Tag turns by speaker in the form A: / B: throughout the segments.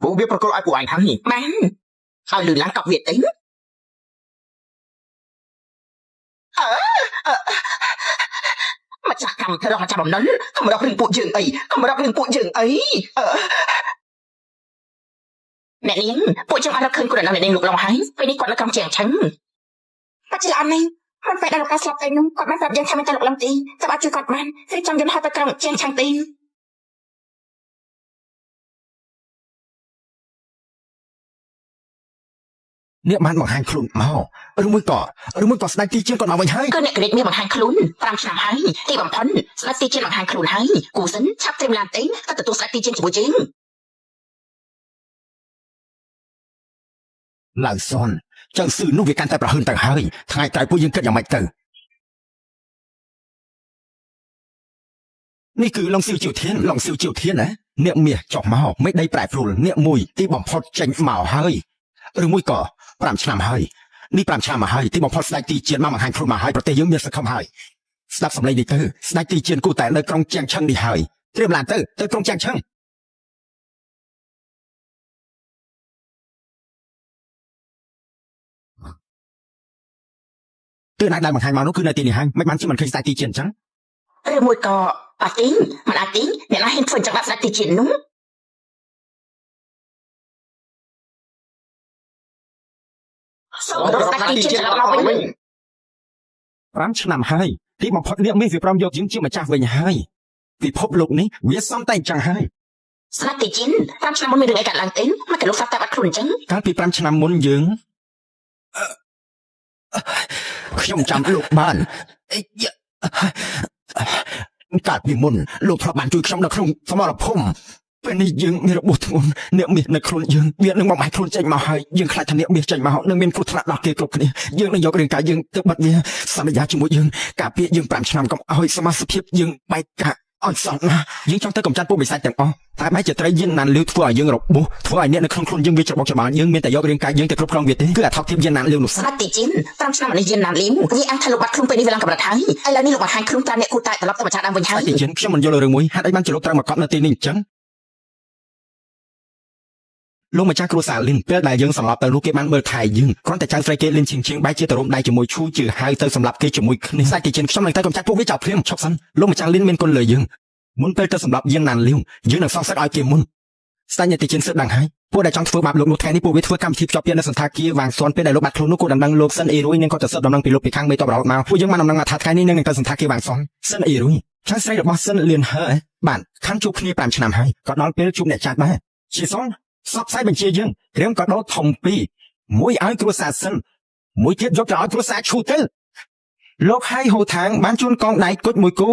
A: ពួកវាប្រកល់ឲ្យពួកឯងហើយបានឲ្យលឺឡើងកប់វាទៅម្ចាស់កម្មធ្វើម្ចាស់បំណុលកុំរករឿងពួកយើងអីអ្នកនាងពួកយើងអត់រកឃើញគាត់អ្នកនាងលោកឡងហើយពេលនេះគាត់នៅក្នុងជាងឆឹងតែច្រឡំនេះមិនពេលដែលលោកកាស្លាប់ទៅនោះគាត់បានប្រាប់យើងថាមិនទៅលោកឡងទីតែអាចជួយគាត់បានគឺចង់យន្តហោះទៅក្នុងជាងឆឹងទី
B: អ្នកបានបង្ហាញខ្លួនមកឬមួយក៏ស្ដេចទីជាគាត់មកវិញហើយ
A: គឺអ្នកក្រិចមានបង្ហាញខ្លួន5ឆ្នាំហើយទីបំផុតស្ដេចទីជាបង្ហាញខ្លួនហើយគូសិនឆាប់ត្រៀមឡានទេទៅទទួលស្ដេចទីជាជាមួយយើង
B: ឡៅសុនចៅស៊ឺនោះវាកាន់តែប្រហើនទៅហើយថ្ងៃក្រោយពួកយើងគិតយ៉ាងម៉េចទៅនេះគឺឡុងស៊ីវជាវធានណាអ្នកមាសចុះមកមិនដីប្រែប្រួលអ្នកមួយទីបំផុតចេញមកហើយឬមួយក៏5ឆ្នាំហើយនេះ5ឆ្នាំមកហើយទីបំផុតស្ដេចទីជាតិមកបង្ហាញខ្លួនមកហើយប្រទេសយើងមានសង្ឃឹមហើយស្ដាប់សម្លេងនេះទៅស្ដេចទីជាតិគូតែនៅក្រុងជាងឆឹងនេះហើយត្រៀមឡានទៅក្រុងជាងឆឹងទើបណាដែលបង្ហាញមកនោះគឺនៅទីនេះហើយមិនបានជាមិនឃើញស្ដេចទីជាតិអញ្ចឹង
A: ឬមួយក៏អត់ទេមិនអាចទេអ្នកណាហ៊ានធ្វើចឹងដាក់ស្ដេចទីជាតិនោះសូមរកស្ដេចទីជាតិមកវិញ
B: 5ឆ្នាំហើយទីបំផុតអ្នកមានវាព្រមយកយើងជាម្ចាស់វិញហើយពិភពលោកនេះវាសំតែអញ្ចឹងហើយ
A: ស្ដេចទីជាតិ5ឆ្នាំមុនមានរឿងអីកើតឡើងទេមិនក៏លោកសាប់តែបាត់ខ្លួនអញ្ចឹង
B: កាលពី5ឆ្នាំមុនយើងខ្ញុំចាំលោកបានកាលពីមុនលោកធ្លាប់បានជួយខ្ញុំនៅក្នុងសមរភូមិពេលនេះយើងមានរបួសធ្ងន់អ្នកមាសនៅខ្លួនយើងវានឹងបំផាច់ខ្លួនចេញមកហើយយើងខ្លាចថាអ្នកមាសចេញមកនឹងមានគ្រោះថ្នាក់ដល់គេគ្រប់គ្នាយើងនឹងយករាងកាយយើងទៅបិទវាសន្យាជាមួយយើងការពារយើង5ឆ្នាំកុំឲ្យសមាជិកភាពយើងបែកកាក់ឲ្យសល់ណាយើងចង់ទៅកំចាត់ពួកបិសាចទាំងអស់តែបែរជាត្រីយិនណានលឿធ្វើឲ្យយើងរបួសធ្វើឲ្យអ្នកនៅក្នុងខ្លួនយើងវាច្របូកច្របល់យើងមានតែយករាងកាយយើងទៅគ្រប់គ្រងវាទេគឺអាថោកធៀបយិនណានលឿនោះ
A: ស្ដេចទីជាតិ5ឆ្នាំនេះយិនណានលឿវាអាចថាលោកបាត់ខ្លួនពេលនេះវាឡើងកម្រិតហើយឥឡូវនេះលោកបង្ហាញខ្លួនតាមអ្នកគូតែត្រឡប់ទៅម្ចាស់ដើមវិញហើយ
B: ទីជាតិខ្ញុំមិនយល់រឿងមួយហេតុអីបានជាលោកត្រូវមកកត់នៅទីនេះអញ្ចឹងលោកម្ចាស់គ្រួសារលីនពេលដែលយើងសម្លាប់ទៅនោះគេបានមើលថែយើងគ្រាន់តែចៅស្រីគេលីនឈិងបែកជាតរំដៃជាមួយឈូជឿហៅទៅសម្លាប់គេជាមួយគ្នាស្ដេចទីជាតិខ្ញុំនឹងទៅកំចាត់ពួកវាចោលភ្លាមឈប់សិនលោកម្ចាស់លីនមានគុណលើយើងមុនពេលទៅសម្លាប់យើងណានលៀងយើងនឹងសងសឹកឲ្យគេមុនស្ដេចអ្នកទីជាតិសឹកដឹងហើយពួកដែលចង់ធ្វើបាបលោកនោះថ្ងៃនេះពួកវាធ្វើកម្មវិធីភ្ជាប់ពាក្យនៅសន្តាគារវាងសនពេលដែលលោកបាត់ខ្លួននោះគាត់ដំណឹងលោកសិនអ៊ីរុយនឹងគាត់ទៅសិតដំណឹងពីលោកពីខាងមេតបរហូតមកពួកយើងបានដំណឹងថាថ្ងៃនេះនឹងទៅសន្តាគារវាងសនសិនអ៊ីរុយចៅស្រីរបស់សិនលៀនហើបានខាងជួបគ្នា5ឆ្នាំហើយក៏ដល់ពេលជួបអ្នកចាស់ដែរជាសងសពផ្សាយបញ្ជាយើងក្រៀមក៏ដោតធំពីរមួយឲ្យគ្រួសារសិនមួយទៀតយកទៅឲ្យគ្រួសារឈូទៅលោកហើយហូថាងបានជូនកងដៃគុជមួយគូ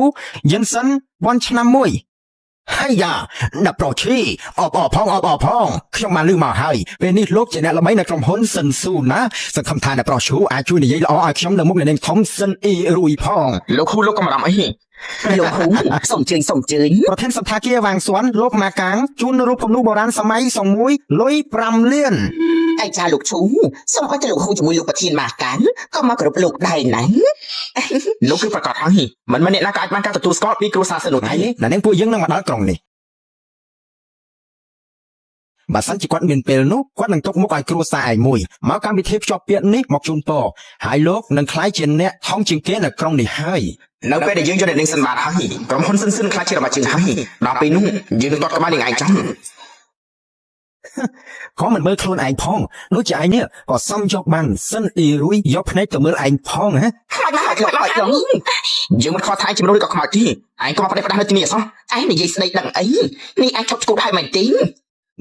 B: យិនសិនបនឆ្នាំមួយហើយយ៉ាដល់ប្រុសឈីអបផងខ្ញុំបានលឺមកហើយពេលនេះលោកជាអ្នកល្បីនៅក្រុមហ៊ុនសិនស៊ូណាសង្ឃឹមថាអ្នកប្រុសឈូអាចជួយនិយាយល្អឲ្យខ្ញុំនៅមុខអ្នកនាងធំសិនអ៊ីរុយផង
A: លោកហ៊ូលោកកុំបារម្ភអីលោកហ៊ូសូមជើញ
B: ប្រធានសន្តាគារវាងសួនលោកម៉ាកាងជូនរូបគំនូរបុរាណសម័យសងមួយលុយ5លាន
A: ឯចាលោកឈូសូមឲ្យទៅលោកហ៊ូជាមួយលោកប្រធានម៉ាកាងក៏មកគ្រប់លោកដែរណាលោកគឺប្រកាសហើយមិនអ្នកណាក៏អាចបានការទទួលស្គាល់ពីគ្រួសារសិននោះដែរ
B: ណានាងពួកយើងនឹងមកដល់ក្រុងនេះបើសិនជាគាត់មានពេលនោះគាត់នឹងទុកមុខឲ្យគ្រួសារឯងមួយមកកម្មវិធីភ្ជាប់ពាក្យនេះមកជូនពរហើយលោកនឹងក្លាយជាអ្នកថងជាងគេនៅក្រុងនេះហើយ
A: នៅពេលដែលយើងយកអ្នកនាងសិនបានហើយក្រុមហ៊ុនសិនខ្លាចជារបស់យើងហើយដល់ពេលនោះយើងនឹងដកក្បាលនាងឯងចង់
B: ក៏មិនមើលខ្លួនឯងផងដូចជាឯងនេះក៏សំយកបានសិនអ៊ីរុយយកភ្នែកទៅមើលឯងផងហ៎
A: ខ្លាចណាស់យើងមិនខកថាជំនួសឬក៏ខ្មោចទេឯងក៏មកផ្ដេសផ្ដាស់នៅទីនេះអសោះឯងនិយាយស្ដីដឹងអីនេះឯងឈប់ឈួតហើយមិនទេ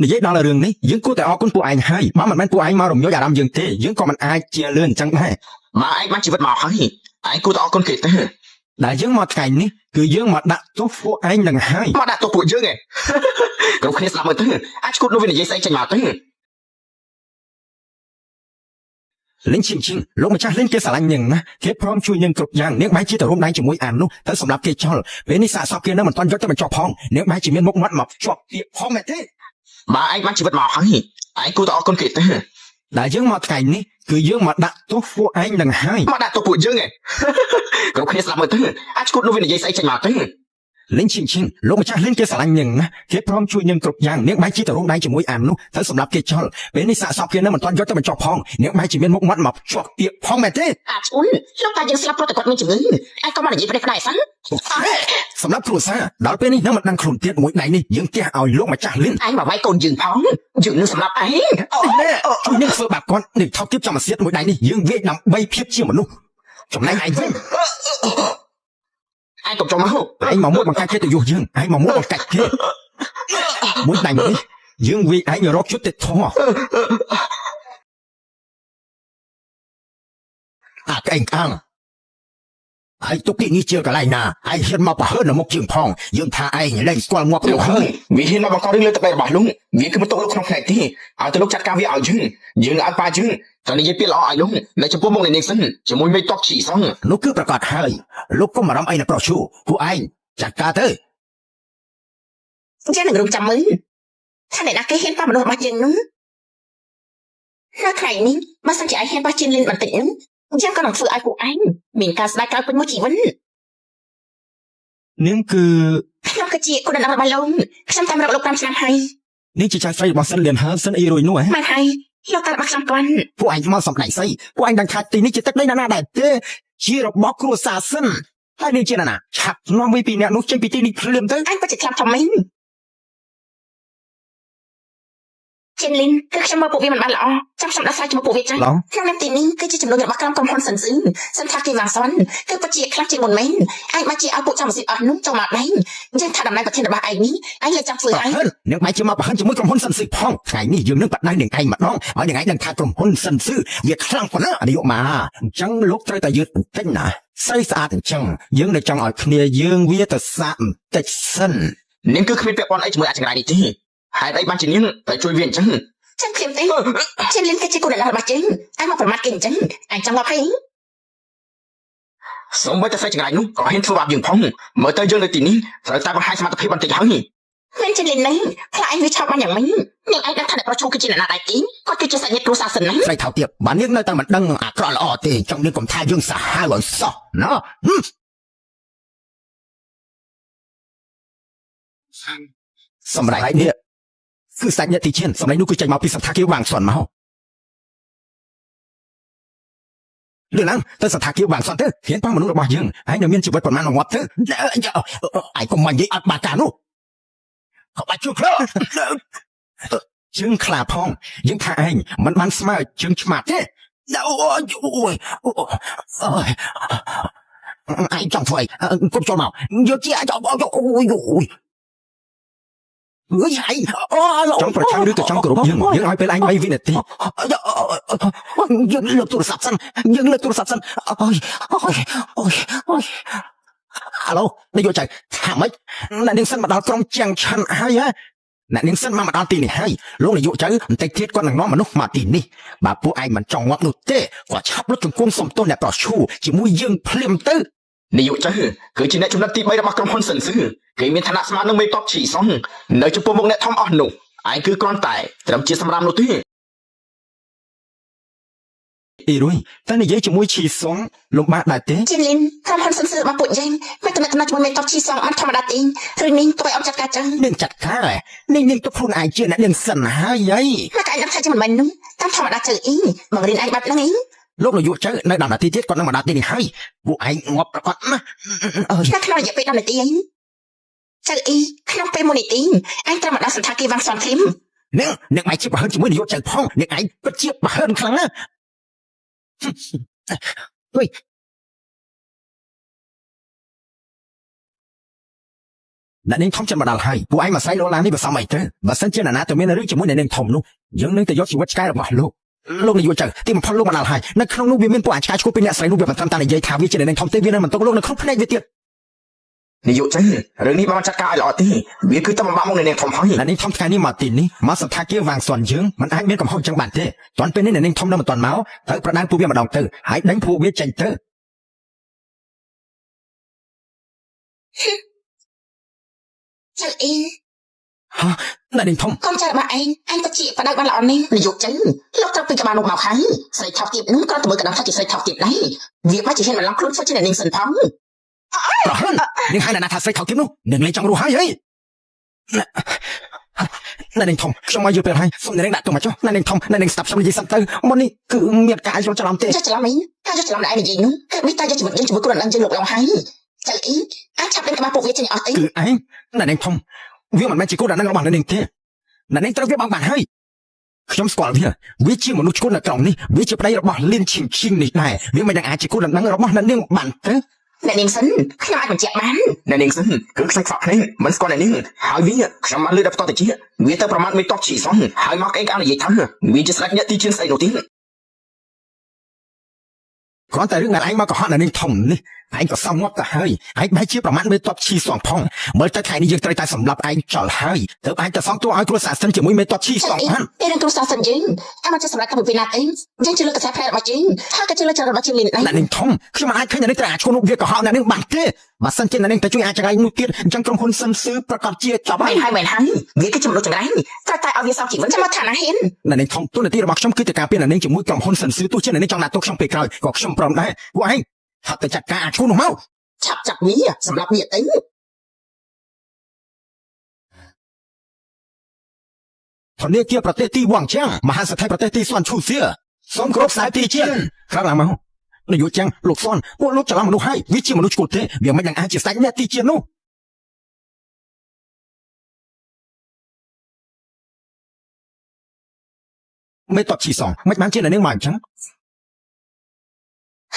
B: និយាយដល់រឿងនេះយើងគួរតែអរគុណពួកឯងហើយបើមិនមែនពួកឯងមករំញោចអារម្មណ៍យើងទេយើងក៏មិនអាចជាលឿនអញ្ចឹងដែរ
A: បើឯងបានជីវិតមកហើយឯងគួរតែអរគុណគេទេ
B: ដែលយើងមកថ្ងៃនេះគឺយើងមកដាក់ទោសពួកឯងនឹងហើយ
A: មកដាក់ទោសពួកយើងឯងគ្រប់គ្នាស្ដាប់មើលទៅអាចឈួតនោះវានិយាយស្អីចេញមកទៅ
B: លិញឈិងលោកម្ចាស់លិញគេស្រឡាញ់នាងណាគេព្រមជួយនាងគ្រប់យ៉ាងនាងបែរជាទៅរួមដៃជាមួយអាននោះទៅសម្រាប់គេចោលពេលនេះសាកសពគេនៅមិនទាន់យកទៅបញ្ចុះផងនាងបែរជាមានមុខមាត់មកជាប់ពាក្យផងមែនទេ
A: បើឯងបានជីវិតមកហើយឯងគួរតែអរគុណគេទេ
B: ដែលយើងមកថ្ងៃនេះគឺយើងមកដាក់ទោសពួកឯងនឹងហើយ
A: មកដាក់ទោសពួកយើងឯងគ្រប់គ្នាស្ដាប់មើលទៅអាចឈួតនោះវានិយាយស្អីចេញមកទៅ
B: lính chinh chinh lúc mà cha lính kia xả lạnh nhừng kia prom chui nhừng cục giang nếu máy chỉ từ hôm nay chỉ mối ảm nu thấy sầm lập kia cho bênนี้ xạ sọc kia nóมัน toàn do cho mình chọc phong nếu máy chỉ miên mốc mắt mập chọc tiệp phong mẹ thế
A: ชุนลูกตายังสลับเพราะแต่กดมีจุดนี้ไอ้ก็มาหนีไปได้สั้น
B: สำหรับครูซาดาวเป็นนี่น้ำมันนั่งคลุนเตี้ยมวยไหนนี่ยังแกเอาลูกมาจ้าลิ้น
A: ไอ้มาไว้โกนยืนพ้องยืนนึงสำหรับไอ้
B: แน่ช่วยนึกเฟื่อแบบก่อนหนึ่งเท่าทิพย์จะมาเสียดมวยไหนนี่ยังเวียดนามใบเพียบเชี่ยวมันลูกจมไหนไอ้ยิ่ง
A: ไอ้กบจงมาหู
B: ไอ้หมอมดbằng cách kia tự dù dươngไอ้หมอมดbằng cách kia mวยnày mới dương vìไอ้nhờ róc chút tết thò à cái anh ănไอ้ตุ๊กกี้นี่เจอกับไรนะไอ้เห็นมาป่ะเฮิร์นมกจึงพองยังท่าไอ้เล่นสกอลงัวเปรี้ยวเฮ้ย
A: วิธีเราบอกเขาเรื่องเลยแต่ไปบ่ายลุงวิคือมันตกลุกขนมแข็งที่เอาแต่ลูกจัดการวิเอาจึงยืนอันปลาจึงตอนนี้ยังเปลี่ยนล้อไอ้ลุงในจะพูดมองในเน็กซ์จะมวยไม่ตอกฉี่ซ่อง
B: ลูกคือประกาศให้ลูกก็มารำไอ้ในโปรชูผู้ไอ้จัดการเถอะ
A: เจ้าหนึ่งรุมจำมือท่านไหนนักเห็นป้ามนุษย์มาจึงนู้ถ้าใครนี้มาสังเกตไอ้เห็นป้าจินลินบันตินู้ยังกำลังฝึกไอ้กูไอ้มีการสลายกลายเป็นโมจิวัน
B: นี่คือ
A: ខ្ញុំក៏ជាគុណដល់បាលូនខ្ញុំតាមរកលោក5ឆ្នាំហើយ
B: นี่จะใช้ไฟบอสเซนเลียนฮาร์เซนอีรุยนู่น
A: មកហើយលោកតាមបាក់ខ្ញុំទាន់
B: ผู้ไอ้มาสำไหนไซผู้ไอ้ดังขาดตีนี่จะตักได้นาได้เด้ชีรบอกครัวซาเซนให้นี่เจนน่ะชักน้องวิปีเนี่ยนุ๊กเจนปีตีนี่เพลิมเด้อ
A: អញក៏ជាខ្លាំងធំមែនចិនលីនគឺខ្ញុំមកពួកវាមិនបានល្អចាំខ្ញុំដោះស្រាយជាមួយពួកវាចឹងក្នុងនាមទីនេះគឺជាចំនួនរបស់ក្រុមហ៊ុនសិនស៊ឺសន្តាគារវាងសុនគឺពិតជាខ្លាំងជាងមុនមែនឯងមកជាឲ្យពួកចាំសិទ្ធអស់នោះចូលមកដែរយើងថាដំណើរប្រធានរបស់ឯងនេះឯងលើចាំធ្វើឲ្យ
B: นึกไม่จะมาประหันจะมือกลุ่มหุ้นสันสืบพ้องไงนี่ยืมนึกปัดได้หนึ่งไก่มาน้องเอาอย่างไงดังทากลุ่มหุ้นสันสือเวียดคลั่งคนน่ะอันนี้ออกมาจังลุกใจแต่ยืดเต้นนะใส่สะอาดจังยืงในจังอ่อยเคลียยืงเวียแต่สะแต่สั้น
A: នាងគឺគ្មានពាក់ព័ន្ធអីជាមួយអាចង្រៃនេះទេហេតុអីបានជានាងទៅជួយវាអញ្ចឹងចឹងខ្ញុំទេចិនលីនគឺជាគូដណ្ដុះរបស់ចឹងឯងមកប្រមាថគេអញ្ចឹងឯងចង់មកហីសូមមើលតែស្រីចង្រៃនោះក៏ហ៊ានធ្វើបាបយើងផងមើលទៅយើងនៅទីនេះត្រូវតែបង្ហាញសមត្ថភាពបន្តិចហើយមិនចិនលីននេះខ្លាចឯងវាឆោបបានយ៉ាងម៉េចនាងឯងដឹងថាអ្នកប្រជុំគឺជាអ្នកណាដែរទេគាត់គឺជាសាច់ញាតិគ្រួសារសិនណា
B: ใส่เท้าเตียบบ้านนี้នៅតែមិនដឹងអាក្រក់ល្អទេចង់នេះកុំថាយើងសាហាវឲ្យសោះណោះសម្រាប់នេះគឺសាច់ញាតិឈិនសម្រាប់នោះគឺចេញមកពីសន្តាគារវាងសុនមកលឿនឡើងទៅសន្តាគារវាងសុនទៅហ៊ានប៉ះមនុស្សរបស់យើងហើយនៅមានជីវិតប៉ុន្មានងាប់ទៅឯងកុំមកនិយាយអត់បាការនោះเขาបាច់ជួបខ្លួនជើងខ្លាផងយើងថាឯងមិនបានស្មើជើងឆ្មាត់ទេអូយឯងចង់ធ្វើអីគប់ចូលមកយកជាចង់អូយហើយចង់ប្រឆាំងឬក៏ចង់គោរពយើងឲ្យពេលឯង3វិនាទីយើងលើកទូរស័ព្ទសិនអូយអាឡូនាយកចៅថាម៉េចអ្នកនាងសិនមកដល់ក្រុមជាងឆាន់ហើយហ៎អ្នកនាងសិនមកដល់ទីនេះហើយលោកនាយកចៅបន្តិចទៀតគាត់នឹងនាំមនុស្សមកទីនេះបើពួកឯងមិនចង់ងាប់នោះទេគាត់ឆាប់លុតជង្គង់សុំទោសអ្នកប្រឈូជាមួយយើងភ្លាមទៅនាយកចៅគឺជាអ្នកចំណិតទី3របស់ក្រុមហ៊ុនសិនស៊ឺគេមានឋានៈស្មើនឹងមេតបឈីសុងនៅចំពោះមុខអ្នកធំអស់នោះឯងគឺគ្រាន់តែត្រឹមជាសម្រាមនោះទេអីរុយតែនិយាយជាមួយឈីសុងលំបាកដែរទេជីលីនក្រុមហ៊ុនសិនស៊ឺរបស់ពួកយើងមិនទំនាក់ទំនងជាមួយមេតបឈីសុងអត់ធម្មតាទេឬនាងទៅឲ្យអត់ចាត់ការចឹងនាងចាត់ការនាងទៅខ្លួនឯងជាអ្នកនាងសិនហើយមកឯងដឹងថាជាមិនមែននោះតាមធម្មតាចៅអីមករៀនឯងបាត់ហ្នឹងអីលោកនាយកចៅនៅ10នាទីទៀតគាត់នឹងមកដល់ទីនេះហើយពួកឯងងាប់ប្រកបណាតែក្នុងរយៈពេល10នាទីឯងចៅអីក្នុងពេល1នាទីឯងត្រូវមកដល់សន្តាគារវាងសុនភ្លាមនាងឯងជាប្រហិនជាមួយនាយកចៅផងនាងឯងពិតជាប្រហិនខ្លាំងណាស់ហុយអ្នកនាងធំចិត្តមកដល់ហើយពួកឯងមកស្រីលោឡានេះបើសមអីទៅបើសិនជាអ្នកណាទៅមានរឿងជាមួយអ្នកនាងធំនោះយើងនឹងទៅយកជីវិតឆ្កែរបស់លោកនាយកចៅទីបំផុតលោកមកដល់ហើយនៅក្នុងនោះវាមានពួកអាចឆ្កែឈ្គួតពីអ្នកស្រីនោះវាមិនត្រឹមតែនិយាយថាវាជាអ្នកនាងធំទេវានឹងមិនទុកលោកនៅក្នុងភ្នែកវាទៀតនាយកចៅរឿងនេះបានចាត់ការឲ្យល្អទេវាគឺតែបំបាក់មកអ្នកនាងធំហើយអ្នកនាងធំថ្ងៃនេះមកទីនេះមកសន្តាគារវាងសុនយើងមិនអាចមានកំហុសចឹងបានទេតាន់ពេលនេះអ្នកនាងធំនៅមិនតាន់មកត្រូវប្រដៅពួកវាម្ដងទៅហើយដេញពួកវាចេញទៅចៅអីអ្នកនាងធំកុំចារបស់ឯងទៅជាប្រដៅបានល្អនេះនាយកចៅលោកត្រូវពីក្បាលនោះមកហើយស្រីថោកទៀតនោះក៏ទៅមើលកណ្ដាលថាជាស្រីថោកទៀតដែរវាមកជាហ៊ានបន្លំខ្លួនធ្វើជាអ្នកនាងសិនផង ប្រហែលនាងហើយណាថាស្រីខោគៀមនោះនាងលេងចង់រស់ហើយណានាងធំខ្ញុំមកយល់ពេលហើយសុំនាងដាក់ទៅមកចុះណានាងធំណានាងស្ដាប់ខ្ញុំនិយាយសិនទៅមុននេះគឺមានការយល់ច្រឡំទេ
A: ច្រឡំអីការយល់ច្រឡំដែលឯងនិយាយនោះគឺមានតែយកជីវិតយើងជាមួយគ្រូនឹងយើងលោកឡងហើយចៅអីអាចឆាប់ដឹងក្បាលពួកវាចេញអស់ទេ
B: គឺឯងណានាងធំវាមិនមែនជាគ្រូនឹងរបស់នាងទេណានាងត្រូវវាបងបានហើយខ្ញុំស្គាល់វាជាមនុស្សឈួននៅក្រុមនេះវាជាប្តីរបស់លៀនឈីងឈីងនេះដែរវាមិនដឹងអាចជាគ្រូនឹងរបស់នាងបានទេ
A: អ្នកនាងសិនខ្ញុំអាចបញ្ជាក់បាន
B: អ្នកនាងសិនគឺខ្សែខ្សក់នេះមិនស្គាល់អ្នកនាងហើយវាខ្ញុំបានលើដល់បន្តទៅជាវាទៅប្រមាថមេតបឈីសនហើយមកអីក៏និយាយថាវាជាស្ដេចអ្នកទីជឿនស្អីនោះទៀតគ្រាន់តែរឿងដែលឯងមកកុហកអ្នកនាងធំនេះឯងក៏សំងាប់ទៅហើយឯងបែរជាប្រមាថមេតបឈីសងផងមើលទៅថ្ងៃនេះយើងត្រូវតែសម្លាប់ឯងចោលហើយទើបឯងទៅសងតួឲ្យគ្រួសារសិនជាមួយមេតបឈីសងបាន
A: ពេលរឿងគ្រួសារសិនយើងអាមកជាសម្រាប់កម្មវិធីណាទេយើងជឿលើកសែផ្លែរបស់យើងហើយក៏ជឿលើចរិតរបស់យើងលីនដែរ
B: អ្នកនាងធំខ្ញុំមិនអាចឃើញអ្នកនាងត្រូវអាចឈ្មោះនោះវាកុហកអ្នកនាងបានទេបើសិនជាអ្នកនាងទៅជួយអាចចង្រៃនោះទៀតអញ្ចឹងក្រុមហ៊ុនសិនស៊ឺប្រកាសជាចាប់
A: ហើយមែនហើយវាគឺជាមនុស្សចង្រៃតែឲ្យវាសងជីវិតចាំមកឋានៈហ៊ាន
B: អ្នកនាងធំទូនាទីរបស់ខ្ញុំគឺទៅការពារអ្នកនាងជាមួយក្រុមហ៊ុនសិនស៊ឺទោះជាអ្នកនាងចង់ដាក់ទោសខ្ញុំពេលក្រោយក៏ខ្ញុំព្រមដែរពួកឯងហាត់ទៅចាត់ការអាឈ្មោះនោះមក
A: ឆាប់ចាក់វាសម្រាប់វាទៅ
B: ធនាគារប្រទេសទីវ៉ាងចាំងមហាសេដ្ឋីប្រទេសទីស៊ွန်ឈូសៀសូមគោរពខ្សែទីជាក្រោកឡើងមកនាយកចាំងលោកស៊ွန်ពួកលោកច្រឡំមនុស្សហើយវាជាមនុស្សឈួតទេវាមិនដឹងអាចជាស្ដេចអ្នកទីជានោះមេតបឈីសងមិនបានជាអ្នកនាងមកអញ្ចឹង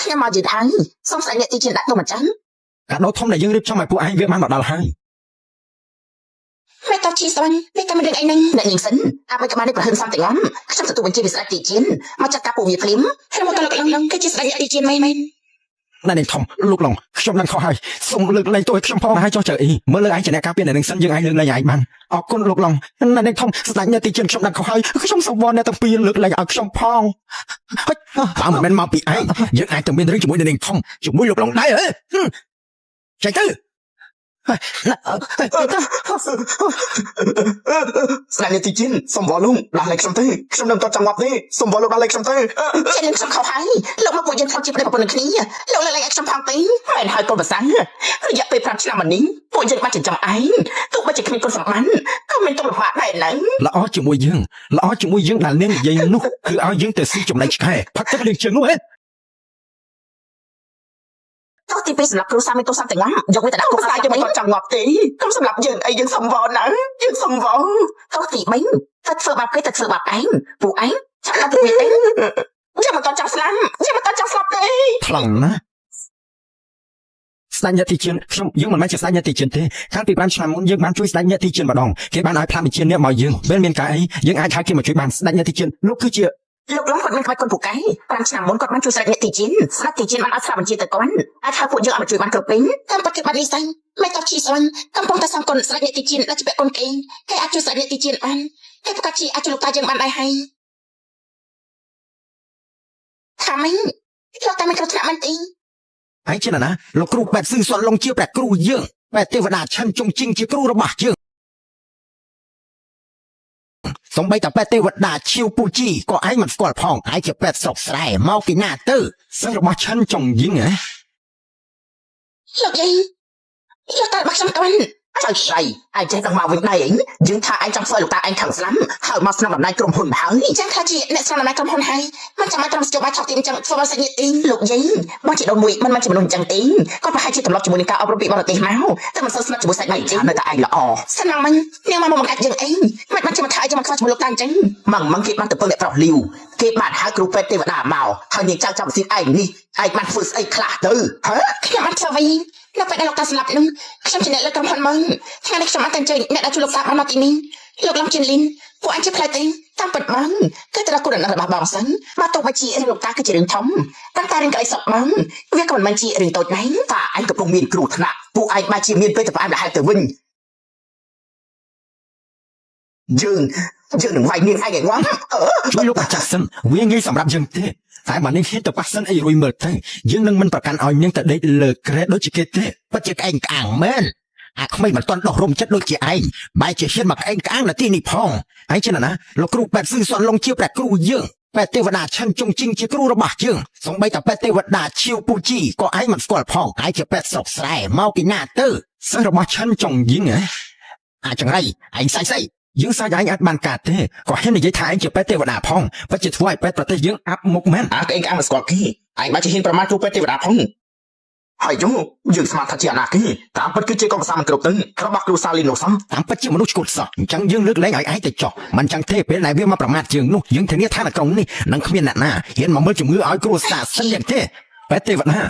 A: ខ្ញុំមកយឺតហើយសូមស្ដេចអ្នកទីជាដាក់ទៅមកចឹង
B: កាដូធំដែលយើងរៀបចំឲ្យពួកឯងវាបានមកដល់ហើយ
A: មេតបឈីសងនេះតែមិនរឿងអីហ្នឹងអ្នកនាងសិនអាបីក្បាលនេះប្រហឹងសំទាំងងខ្ញុំទទួលបញ្ជាពីស្ដេចទីជាមកចាត់ការពួកវាភ្លាមខ្ញុំមកដល់ឡើងគឺជាស្ដេចអ្នកទីជាមែន
B: ណានាងធំលោកឡងខ្ញុំនឹងខុសហើយសូមលើកលែងទោសឲ្យខ្ញុំផងហើយចុះចៅអីមើលលើឯងជាអ្នកការពារអ្នកនាងសិនយើងឯងលើកលែងឯងបានអរគុណលោកឡងណានាងធំស្ដេចអ្នកទីជាខ្ញុំនឹងខុសហើយខ្ញុំសូមវល់អ្នកទាំងពីរលើកលែងឲ្យខ្ញុំផងបើមិនមែនមកពីឯងយើងអាចទៅមានរឿងជាមួយនាងធំជាមួយលោកឡងដែរចេញទៅស្ដេចអ្នកទីជាសូមវល់លោកដល់លេខខ្ញុំទៅខ្ញុំនឹងតតចង់ងាប់ទេសូមវល់លោកដល់លេខខ្ញុំទៅ
A: ចេញនឹងខ្ញុំខុសហើយលោកមកពួកយើងខុសជាប្តីប្រពន្ធនឹងគ្នាលោកលើកលែងឲ្យខ្ញុំផងទៅមែនហើយកូនប្រសាំងរយៈពេល5ឆ្នាំមកនេះពួកយើងបានចិញ្ចឹមឯងទោះបីជាគ្មានគុណសម្បត្តិក៏មានទុកលំបាកដែរហ្នឹង
B: ល្អជាមួយយើងដែលនាងនិយាយនោះគឺឲ្យយើងទៅស៊ីចំណៃឆ្កែផឹកទឹកលេងជើងនោះ
A: ទោះទីពីសម្រាប់គ្រូសាមីទោះសាទាំងងយកវាទៅដាក់គ្រូសាយើងមិនចង់ងាប់ទេខ្ញុំសម្រាប់យើងអីយើងសំវល់ណាយើងសំវល់ទោះទី3ទៅធ្វើបាបគេទៅធ្វើបាបឯងពួកឯងឆាប់ដាក់ទៅវាទេយើងមិនតន់ចង់ស្លាប់ទេ
B: ខ្លាំងណាស់ស្ដេចអ្នកទីជាយើងមិនមែនជាស្ដេចអ្នកទីជាទេកាលពី5ឆ្នាំមុនយើងបានជួយស្ដេចអ្នកទីជាម្ដងគេបានឲ្យផ្លាស់វិជាអ្នកមកយើងពេលមានការអីយើងអាចហៅគេមកជួយបានស្ដេចអ្នកទីជាលោកគឺជា
A: លោកឡងគាត់មានក្បាច់គុណពូកែ5ឆ្នាំមុនគាត់បានជួយស្ដេចអ្នកទីជាស្ដេចទីជាបានឲ្យស្លាប់បញ្ជាទៅគាត់អាចហៅពួកយើងឲ្យមកជួយបានគ្រប់ពេលតាមពិតគឺបាត់វិស័យមេតបឈីស្វាន់កំពុងតែសងគុណស្ដេចអ្នកទីជាដែលជាពាក់គុណគេអាចជួយស្ដេចអ្នកទីជាបានគេប្រកាសជាអាចជួយលោកតាយើងបានដែរហើយថាម៉េចលោកតាមានគ្រោះថ្នាក់មែនទេ
B: ឯងជាណាលោកគ្រូបែបស៊ឺសុនឡុងជាព្រះគ្រូយើងបែបទេវតាឆិនជុងជីងជាគ្រូរបស់យើងសំបីតាពេទ្យទេវតាឈៀវពូជីក៏ឯងមិនស្គាល់ផងឯងជាពេទ្យស្រុកស្រែមកពីណាទៅសិស្សរបស់ឆិនចុងយីង
A: លោកយាយលោកតារបស់ខ្ញុំគាត់ចៅស្រីឯងចេះតែមកវិញដែរយើងថាឯងចង់ធ្វើលោកតាឯងខឹងស្លាប់ហើយមកស្នាមដំណើរក្រុមហ៊ុនហើយអញ្ចឹងថាជាអ្នកស្នាមដំណើរក្រុមហ៊ុនហើយមិនចាំបាច់ត្រឹមស្ជប់បាច់ឆក់ទីអញ្ចឹងធ្វើមកសេចក្ដីទីលោកយាយមកជាដូនមួយមិនជាមនុស្សអញ្ចឹងទេគាត់ប្រហែលជាទម្លាប់ជាមួយនឹងការអប់រំពីបរទេសមកតែមិនសូវស្និទ្ធជាមួយសាច់ដៃទេនៅតែឯងល្អសិនមិញនាងមកបង្កាច់យើងអីមិនបានជាមកថាឯងមកខ្វះជាមួយលោកតាអញ្ចឹងមិនគេបានទៅពឹងអ្នកប្រុសលាវគេបានហៅគ្រូពេទ្យទេវតាមកហើយនាងចៅចាំស៊ីឯងនេះឯងបានធ្វើស្អីខ្លះទៅខ្ញុំអត់ធ្វើវិញនៅពេលដែលលោកតាស្លាប់នោះខ្ញុំជាអ្នកលើកក្រុមហ៊ុនមកថ្ងៃនេះខ្ញុំអត់តែអញ្ជើញអ្នកដែលជួយលោកតាបានមកទីនេះលោកឡំជាលីនពួកអញជាផ្លែទេតាមពិតមកគឺទៅដល់គុណរបស់បងសិនមកទោះបីជារឿងលោកតាគឺជារឿងធំតែរឿងក្តីសុខមកវាក៏មិនមែនជារឿងតូចដែរតាអញកំពុងមានគ្រោះថ្នាក់ពួកឯងបែរជាមានពេលទៅផ្អែមដល់ហេតុទៅវិញយើងនឹងវាយនាងឯងងាប់
B: ជួយលោកអាចារ្យសិនវាងាយសម្រាប់យើងទេតែបើនាងហ៊ានទៅប៉ះសិនអីរួយមើលទៅយើងនឹងមិនប្រកាន់ឲ្យនាងទៅដេកលើក្រែដូចជាគេទេពិតជាក្អេងក្អាងមែនអាក្មេងមិនទាន់ដោះរំចិត្តដូចជាឯងបែរជាហ៊ានមកក្អេងក្អាងនៅទីនេះផងឯងជាណាលោកគ្រូបែបស៊ឺសុនឡុងជាព្រះគ្រូយើង បែតទេវតាឆិនចុងជីងជាគ្រូរបស់យើងសូម្បីតែបែតទេវតាឈៀវពូជីក៏ឯងមិនស្គាល់ផងឯងជាបែតស្រុកស្រែមកពីណាទៅសិស្សរបស់ឆិនចុងជីងអាចង្រៃឯងស្អីយើងសាច់ឯងអាចបានកាត់ទេក៏ហ៊ាននិយាយថាឯងជាបែតទេវតាផងពិតជាធ្វើឲ្យបែតប្រទេសយើងអាប់មុខមែន
A: ក្អេងមិនស្គាល់គេឯងបាច់ជាហ៊ានប្រមាថគ្រូបែតទេវតាផងហើយយើងស្មានថាជាអនាគតតាមពិតគឺជាកងភាសាមិនគ្រប់ទៅរបស់គ្រូសាលីនោះសោះ
B: តាមពិតជាមនុស្សឈ្គត់សោះអញ្ចឹងយើងលើកលែងឲ្យឯងទៅចោះមិនអញ្ចឹងទេពេលដែលវាមកប្រមាថយើងនោះយើងធានាថានៅក្នុងនេះនឹងគ្មានអ្នកណាហ៊ានមកមើលជំងឺឲ្យគ្រូសាសិនទេបែតទេវតា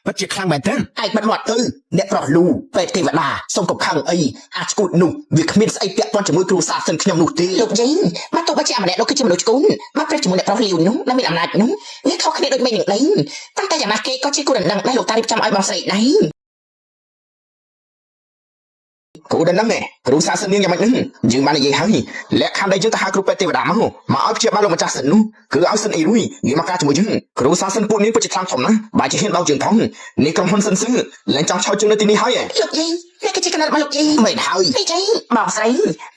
B: ពិតជាខ្លាំងមែនទេ
A: ឯងបាត់មាត់ទៅអ្នកប្រុសលូបែតទេវតាសុំកុំខឹងអីអាចឈ្គត់នោះវាគ្មានស្អីពាក់ព័ន្ធជាមួយគ្រូសាសិនខ្ញុំនោះទេលោកយីមកទៅបើជាម្នាក់នោះគឺជាមនុស្សឈ្គត់មកប្រេះជាមួយអ្នកប្រុសលីវនោះដែលមានអំណាចនោះវាខុសគ្នាដូចមេនឹងដីតែយ៉ាងណាគេក៏ជាគូដណ្ដឹងដែរលោកតារៀបចំឲ្យបងស្រីដែរគូដណ្ដឹងគ្រូសាសិននាងយ៉ាងម៉េចនឹងយើងបាននិយាយហើយលក្ខខណ្ឌដែលយើងទៅហៅគ្រូពេទ្យទេវតាមកឲ្យព្យាបាលលោកម្ចាស់សិននោះគឺឲ្យសិនអីរួយងាយមកការជាមួយយើងគ្រូសាសិនពួកនាងពិតជាខ្លាំងធំណាស់បើជាហ៊ានបោកជើងផងនេះក្រុមហ៊ុនសិនសឺលែងចង់ឆោតជើងនៅទីនេះហើយលោកយីនេះគឺជាកណ្ដាលរបស់លោកយីមិនហើយនេះយីបងស្រី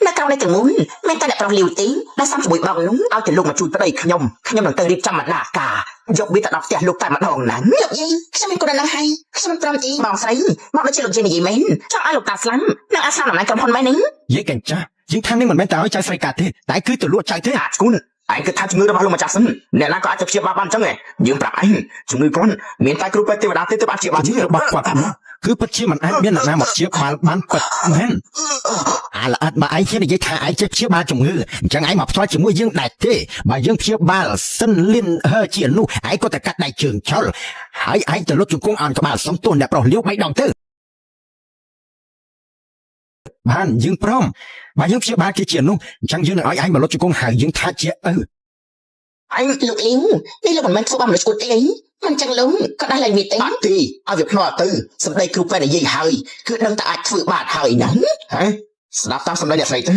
A: នៅក្រៅនេះទាំងមូលមានតែអ្នកប្រុសលីវទីដែលសំជាមួយបងនោះឲ្យទៅលោកមកជួយប្តីខ្ញុំនឹងទៅរៀបចំបណ្ដាការយកវាទៅដល់ផ្ទះលោកតែម្ដងហ្នឹងលោកយីខ្ញុំមានគោលដៅហើយខ្ញុំមិនព្រមទេបងស្រីមកដូចជាលោកយីនិយាយមែនចង់ឲ្យលោកតាស្លាំនឹងអាសាតំណែងក្រុមហ៊ុនមែនហ្នឹង
B: យាយកញ្ចាស់យើងថានេះមិនមែនតែឲ្យចៅស្រីកាត់ទេតែគឺទៅលក់ចៅទេ
A: អាឈ្គូនឯងគិតថាជំងឺរបស់លោកម្ចាស់សិនអ្នកណាក៏អាចទៅព្យាបាលបានអញ្ចឹងយើងប្រាប់ឯងជំងឺគាត់មានតែគ្រូពេទ្យទេវតាទេទៅបានព្យាបាលជំងឺ
B: របស់គាត់គឺពិតជាមិនអាចមានអ្នកណាមកព្យាបាលបានពិតមែនអាល្អិតបើឯងហ៊ាននិយាយថាឯងចេះព្យាបាលជំងឺអញ្ចឹងឯងមកផ្ទាល់ជាមួយយើងដែរទេបើយើងព្យាបាលសិនលិនជានោះឯងក៏តែកាត់ដៃជើងចោលហើយឯងទៅលុតជង្គង់អោនក្បាលសុំទោសអ្នកប្រុសលាវ3ដងទៅបានយើងព្រមបើយើងព្យាបាលគេជានោះអញ្ចឹងយើងនឹងឲ្យឯងមកលុតជង្គង់ហៅយើងថាជាឪឯង
A: លោកលីវនេះលោកមិនមែនធ្វើបានមនុស្សគួតទេអីមិនចឹងលោកក៏ដែរឡើងវាទេអត់ទេឲ្យវាភ្នាល់ទៅសម្ដីគ្រូពេទ្យនិយាយហើយគឺដឹងតែអាចធ្វើបានហើយហ្នឹងហ៎ស្ដាប់តាមសម្ដីអ្នកស្រីទៅ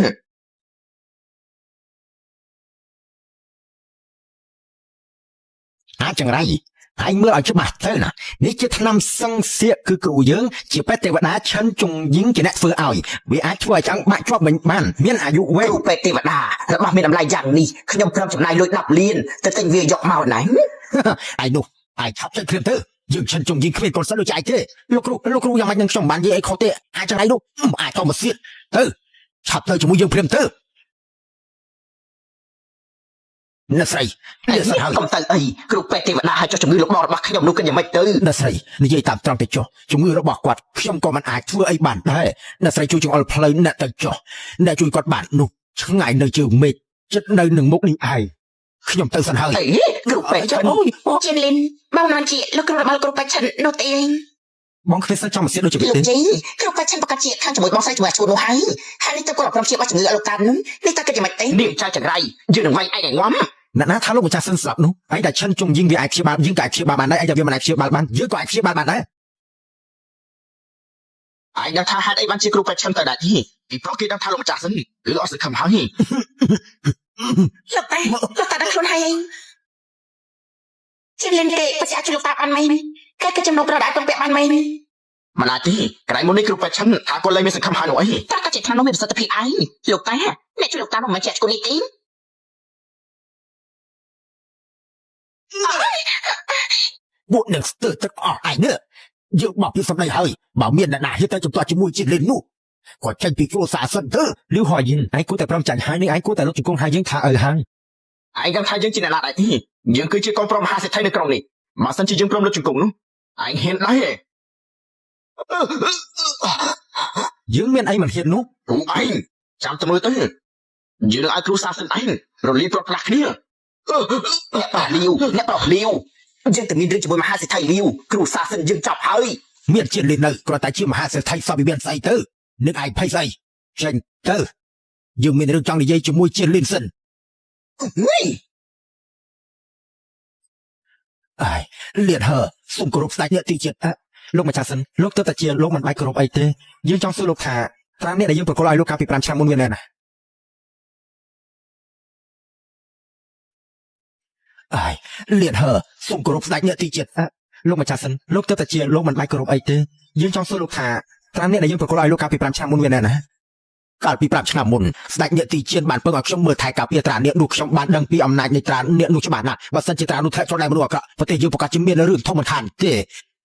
B: អាចង្រៃឯងមើលឲ្យច្បាស់ទៅណានេះជាថ្នាំសង្សៀកគឺគ្រូយើងជាពេទ្យទេវតាឆិនជុងយីងជាអ្នកធ្វើឲ្យវាអាចធ្វើឲ្យចង់បាក់ជាប់វិញបានមានអាយុវែង
A: គ្រូពេទ្យទេវតារបស់មានតម្លៃយ៉ាងនេះខ្ញុំព្រមចំណាយលុយ10លានទៅទិញវាយកមកណា
B: ឯនោះឯងឆាប់ចេញព្រាមទៅយើងឆិនជុងយីងគ្មានកូនសិនដូចឯងទេលោកគ្រូយ៉ាងម៉េចនឹងខ្ញុំបាននិយាយអីខុសទេអាចង្រៃនោះអាចទៅមកសៀតទៅឆាប់ទៅជាមួយយើងព្រាមទៅអ្នកស្រី
A: កុំទៅអីគ្រូពេទ្យទេវតាឲ្យចុះជំងឺរបស់ខ្ញុំនោះគិតយ៉ាងម៉េចទៅ
B: អ្នកស្រីនិយាយតាមត្រង់ទៅចុះជំងឺរបស់គាត់ខ្ញុំក៏មិនអាចធ្វើអីបានដែរអ្នកស្រីជួយចង្អុលផ្លូវអ្នកទៅចុះអ្នកជួយគាត់បាននោះឆ្ងាយនៅជើងមេឃចិត្តនៅនឹងមុខនេះឯងខ្ញុំទៅសិនហើយ
A: គ្រូពេទ្យអូយជាលីនបងមិនជាលោកគ្រូរបស់គ្រូពេទ្យនោះទេ
B: បងគ្មានសិនចង់មកសៀតដូចជា
A: ទេគ្រូពេទ្យប្រកាសជាខាងជាមួយបងស្រីជាមួយឈ្មោះនោះហើយនេះទៅគាត់ក្រុមជាបាច់ជំងឺលោកតានោះនេះតើគិតយ៉ាងម៉េចទេនាងចៅចង្រៃយើងនឹងវាយឯងឲ្យងំ
B: អ្នកណាថាលោកម្ចាស់សិនស្លាប់នោះឯងតែឆិនជុំយីងវាអាចព្យាបាលយើងក៏អាចព្យាបាលបានដែរឯងតែវាមិនអាចព្យាបាលបានយើងក៏អាចព្យាបាលបានដែរ
A: ឯងដឹងថាហេតុអីបានជាគ្រូពេទ្យឆិនទៅដែរទីពីព្រោះគេដឹងថាលោកម្ចាស់សិនគឺអត់សង្ឃឹមហើយលោកតាដល់ខ្លួនហើយជាលិនគេបើអាចជួយលោកតាបានមែនគេគឺចំណុចប្រដាល់ក្នុងពាក់បានមែនមិនអាចទេក្រែងមុននេះគ្រូពេទ្យឆិនថាគាត់លែងមានសង្ឃឹមហើយនោះអីតែក៏ជាថានោះមានប្រសិទ្ធភាពឯងលោកតាអ្នកជួយលោកតាមិនមែនជាឈ្គូនេះទេ
B: ពួកនឹងស្ទើរទឹកអស់ឯនេះយើងបោះពីសម្ដីហើយបើមានអ្នកណាហ៊ានទៅជំទាស់ជាមួយជាលិននោះក៏ចេញពីគ្រួសារសិនទៅលឺហយយិនឯងគួរតែព្រមចាញ់ហើយនឹងឯងគួរតែលុបជង្គង់ហើយយើងថាឲ្យហើយ
A: ឯងដឹងថាយើងជាអ្នកណាដែរទេយើងគឺជាកូនប្រុសមហាសេដ្ឋីនៅក្រុងនេះបើសិនជាយើងព្រមលុបជង្គង់នោះឯងហ៊ានដែរ
B: យើងមានអីមិនហ៊ាននោះ
A: ពួកឯងចាំទៅមើលទៅយើងនឹងឲ្យគ្រូសាសិនឯងរលាយប្រត់ផ្លាស់គ្នាលាវអ្នកប្រុសលាវយើងតែមានរឿងជាមួយមហាសេដ្ឋីលាវគ្រូសាសិនយើងចាប់ហើយ
B: មានជាលិននៅគ្រាន់តែជាមហាសេដ្ឋីសពវិមានស្អីទៅនឹងឯងភ័យស្អីចេញទៅយើងមានរឿងចង់និយាយជាមួយជាលិនសិនលៀតហឺសូមគោរពស្ដេចអ្នកទីជាតិលោកម្ចាស់សិនលោកទៅតែជាលោកមិនបាច់គោរពអីទេយើងចង់សួរលោកថាតាមនេះដែលយើងប្រកល់ឲ្យលោកកាលពី5ឆ្នាំមុនវាណែណាលៀតហឺសូមគោរពស្ដេចអ្នកទីជាតិលោកម្ចាស់សិនលោកទៅតែជាលោកមិនបាច់គោរពអីទេយើងចង់សួរលោកថាតាមនេះដែលយើងប្រកល់ឲ្យលោកកាលពី5ឆ្នាំមុនវាណែណា កាលពី5ឆ្នាំមុនស្ដេចអ្នកទីជៀនបានពឹងឲ្យខ្ញុំមើលថែការពារត្រាអ្នកនោះខ្ញុំបានដឹងពីអំណាចនៃត្រាអ្នកនោះច្បាស់ណាស់បើសិនជាត្រានោះធ្លាក់ចូលដៃមនុស្សអាក្រក់ប្រទេសយើងប្រកាសជាមានរឿងធំមិនខានទេ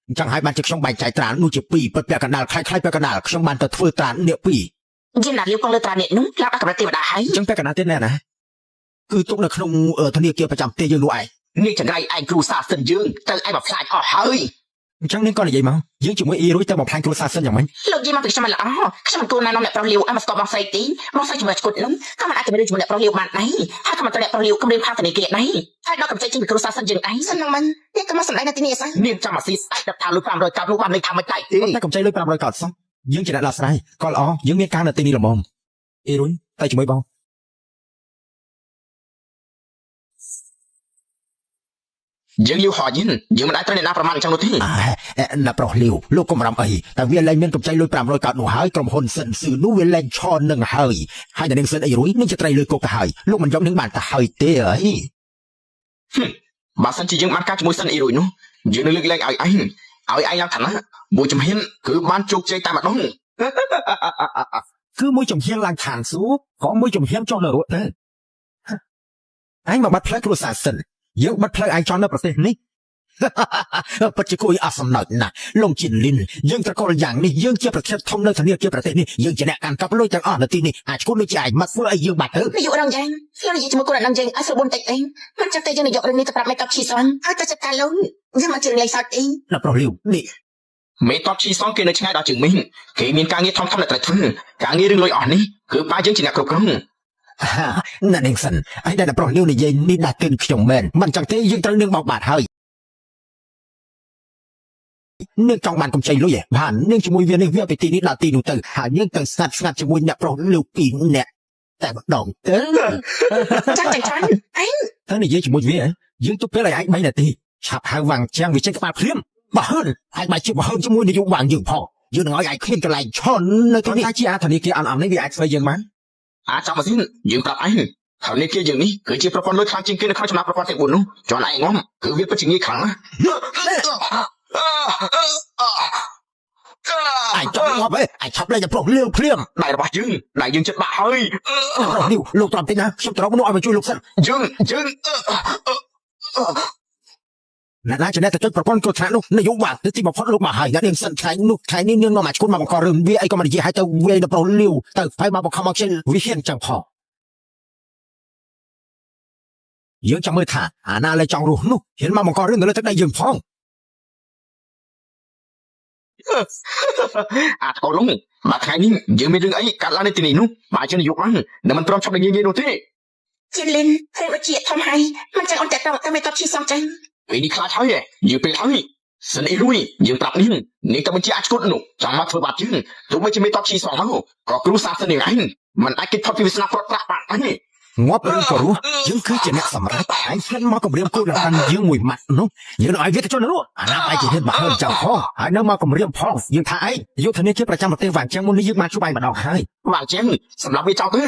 B: អញ្ចឹងហើយបានជាខ្ញុំបែងចែកត្រានោះជា2ពិតពាក់កណ្ដាលខ្លាយពាក់កណ្ដាលខ្ញុំបានទៅធ្វើត្រាអ្នក2
A: យើងណារៀបកងលើត្រាអ្នកនោះឡើងដល់កម្រិតទេវតាហើយ
B: អញ្ចឹងពាក់កណ្ដាលទៀតណែណាគឺទុកនៅក្នុងធនាគារប្រចាំផ្ទះយើងនោះឯង
A: នេះចង្រៃឯងគ្រូសាស្ត្រសិនយើងទៅឯងមកផ្លាច់អស់ហើយ
B: អញ្ចឹងនាងក៏និយាយមកយើងជាមួយអ៊ីរួយទៅមកផ្លាញគ្រួសារសិនយ៉ាងម៉េច
A: លោកនិយាយមកពីខ្ញុំមិនល្អខ្ញុំមិនគួរណែនាំអ្នកប្រុសលាវឲ្យមកស្កប់បងស្រីទីបងស្រីជាមួយឈុតនោះក៏មិនអាចទៅមានជាមួយអ្នកប្រុសលាវបានដែរហើយក៏មិនទៅអ្នកប្រុសលាវគំរាមខាងធនាគារដែរហើយដល់កំចៃចេញពីគ្រួសារសិនយើងឯងសិនហ្នឹងមិននេះក៏មកសម្ដែងនៅទីនេះអីសោះនាងចាំមកស៊ីស្ដាច់ដល់ថាលុយ500កោតនោះបានលេខថាមិនដែរទេ
B: តែកំចៃលុយ500កោតសោះយើងជាអ្នកដោះស្រាយក៏ល្អយើងមានការនៅទីនេះល្មមអ៊ីរុយទៅជាមួយបង
A: យើងយូរហោះយើងមិនអាចត្រូវអ្នកណាប្រមាថអញ្ចឹងនោះទេ
B: ណាប្រុសលាវលោកកុំរំអីតែវាលែងមានកម្ចីលុយ500កោតនោះហើយក្រុមហ៊ុនសិនស៊ឺនោះវាលែងឈរនឹងហើយតែនាងសិនអីរុយនឹងជាត្រីលុយគោកទៅហើយលោកមិនយកនឹងបានទៅហើយទេអី
A: បើសិនជាយើងបានការជាមួយសិនអីរុយនោះយើងនឹងលើកលែងឲ្យឯងយ៉ាងឋានៈមួយជំហានគឺបានជោគជ័យតែម្ដង
B: គឺមួយជំហានឡើងឋានសួគ៌ក៏មួយជំហានចុះនរកទៅឯងមកបាត់ផ្លូវគ្រួសារសិនយើងបាត់ផ្លូវឯងចង់នៅប្រទេសនេះពិតជាគួរឲ្យអស់សំណើចណាស់លោកជីនលីនយើងត្រកូលយ៉ាងនេះយើងជាប្រធានធំនៅធនាគារប្រទេសនេះយើងជាអ្នកកាន់កាប់លុយទាំងអស់នៅទីនេះអាចឈ្មោះដូចជាឯងមកធ្វើឲ្យយើងបាត់ទៅ
A: នាយករងយ៉ាងខ្ញុំនិយាយជាមួយគាត់នឹងយើងឲ្យស្រួលបន្តិចអីមិនចាំតែយើងនាយករឿងនេះទៅប្រាប់មេតបឈីសនឲ្យទៅចាត់ការលោកយើងមកជឿលេខសតអី
B: ណាប្រុសលាវនេះ
A: មេតបឈីសនគេនៅឆ្ងាយដល់ជើងមីងគេមានការងារធំៗនៅត្រូវធ្វើការងាររឿងលុយអស់នេះគឺប៉ាយើងជាអ្នកគ្រប់គ្រង
B: ណានាងសិនឯងដែលប្រុសលាវនិយាយនេះដាក់គិនខ្ញុំមែនមិនចឹងទេយើងត្រូវនឹងបោកបាត់ហើយនាងចង់បានកម្ចីលុយឯងបាននាងជាមួយវានេះវាពីទីនេះដល់ទីនោះទៅហើយនាងទៅស្ងាត់ជាមួយអ្នកប្រុសលាវ2នាក់តែម្ដងទៅ
A: ចាំអញ
B: ទៅនិយាយជាមួយវាយើងទុកពេលឲ្យឯង3នាទីឆាប់ហៅវាំងចាំងវាចេញក្បាលភ្លាមបើហឺនឯងបាយជាបើហឺនជាមួយនាយកវាំងយើងផងយើងនឹងឲ្យឯងឃ្លានកន្លែងឈន់នៅទីនេះតែជាធនាគារអនេះវាអាចធ្វើយើងបាន
A: ចាំមកសិនយើងប្រាប់ឯងធនាគារយើងនេះគឺជាប្រព័ន្ធលុយខ្លាំងជាងគេនៅក្នុងចំណាប់ប្រព័ន្ធទាំង4នោះចុះឯងងំគឺវាពិតជាងាយខ្លាំងណាស់
B: ឯងចាប់ងាប់ឯងឆាប់លេងប្រុសលាវភ្លាម
A: ដៃរបស់យើងដៃយើងចិត្តបាក់ហើយ
B: ប្រុសលាវលោកត្រង់តិចណាខ្ញុំត្រូវមនុស្សឲ្យមកជួយលោកសិន
A: យើង
B: ណាស់ចំណេះទៅចុចប្រព័ន្ធគ្រោះថ្នាក់នោះនាយកបាទទីបំផុតលោកមកហើយអ្នកនាងសិនថ្ងៃនេះនាងនាំមកឈ្គន់មកបង្ករឿងវាអីក៏មិននិយាយឲ្យទៅវាទៅប្រុសលាវទៅហើយមកបង្ខំមកជិលវាហ៊ានចឹងផងយើងចាំមើលថាអាណាលែងចង់រស់នោះហ៊ានមកបង្ករឿងនៅលើទឹកដីយើងផង
A: អាកូននោះមកថ្ងៃនេះយើងមានរឿងអីកាត់ឡើងនៅទីនេះនោះបើជានាយកហ្នឹងនឹងមិនព្រមឈប់នឹងងាយនោះទេជាលិនហើយវិជាធំហើយមិនចឹងអត់តែទៅមេតបឈីសងចឹង
B: ពេលនេះខ្លាចហើយយើងពេលហើយសិនអីរួយយើងប្រាប់នេះទៅបញ្ជាអាចឈុតនោះចង់មកធ្វើបាបយើងទោះបីជាមេតបឈីសងហ្នឹងក៏គ្រូសាស្ត្រនេះឯងមិនអាចគេផុតពីវាសនាព្រាត់ប្រាក់បានទេងាប់ឬក៏រស់យើងគឺជាអ្នកសម្រេចឯងស្លិនមកគម្រាមគូលដល់យើងមួយម៉ាត់នោះយើងនឹងឲ្យវាទៅជន់នោះអាណាបាយជាហ៊ានបើចាំផងហើយនៅមកគម្រាមផងយើងថាឯងយុទ្ធនាជាប្រចាំប្រទេសវាងជាងមុននេះយើងបានជួបឯងម្ដងហើយ
A: វាងជាងសម្រាប់វាចោលទៅ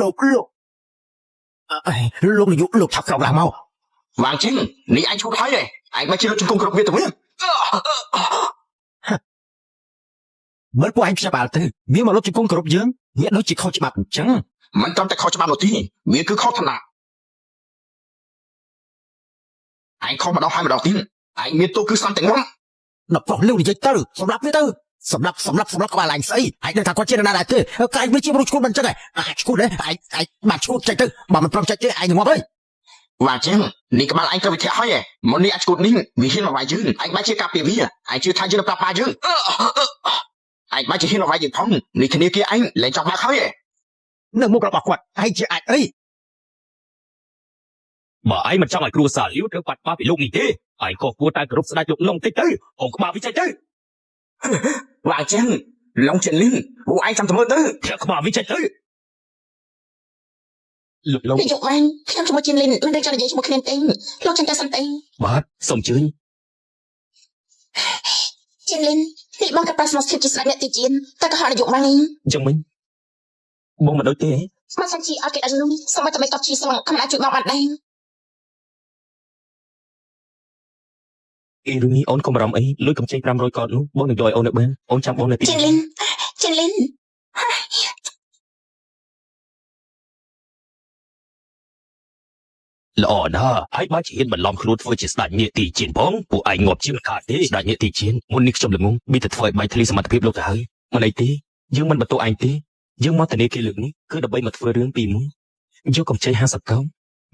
B: លោកនាយកលោកឆាប់ក្រោកឡើងមក
A: វាងជាងនេះឯងឈប់ហើយឯងមកជាលោកជង្គង់គ្រប់វាទៅវិញ
B: មើលពួកឯងខ្ចប់អាល់ទៅវាមកលុបជង្គង់គ្រប់យើងវាដូចជាខុសច្បាប់អញ្ចឹង
A: មិនត្រឹមតែខុសច្បាប់នោះទេវាគឺខុសឋានៈឯងខុសម្ដងហើយម្ដងទៀតឯងមានទោសគឺសន្តិងំ
B: ដល់ប្រុសលាវនិយាយទៅសម្រាប់វាទៅសម្រាប់ក្បាលឯងស្អីឯងដឹងថាគាត់ជានរណាដែរទេកាយវាជាមនុស្សឈួតមិនអញ្ចឹងឈួតឯងបានឈួតចេញទៅបើមិនព្រមចេញទេឯងងាប់ហើយ
A: វាចឹងនេះក្បាលឯងត្រូវវិធាហើយមុននេះអាចឈួតនេះវាហ៊ានមកវាយយើងឯងបានជាការពារវាឯងជឿថាយើងនឹងប្រាប់បាយើងឯងបានជាហ៊ានមកវាយយើងផងនេះគ្នាគេឯងលែងចង់បាក់ហើយ
B: នៅមុខរបស់គាត់ឯងជាអាចអី
C: បើឯងមិនចង់ឲ្យគ្រួសារលាវត្រូវបាត់បង់ពីលោកនេះទេឯងក៏គួរតែគោរពស្ដេចលោកឡុងតិចទៅអុំក្បាលវាចេញទៅ
A: វាចឹងឡុងចិនលីនពួកឯងចាំទៅមើលទៅ
C: ក្បាលវាចេញទៅ
A: លោកឡុងយកឯងខ្ញុំជាមួយចិនលីនមិនដឹងចង់និយាយជាមួយគ្នាទេលោកចឹងតែសន្តិ
C: បាទសូមជឿ
A: ចិនលីននេះបងក៏ប្រស្មស្ថិតជាស្ដេចអ្នកទីជៀនតែក៏ហៅនាយកមកនេះ
C: អញ្ចឹងមិញបងមិនដូចទេ
A: មកសិនជាអត់គេអត់នោះសូមតែមិនតបជាស្មងខំអាចជួយបងបានដែរ
C: អ៊ីរុយអូនកុំបារម្ភអីលុយកម្ចី500កោតនោះបងនឹងយកឲ្យអូននៅបានអូនចាំបងនៅទី
A: ចិនលីន ចិនលីន
C: ល្អណាស់ហើយបើជាហ៊ានបន្លំខ្លួនធ្វើជាស្ដេចនាទីជៀនផងពួកឯងងាប់ជាមិនខាតទេស្ដេចនាទីជៀនមុននេះខ្ញុំល្ងងមានតែធ្វើឲ្យបែកធ្លាយសមត្ថភាពលោកទៅហើយមិនអីទេយើងមិនបន្ទោសឯងទេយើងមកទៅនេះគេលើកនេះគឺដើម្បីមកធ្វើរឿងពីមួយយកកម្ចី50កោ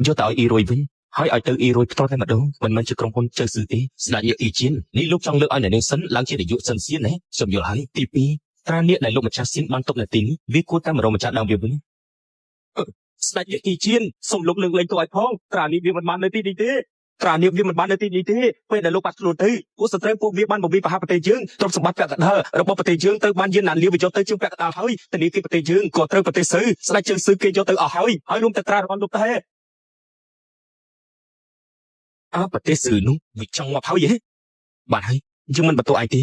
C: យកទៅឲ្យអ៊ីរុយវិញហើយឲ្យទៅអ៊ីរុយផ្ទាល់តែម្ដងមិនមែនជាក្រុមហ៊ុនជើស៊ឺទេស្ដេចនាទីជៀននេះលោកចង់លើកឲ្យអ្នកនាងសិនឡើងជានាយកសិនសៀនណាខ្ញុំយល់ហើយទី2ត្រានាគដែលលោកម្ចាស់សៀនបានទុកនៅទីនេះវាគួរតែមករកម្ចាស់ដើមវាវិញស្ដេចនាទីជៀនសូមលោកលើកលែងទៅឲ្យផងត្រានាគវាមិនបាននៅទីនេះទេត្រានាគវាមិនបាននៅទីនេះទេពេលដែលលោកបាត់ខ្លួនទៅពួកសត្រូវពួកវាបានបំពេញប្រហារប្រទេសយើងទ្រព្យសម្បត្តិពាក់កណ្ដាលរបស់ប្រទេសយើងទៅបានយានណាលាវយកទៅជាងពាក់កណ្ដាលហើយតែនេះគេប្រទេសយើងក៏ត្រូវប្រទេសស៊ឺស្ដេចជើស៊ឺគេយកទៅអស់ហើយរួមតែត្រារបស់លោកដែរប្រទេសស៊ឺនោះវាចង់មកហើយហ៎បាទហើយយើងមិនបន្ទោសឯងទេ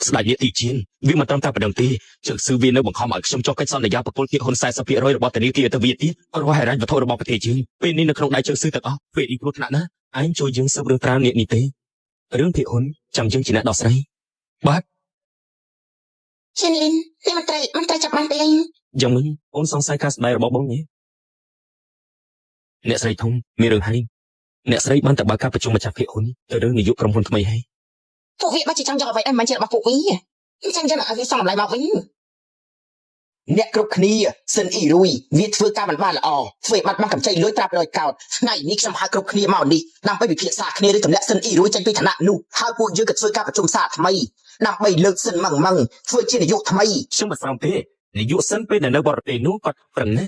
C: ស្ដេចនាទីជៀនវាមិនត្រឹមតែប៉ុណ្្នឹងទេជើស៊ឺវានៅបង្ខំឲ្យខ្ញុំចុះកិច្ចសន្យាប្រគល់គៀកហ៊ុន 40% របស់ធនាគារទៅវាទៀតរស់ហិរញ្ញវត្ថុរបស់ប្រទេសយើងពេលនេះនៅក្នុងដៃជើស៊ឺទាំងអស់ពេលនេះគ្រោះថ្នាក់ណាស់ឯងជួយយើងស៊ើបរឿងត្រានាគនេះទេរឿងភាគហ៊ុនចាំយើងជាអ្នកដោះស្រាយបាទ
A: ចិនលីនវាមិនត្រូវចាប់បានទេអី
C: យ៉ាងមិនអូនសង្ស័យការស្ដាយរបស់បងទេអ្នកស្រីធំមានរឿងហើយអ្នកស្រីបានតែបើកការប្រជុំម្ចាស់ភាគហ៊ុនទៅរឿងនាយកក្រុមហ៊ុនថ្មីហើយ
A: ពួកវាបើជាចង់យកអ្វីឲ្យមិនជារបស់ពួកវាអញ្ចឹងយើងឲ្យវាសំឡេងមកវិញអ្នកគ្រប់គ្នាសិនអ៊ីរុយវាធ្វើការមិនបានល្អធ្វើឲ្យបាត់បង់កម្ចីលុយត្រាប់រយកោតថ្ងៃនេះខ្ញុំហៅគ្រប់គ្នាមកនេះដើម្បីពិភាក្សាគ្នាឬទម្លាក់សិនអ៊ីរុយចេញពីឋានៈនោះហើយពួកយើងក៏ធ្វើការប្រជុំសារថ្មីដើម្បីលើកសិនម៉ងធ្វើជានាយកថ្មី
C: ខ្ញុំមិនស្រង់ទេនាយកសិនពេលនៅបរទេសនោះគាត់ប្រឹងណា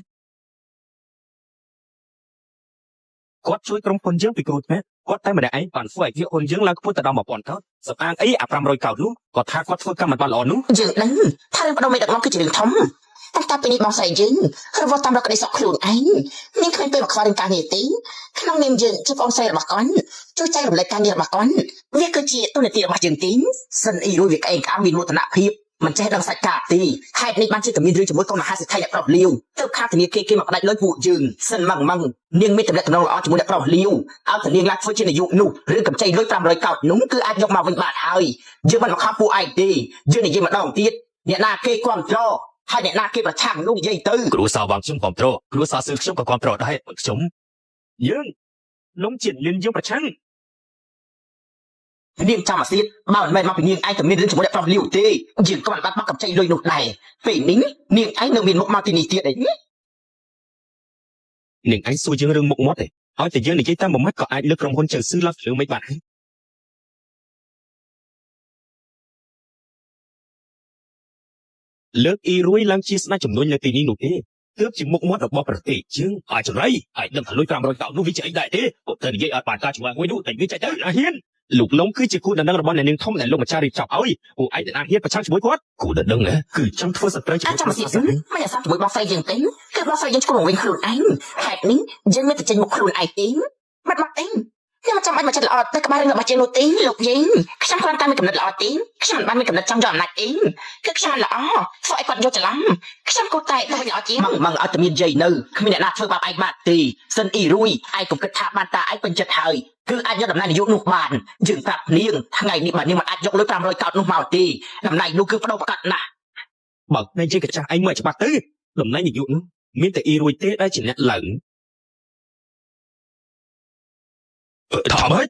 C: គាត់ជួយក្រុមហ៊ុនយើងពីគ្រោះថ្នាក់គាត់តែម្នាក់ឯងបានធ្វើឲ្យភាគហ៊ុនយើងឡើងខ្ពស់ទៅដល់1000កោតសម្អាងអីអា500កោតនោះគាត់ថាគាត់ធ្វើកម្មមិនបានល្អនោះ
A: យើងដឹងថារឿងបដិមេដឹកនាំគឺជារឿងធំតែតាពីនេះបងស្រីយើងរវល់តាមរកក្តីសុខខ្លួនឯងមានគ្មានពេលមកខ្វល់រឿងការងារទេក្នុងនាមយើងជាបងស្រីរបស់គាត់ជួយចែករំលែកការងាររបស់គាត់វាគឺជាទូនាទីរបស់យើងទីសិនអ៊ីរុយវាក្អេងក្អាងមានមោទនភាពមិនចេះដឹងសាច់ការទេហេតុនេះបានជាតែមានរឿងជាមួយកូនមហាសេដ្ឋីអ្នកប្រុសលាវទៅខាងធនាគារគេមកផ្ដាច់លុយពួកយើងសិនម៉ងនាងមានតំណែងល្អជាមួយអ្នកប្រុសលាវឲ្យតែនាងឡើងធ្វើជានាយកនោះឬកម្ចីលុយ500កោតនោះគឺអាចយកមកវិញបានហើយយើងមិនមកខំពួកឯងទេយើងនិយាយម្ដងទៀតអ្នកណាគេគ្រប់គ្រងហើយអ្នកណាគេប្រឆាំងនោះនិយាយទៅ
C: គ្រូសាវងខ្ញុំគ្រប់គ្រងគ្រូសាស៊ឺខ្ញុំក៏គ្រប់គ្រងដែរខ្ញុំយើងនំជាតិលឿនយើងប្រឆាំង
A: នាងចាំអាសៀតបើមិនមែនមកពីនាងឯងតែមានរឿងជាមួយអ្នកប្រុសលាវទេយើងក៏មិនបាត់បង់កម្ចីលុយនោះដែរពេលនេះនាងឯងនៅមានមុខមកទីនេះទៀតអី
C: នាងឯងសួរយើងរឿងមុខមាត់ទេឲ្យតែយើងនិយាយតាមមួយម៉ាត់ក៏អាចលើកក្រុមហ៊ុនជើស៊ឺឡើងលើមិនបានហើយលើកអ៊ីរុយឡើងជាស្ដេចចំនួននៅទីនេះនោះទេទើបជាមុខមាត់របស់ប្រទេសយើងអាចចង្រៃអាចដឹងថាលុយ500កោតនោះវាជាអីដែរទេពួកទៅនិយាយឲ្យបានការជាមួយមួយនោះតែវាចេះទៅអាហ៊ានលោកលំគឺជាគូដណ្ដឹងរបស់អ្នកនាងធំដែលលោកម្ចាស់រៀបចំឲ្យពួកឯងដែលហ៊ានប្រឆាំងជាមួយគាត់គូដណ្ដឹងគឺចង់ធ្វើសត្រូវ
A: ជាមួយចាំស៊ីមិនអាសាជាមួយបងស្រីយើងទេគឺបងស្រីយើងឈ្មោះវិញខ្លួនឯងហេតុនេះយើងមានតែចេញមុខខ្លួនឯងទេបាត់មកទេខ្ញុំមិនចាំបាច់មកចិត្តល្អទៅក្បាលរឿងរបស់យើងនោះទេលោកយើងខ្ញុំគ្រាន់តែមានកំណត់ល្អទេខ្ញុំមិនបានមានកំណត់ចង់យកអំណាចទេគឺខ្ញុំមិនល្អធ្វើឲ្យគាត់យកច្រឡំខ្ញុំគូតែទៅវិញល្អជាងម៉ងអត់តែមានយាយនៅគ្មានអ្នកណាធ្វើបាបឯងបានទេសិនអ៊ីរុយឯងកុំគិតថាបានតាឯងពេញចិត្តហើយគឺអាចយកតំណែងនាយកនោះបានយើងប្រាប់នាងថ្ងៃនេះបើនាងមិនអាចយកលុយ500កោតនោះមកទេតំណែងនោះគឺបដូរប្រកាសណាស់
C: បើតែជាកញ្ចាស់ឯងមើលច្បាស់ទៅតំណែងនាយកនោះមានតែអ៊ីរុយទេដែលជាអ្នកឡើងថាម៉េច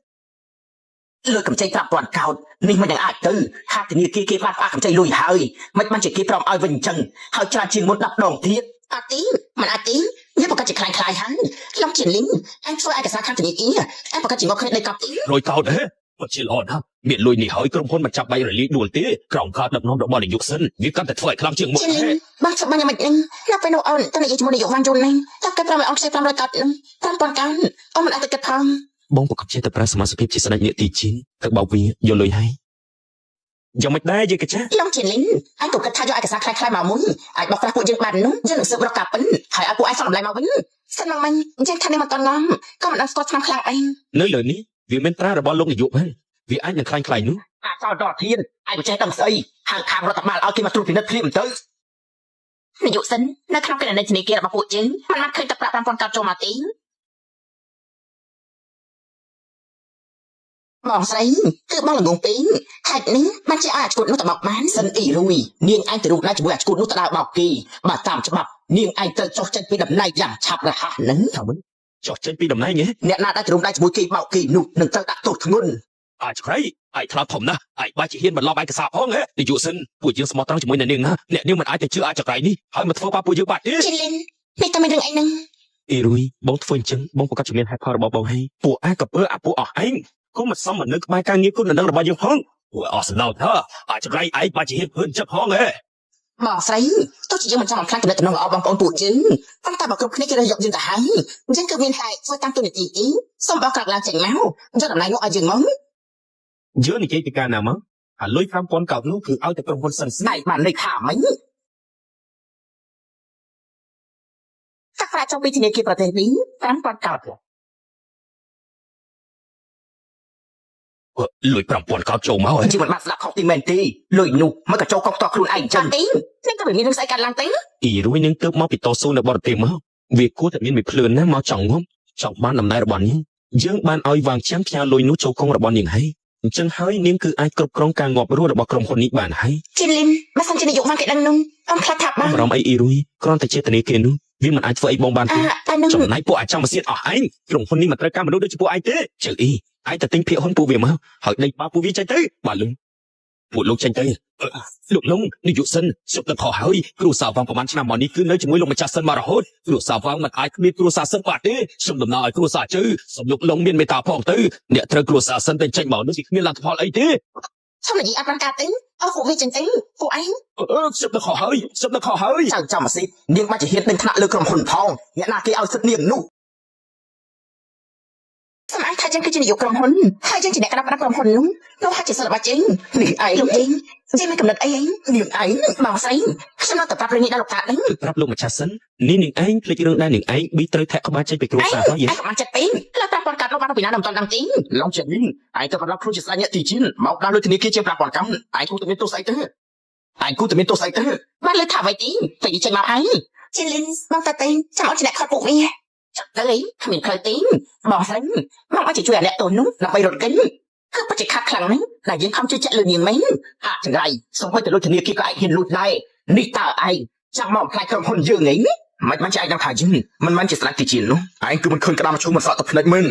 A: លើកម្ចី5000កោតនេះមិនអាចទៅហាធនាគារគេបានផ្អាកកម្ចីលុយហើយមិនបានជាគេព្រមឲ្យវិញអញ្ចឹងហើយច្រើនជាងមុន10ដងទៀតអត់ទេមិនអាចទេវាប្រកាសជាខ្លាំងខ្លាយហើយខ្ញុំជាលីងអញធ្វើឯកសារខាងធនាគារអញប្រកាសជាមកគ្នាដីកប់ទី
C: 100កោតហ៎ពិតជាល្អណាស់មានលុយនេះហើយក្រុមហ៊ុនមិនចាប់បែករលាយដួលទេក្រោមការដឹកនាំរបស់នាយកសិនវាកាន់តែធ្វើឲ្យខ្លាំងជាងមុនហ៎
A: បានច្បាស់យ៉ាងម៉េចនឹងដល់ពេលនោះអូនទៅនិយាយជាមួយនាយកវ៉ាន់យូននេះតែគេប្រមឲ្យអូនខ្ចី500កោតនឹង5000កោតអូនមិនអាចទៅគិតផង
C: បងប្រកបជាតែប្រើសមាជិកជាស្ដេចនាទីជីនទៅបោកវាយកលុយហើយយ៉ាងមិនដែរយាយកចា
A: ឡងជាលីងអញក៏គិតថាយកឯកសារខ្លាំងៗមកមុនអាចបោកប្រាស់ពួកយើងបាននោះយើងនឹងស៊ើបរកការពិនហើយឲ្យពួកឯងសំឡេងមកវិញសិនមកមិញអញ្ចឹងថានេះមិនតន់ងំក៏មិនដឹងស្គាល់ឆ្នាំខ្លាំងអី
C: នៅលើនេះវាមានត្រារបស់លោកនាយកហ្នឹងវាអាចនឹងខ្លាំងៗនោះ
A: អាចចោលដល់ធានឯងមិនចេះដឹងស្អីហៅខាងរដ្ឋបាលឲ្យគេមកត្រួតពិនិត្យភ្លាមទៅនាយកសិននៅក្នុងគណនីធនាគាររបស់ពួកយើងមិនបានឃើញតែប្រាក់5000កោតចូលមកទេ បងស្រីគឺបងល្ងងពេកហេតុនេះបានជាឲ្យអាឆ្កួតនោះទៅបោកបានសិនអ៊ីរុយនាងឯងទៅរូបណាជាមួយអាឆ្កួតនោះទៅដើរបោកគេបើតាមច្បាប់នាងឯងត្រូវចុះចេញពីតំណែងយ៉ាងឆាប់រហ័សហ្នឹង
C: ចុះចេញពីតំណែងហ៎
A: អ្នកណាដែលទៅរូបណាជាមួយគេបោកគេនោះនឹងត្រូវដាក់ទោសធ្ងន់
C: អាចក្រៃអាចថ្លាធំណាស់អាចបាច់ជាហ៊ានបន្លប់ឯកសារផងហ៎នាយកសិនពួកយើងស្មោះត្រង់ជាមួយអ្នកនាងណាអ្នកនាងមិនអាចទៅជឿអាចក្រៃនេះហើយមកធ្វើបាបពួកយើងបាត់ទេ
A: ជីលីននេះតែមានរឿងអីហ្នឹង
C: អ៊ីរុយបងធ្វើអញ្ចឹងបងប្រកាសជំនាញហេតុផលរបស់បងហើយពួកឯងក៏ពើអាពួកអស់ឯងក៏មិនសមមិននៅក្បែរការងារគុណនៅនឹងរបស់យើងផងពួកអស់សំណោតហ៎អាចក្រៃឯងបាច់ជាហ៊ានធ្វើចិត្តផងហ៎
A: បងស្រីទោះជាយើងមិនចង់បំផ្លាញទំនាក់ទំនងរបស់បងប្អូនពួកយើងប៉ុន្តែបើគ្រប់គ្នាគេរើសយកយើងទៅហើយអញ្ចឹងគឺមានហេតុធ្វើតាមទូនីតិអីសូមបងក្រោកឡើងចេញមកអញ្ចឹងតំណែងនោះឲ្យយើងមក
C: យើងនិយាយពីការណាមកអាលុយ 5000 កោតនោះគឺឲ្យតែក្រុមហ៊ុនសិនស្នៃ
A: ណៃបានន័យថាម៉េចតាប្រាក់trongពីធនាគារប្រទេសនេះ 5000 កោត
C: លុយ 5000 កោតចូលមកហ៎
A: ជីវិតបានស្ដាប់ខុសទីមែនទេលុយនោះមកក៏ចូលកុកតខ្លួនឯងអញ្ចឹងទេនឹងក៏មានរឿងស្អីកើតឡើងទៅ
C: អ៊ីរុយនឹងទៅមកពីតស៊ូនៅបរទេសមកវាគួរតែមានមួយភ្លើនណាមកចង់ងំចង់បានដំណើររបស់នាងយើងបានឲ្យវាងចាំផ្ញើលុយនោះចូលកងរបស់នាងហើយអញ្ចឹងហើយនាងគឺអាចគ្រប់គ្រងការងាប់រស់របស់ក្រុមហ៊ុននេះបានហើយ
A: ជីលីនបើសិនជានាយកបានគេដឹងនោះអំខ្លាចថាបាន
C: បារម្ភអីអ៊ីរុយគ្រាន់តែចេតនាគេនោះវាមិនអាចធ្វើអីបងបានទេ
A: តែនឹង
C: ចំណែកពួកអាចចាំមកសៀតអស់ឯងក្រុមហ៊ុននេះមិនត្រូវការមនុស្សដូចជាពួកឯងទេជើអ៊ីឯងតែទិញភាគហ៊ុនពួកវាមកហើយដេញបាពួកវាចេញទៅបាទលុងពួកលោកចេញទៅលោកលុងនាយកសិនសុខទឹកខុសហើយគ្រូសាវងប្រហែលឆ្នាំមកនេះគឺនៅជាមួយលោកម្ចាស់សិនមករហូតគ្រូសាវងមិនអាចគ្មានគ្រូសាសិនបាត់ទេសូមដំណើរឲ្យគ្រូសាជើសូមលោកលុងមានមេត្តាផងទៅអ្នកត្រូវគ្រូសាសិនតែចេញមកនោះគឺគ្មានលទ្ធផលអីទេ
A: សុំនិយាយអត់បានការទេអស់ពួកវាចេញទៅពួកឯង
C: សុខទឹកខុសហើយសុខទឹកខុសហើយ
A: ចៅចាំមកស៊ីនាងបាច់ជាហ៊ានដេញថ្នាក់លើក្រុមហ៊ុនផងអ្នកណាគេឲ្យសិទ្ធិនាងនោះសម្រាប់ថាយើងគឺជានាយកក្រុមហ៊ុនហើយយើងជាអ្នកក្តាប់ក្រុមហ៊ុននោះហាក់ជាសិល្បៈចេញនេះឯងលោកយើងមានកំណត់អីឯងនាងឯងបងស្រីខ្ញុំនៅតែប្រាប់រឿងនេះដល់លោកតាដឹង
C: ប្រាប់លោកម្ចាស់សិននេះនាងឯងភ្លេចរឿងដែរនាងឯងប៊ីត្រូវធាក់ក្បាលចេញពីគ្រូសាហើយ
A: ឯងក៏បានចិត្តពេកលើប្រាប់គាត់កាត់លោកបានពីណាដល់មិនតាន់ដឹងទេឡងជាវិញឯងទៅប្រាប់គ្រូជាស្ដេចអ្នកទីជិនមកដល់លើធនាគារជាប្រាប់គាត់កម្មឯងគូតែមានទោសស្អីទៅឯងគូតែមានទោសស្អីទៅបានលើថាអ្វីទីតែនិយាយចេញមកហើយជាលីនបងតាទេចាំអត់ជាអ្នកខត់ពួកវាចាំទៅអីគ្មានផ្លូវទេបងស្រីមកឲ្យជួយអាអ្នកតូននោះដើម្បីរត់កិនគឺបច្ចេកខាត់ខ្លាំងណាស់ដែលយើងខំជឿជាក់លើនាងមែនហាក់ចង្រៃសូមឲ្យទៅលុយធនាគារក៏ឯងហ៊ានលួចដែរនេះតើឯងចាំមកផ្លាច់ក្រុមហ៊ុនយើងហ្នឹងមិនបានជាឯងដឹងថាយើងមិនមែនជាស្ដេចទីជានោះឯងគឺមិនឃើញក្តាមឈូមិនសក់ទៅផ្លេចមិន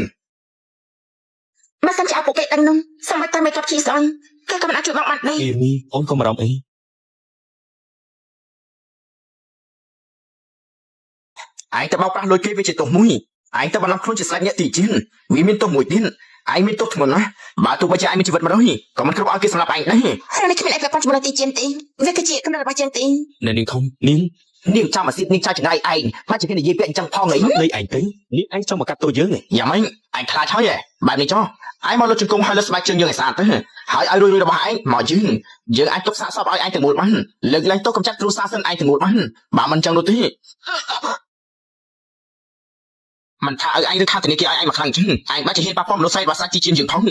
A: បើសិនជាឲ្យពួកគេដឹងនោះសម្រាប់តែមេកັບជីស្អីគេក៏មិនអាចជួយបងបានដែរ
C: អ៊ីមីអូនកុំបារម្ភអី
A: ឯងទៅបោកប្រាស់លុយគេវាជាទោសមួយឯងទៅបន្លំខ្លួនជាស្ដេចអ្នកទីជិនវាមានទោសមួយទៀតឯងមានទោសធ្ងន់ណាស់បើទោះបីជាឯងមានជីវិត100ក៏មិនគ្រប់ឲ្យគេសម្លាប់ឯងដែរហើយនេះគ្មានអីប្រព័ន្ធជាមួយទីជិនទេវាគឺជាកំណត់របស់យើងទេ
C: នាងធំនាង
A: ចាំអាស៊ីតនេះចៅចង្រៃឯងមកជាគេនិយាយពាក្យអញ្ចឹងផងអី
C: នៃឯងទៅនាងឯងចង់មកកាត់ទោសយើង
A: យ៉ាងម៉េចឯងខ្លាចហើយបែបនេះចុះឯងមកលុតជង្គង់ហើយលើស្បែកជើងយើងឲ្យស្អាតទៅហើយឲ្យរួយរបស់ឯងមកយើងអាចទុកសាកសពឲ្យឯងទាំងមូលបានលើកលែងទោសកម្ចាត់គ្រូសាសិនឯងទាំងមូលបានបើមិនអញ្ចឹងនោះទេមិនថាឲ្យឯងឬថាធនាគារឲ្យឯងមកខ្លាំងចឹងឯងបាច់ជាហ៊ានប៉ះពាល់មនុស្សស្រីរបស់សាច់ទីជិនយើងផ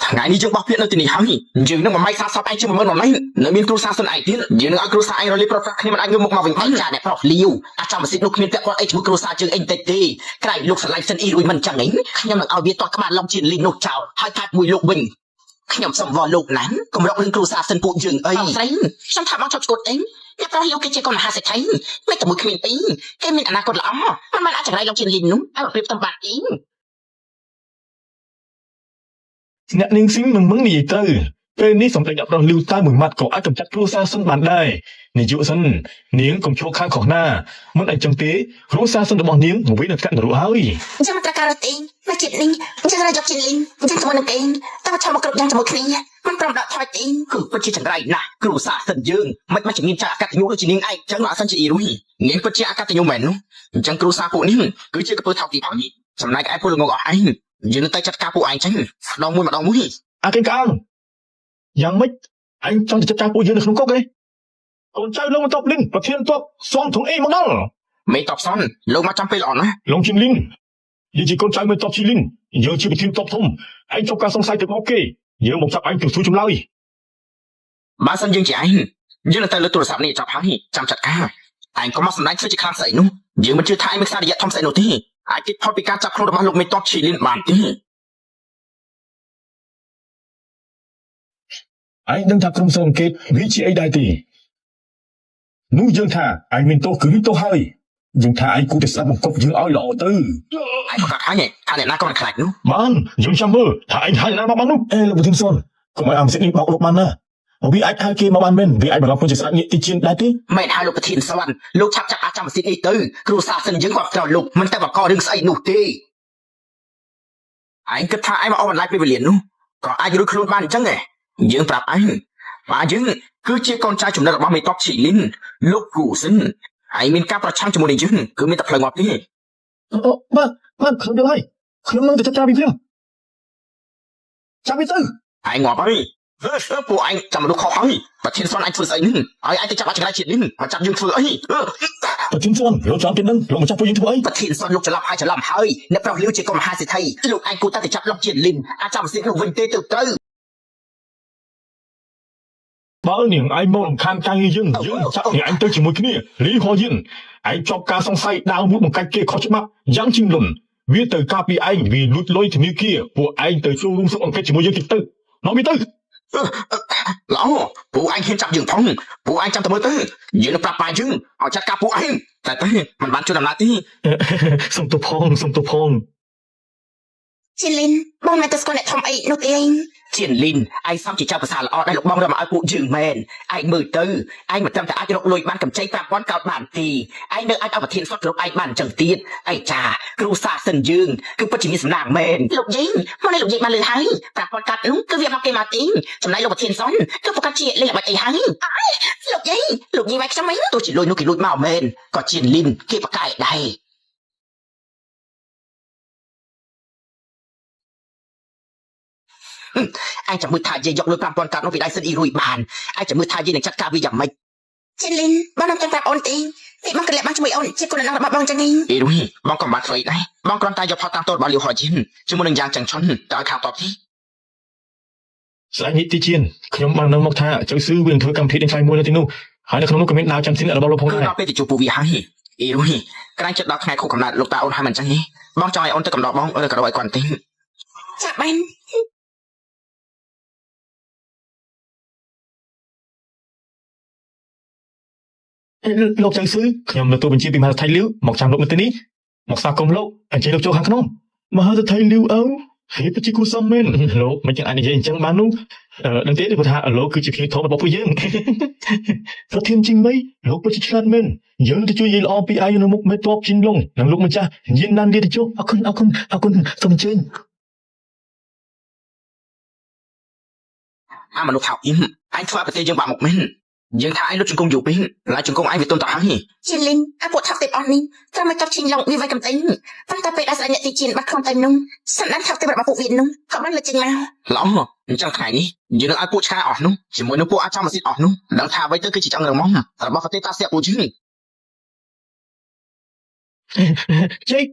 A: ងថ្ងៃនេះយើងបោះពាក្យនៅទីនេះហើយយើងនឹងមិនម៉ៃសាសពឯងជា10000ដុល្លារនៅមានគ្រូសាសិនឯងទៀតយើងនឹងឲ្យគ្រូសាឯងរលីប្រប្រាក់គ្នាមិនអាចងើបមុខមកវិញឯងចាអ្នកប្រុសលាវអាចចាំម៉ាស៊ីននោះគ្មានពាក់ព័ន្ធអីជាមួយគ្រូសាជើងអីតិចទេក្រែងលោកស្រឡាញ់សិនអ៊ីរួយមិនចឹងឯងខ្ញុំនឹងឲ្យវាទាស់ក្បាលឡំជាលីនោះចោលហើយកាត់មួយលោកវិញខ្ញុំសុំវល់លោកណាកុំរករឿងគ្រូសាសិនពួកយើងអីស្រីខ្ញុំថាបងចប់ឈួតអីអ្នកប្រុសយកគេជាកូនមហាសេដ្ឋីមិនតែមួយគ្មានពីរគេមានអនាគតល្អមិនបានអាចចង្រៃឡំជាលីនោះឲ្យប្រៀបតាមបាត់អី
D: អ្នកនាងស៊ីងនឹងមិននិយាយទៅពេលនេះសម្ដេចអ្នកប្រុសលីវតើមួយម៉ាត់ក៏អាចកម្ចាត់គ្រួសារសិនបានដែរនាយកសិននាងកុំឈរខាងខុសណាមិនអីចឹងទេគ្រួសារសិនរបស់នាងវិញនឹងកាត់នរកហើយ
A: ចាំមកការរត់អីមកជាតិនេះចាំរយកជាលីងចាំជាមួយនឹងគេតើចាំមកគ្រប់យ៉ាងជាមួយគ្នាមិនប្រំដកថយទេគឺពិតជាចង្រៃណាស់គ្រូសាសិនយើងមិនមកជំនាញចាក់អកតញ្ញូដូចជានាងឯងចឹងបើសិនជាអ៊ីរុយនាងពិតជាអកតញ្ញូមែននោះអញ្ចឹងគ្រូសាពួកនេះគឺជាកពើថោកទីផងចំណែកឯពលងងអស់ឯងយើងទៅចាត់ការពួកឯងចឹងម្ដងមួយ
D: អាកេងកាងយ៉ាងម៉េចអញចង់ចាត់ការពួកយើងនៅក្នុងគុកឯងកូនចៅលោកមកតបលីនប្រធានតបសំធងអីមកដល់
A: មេតបសនលោកមកចាំពេលល្អណាស់
D: លោកជីមលីនយើងជាកូនចៅមេតបជីលីនយើងជាប្រធានតបធំឯងចង់ការសង្ស័យទៅមកគេយើងមកចាប់ឯងទៅសួរចម្លើយប
A: ើសិនយើងជាឯងយើងទៅលើទូរស័ព្ទនេះចាប់ហើយចាំចាត់ការឯងក៏មកសម្ដែងធ្វើជាខ្លាំងស្អីនោះយើងមិនជឿថាឯងមានសាររយៈធំស្អីនោះទេអាចគិតផុតពីការចាប់ខ្លួនរបស់លោកមេតបជីលីនបានទេ
D: anh đang thật không xong kết vị trí ấy đại tỷ núi dương thà anh mình tô cứ tô hơi dương thà anh cũng được sát một cốc dương oi lọ tư
A: ឯងប្រកាសហើយថាអ្នកណាក៏មិនខ្លាចនោះ
D: បានយើងចាំមើលថាឯងហើយណាមកបាននោះអេលោកប្រធានសុនកុំឲ្យអាមសិទ្ធនេះបោកលោកបានណាវាអាចហៅគេមកបានមែនវាអាចបន្លប់ខ្លួនជាស្ដេចញាតិទីជៀនដែរទេ
A: មិនហើយលោកប្រធានសវណ្ណលោកឆាប់ចាប់អាចចាំសិទ្ធនេះទៅគ្រូសាសិនយើងគាត់ត្រូវលោកមិនតែបកករឿងស្អីនោះទេឯងគិតថាឯងមកអស់បន្លាយពេលវេលានោះក៏អាចរួចខ្លួនបានអញ្ចឹងឯងយើងប្រាប់ឯងបាទយើងគឺជាកូនចៅចំណិតរបស់មេតបឈីលីនលោកគូសិនឯងមានការប្រឆាំងជាមួយនឹងយើងគឺមានតែផ្លូវងាប់ទេ
D: អូបាទខ្ញុំយល់ហើយខ្ញុំនឹងទៅចាត់ការពីភ្លាមចាំវាទៅ
A: ឯងងាប់ហើយពួកឯងចាំមនុស្សខុសហើយប្រធានសនឯងធ្វើស្អីនេះឲ្យឯងទៅចាប់អាចចង្រៃជាតិនេះមកចាប់យើងធ្វើអី
D: ប្រធានសុនលោកចាំទៀតនឹងលោកមកចាប់ពួកយើងធ្វើអី
A: ប្រធានសនលោកច្រឡំហើយអ្នកប្រុសលាវជាកូនមហាសេដ្ឋីលោកឯងគួរតែទៅចាប់លោកជាតិលីនអាចចាំសិទ្ធនោះវិញទេទៅត្រូវ
D: បើនាងឯងមករំខានកាយយើងចាប់នាងឯងទៅជាមួយគ្នាលីហោយិនឯងជាប់ការសង្ស័យដាវមួយបង្កាច់គេខុសច្បាប់យ៉ាងជិងលុនវាទៅការពីឯងវាលួចលុយធនាគារពួកឯងទៅចូលរួមសុខអង្កេតជាមួយយើងតិចទៅនាំវាទៅ
A: ល្អពួកឯងហ៊ានចាប់យើងផងពួកឯងចាំតែមើលទៅយើងនឹងប្រាប់ប៉ាយើងឲ្យចាត់ការពួកឯងតែមិនបានជួយដំណើរទេ
D: សុំទោសផង
A: ជាលីនបងមិនទៅស្គាល់អ្នកធំអីនោះទេឯងជាលីនឯងសំជាចៅភាសាល្អដែរលោកបងរំឲ្យពួកយើងមែនឯងមើលទៅឯងមិនត្រឹមតែអាចរកលុយបានកម្ចី 5000 កោតបានទេឯងនៅអាចឲ្យប្រធានសុទ្ធរកឯងបានអញ្ចឹងទៀតឯងចាគ្រូសាសិនយើងគឺពិតជាមានសំណាងមែនលោកយាយមកនេះលោកយាយបានលឺហើយ 5000 កាត់នោះគឺវាមកគេមកទីចំណែកលោកប្រធានសុនគឺប្រកាសជាលេងល្បិចអីហើយលោកយាយមកខ្ញុំអីទោះជាលុយនោះគេលួចមកមែនក៏ជាលីនគេប្រកែកដែរឯងចាំមើលថាយាយយកលុយ 5000 កាត់នោះពីដៃសិនអ៊ីរួយបានឯងចាំមើលថាយាយនឹងចាត់ការវាយ៉ាងម៉េចជាលីនបងនឹងចាំប្រាប់អូនទេពីបងក៏លាក់បានជាមួយអូនជាកូននៅរបស់បងចឹងឯងអ៊ីរួយបងក៏មិនបានធ្វើអីដែរបងគ្រាន់តែយកផតតាមតូនរបស់លាវហោជីនជាមួយនឹងយ៉ាងចឹងឈុនទៅឲ្យខាងតបទី
D: ស្ដេចនីតិជាខ្ញុំបាននៅមកថាចៅស៊ឺវានឹងធ្វើកម្មវិធីដេញខ្លាយមួយនៅទីនោះហើយនៅក្នុងនោះក៏មានដាវចាំស៊ីនរបស់លោកផងដែរ
A: ដល់ពេលទៅជួបពួកវាហើយអ៊ីរួយក្រែងចិត្តដល់ថ្ងៃខុសកំណត់លោកតាអូនហើយមិនចឹងទេបងចង់ឲ្យអូនទៅកំដរបងឬក៏ឲ្យគាត់ទេចាបាន
D: លោកចៅស៊ឺខ្ញុំទទួលបញ្ជាពីមហាថៃលាវមកចាំលោកនៅទីនេះមកស្វាគមន៍លោកអញ្ជើញលោកចូលខាងក្នុងមហាថៃលាវអើហេតុជាគូសំមែនលោកមិនចឹងអាចនិយាយអញ្ចឹងបាននោះដឹងទេគាត់ថាលោកគឺជាភាគធំរបស់ពួកយើងប្រធានជីមីលោកពិតជាឆ្លាតមែនយើងទៅជួយយាយល្អពីឯងនៅមុខមេតបជីនឡុងនិងលោកម្ចាស់យានណានលាទៅចុះអរគុណសូមអញ្ជើញ
A: មនុស្សថោកអ៊ីមឯងធ្វើឲ្យប្រទេសយើងបាក់មុខមែនយើងថាឯងលុតជង្គង់យូរពេកឡើយជង្គង់ឯងវាទន់ទៅហើយជាលីងអាពួកថោកទេអស់នេះត្រូវមកតបឈិញឡងវាវាយកំតែងប៉ុន្តែពេលដែលស្ដេចអ្នកទីជៀនបាត់ខ្លួនទៅនោះសម្ដេចថោកទេរបស់ពួកវានោះក៏បានលើចេញមកល្អអញ្ចឹងថ្ងៃនេះយើងនឹងឲ្យពួកឆ្កែអស់នោះជាមួយនឹងពួកអាចចាំម៉ាស៊ីនអស់នោះដឹងថាអ្វីទៅគឺជាចង់រងមករបស់ប្រទេសតាសៀកពួកយើង
D: ជ័យ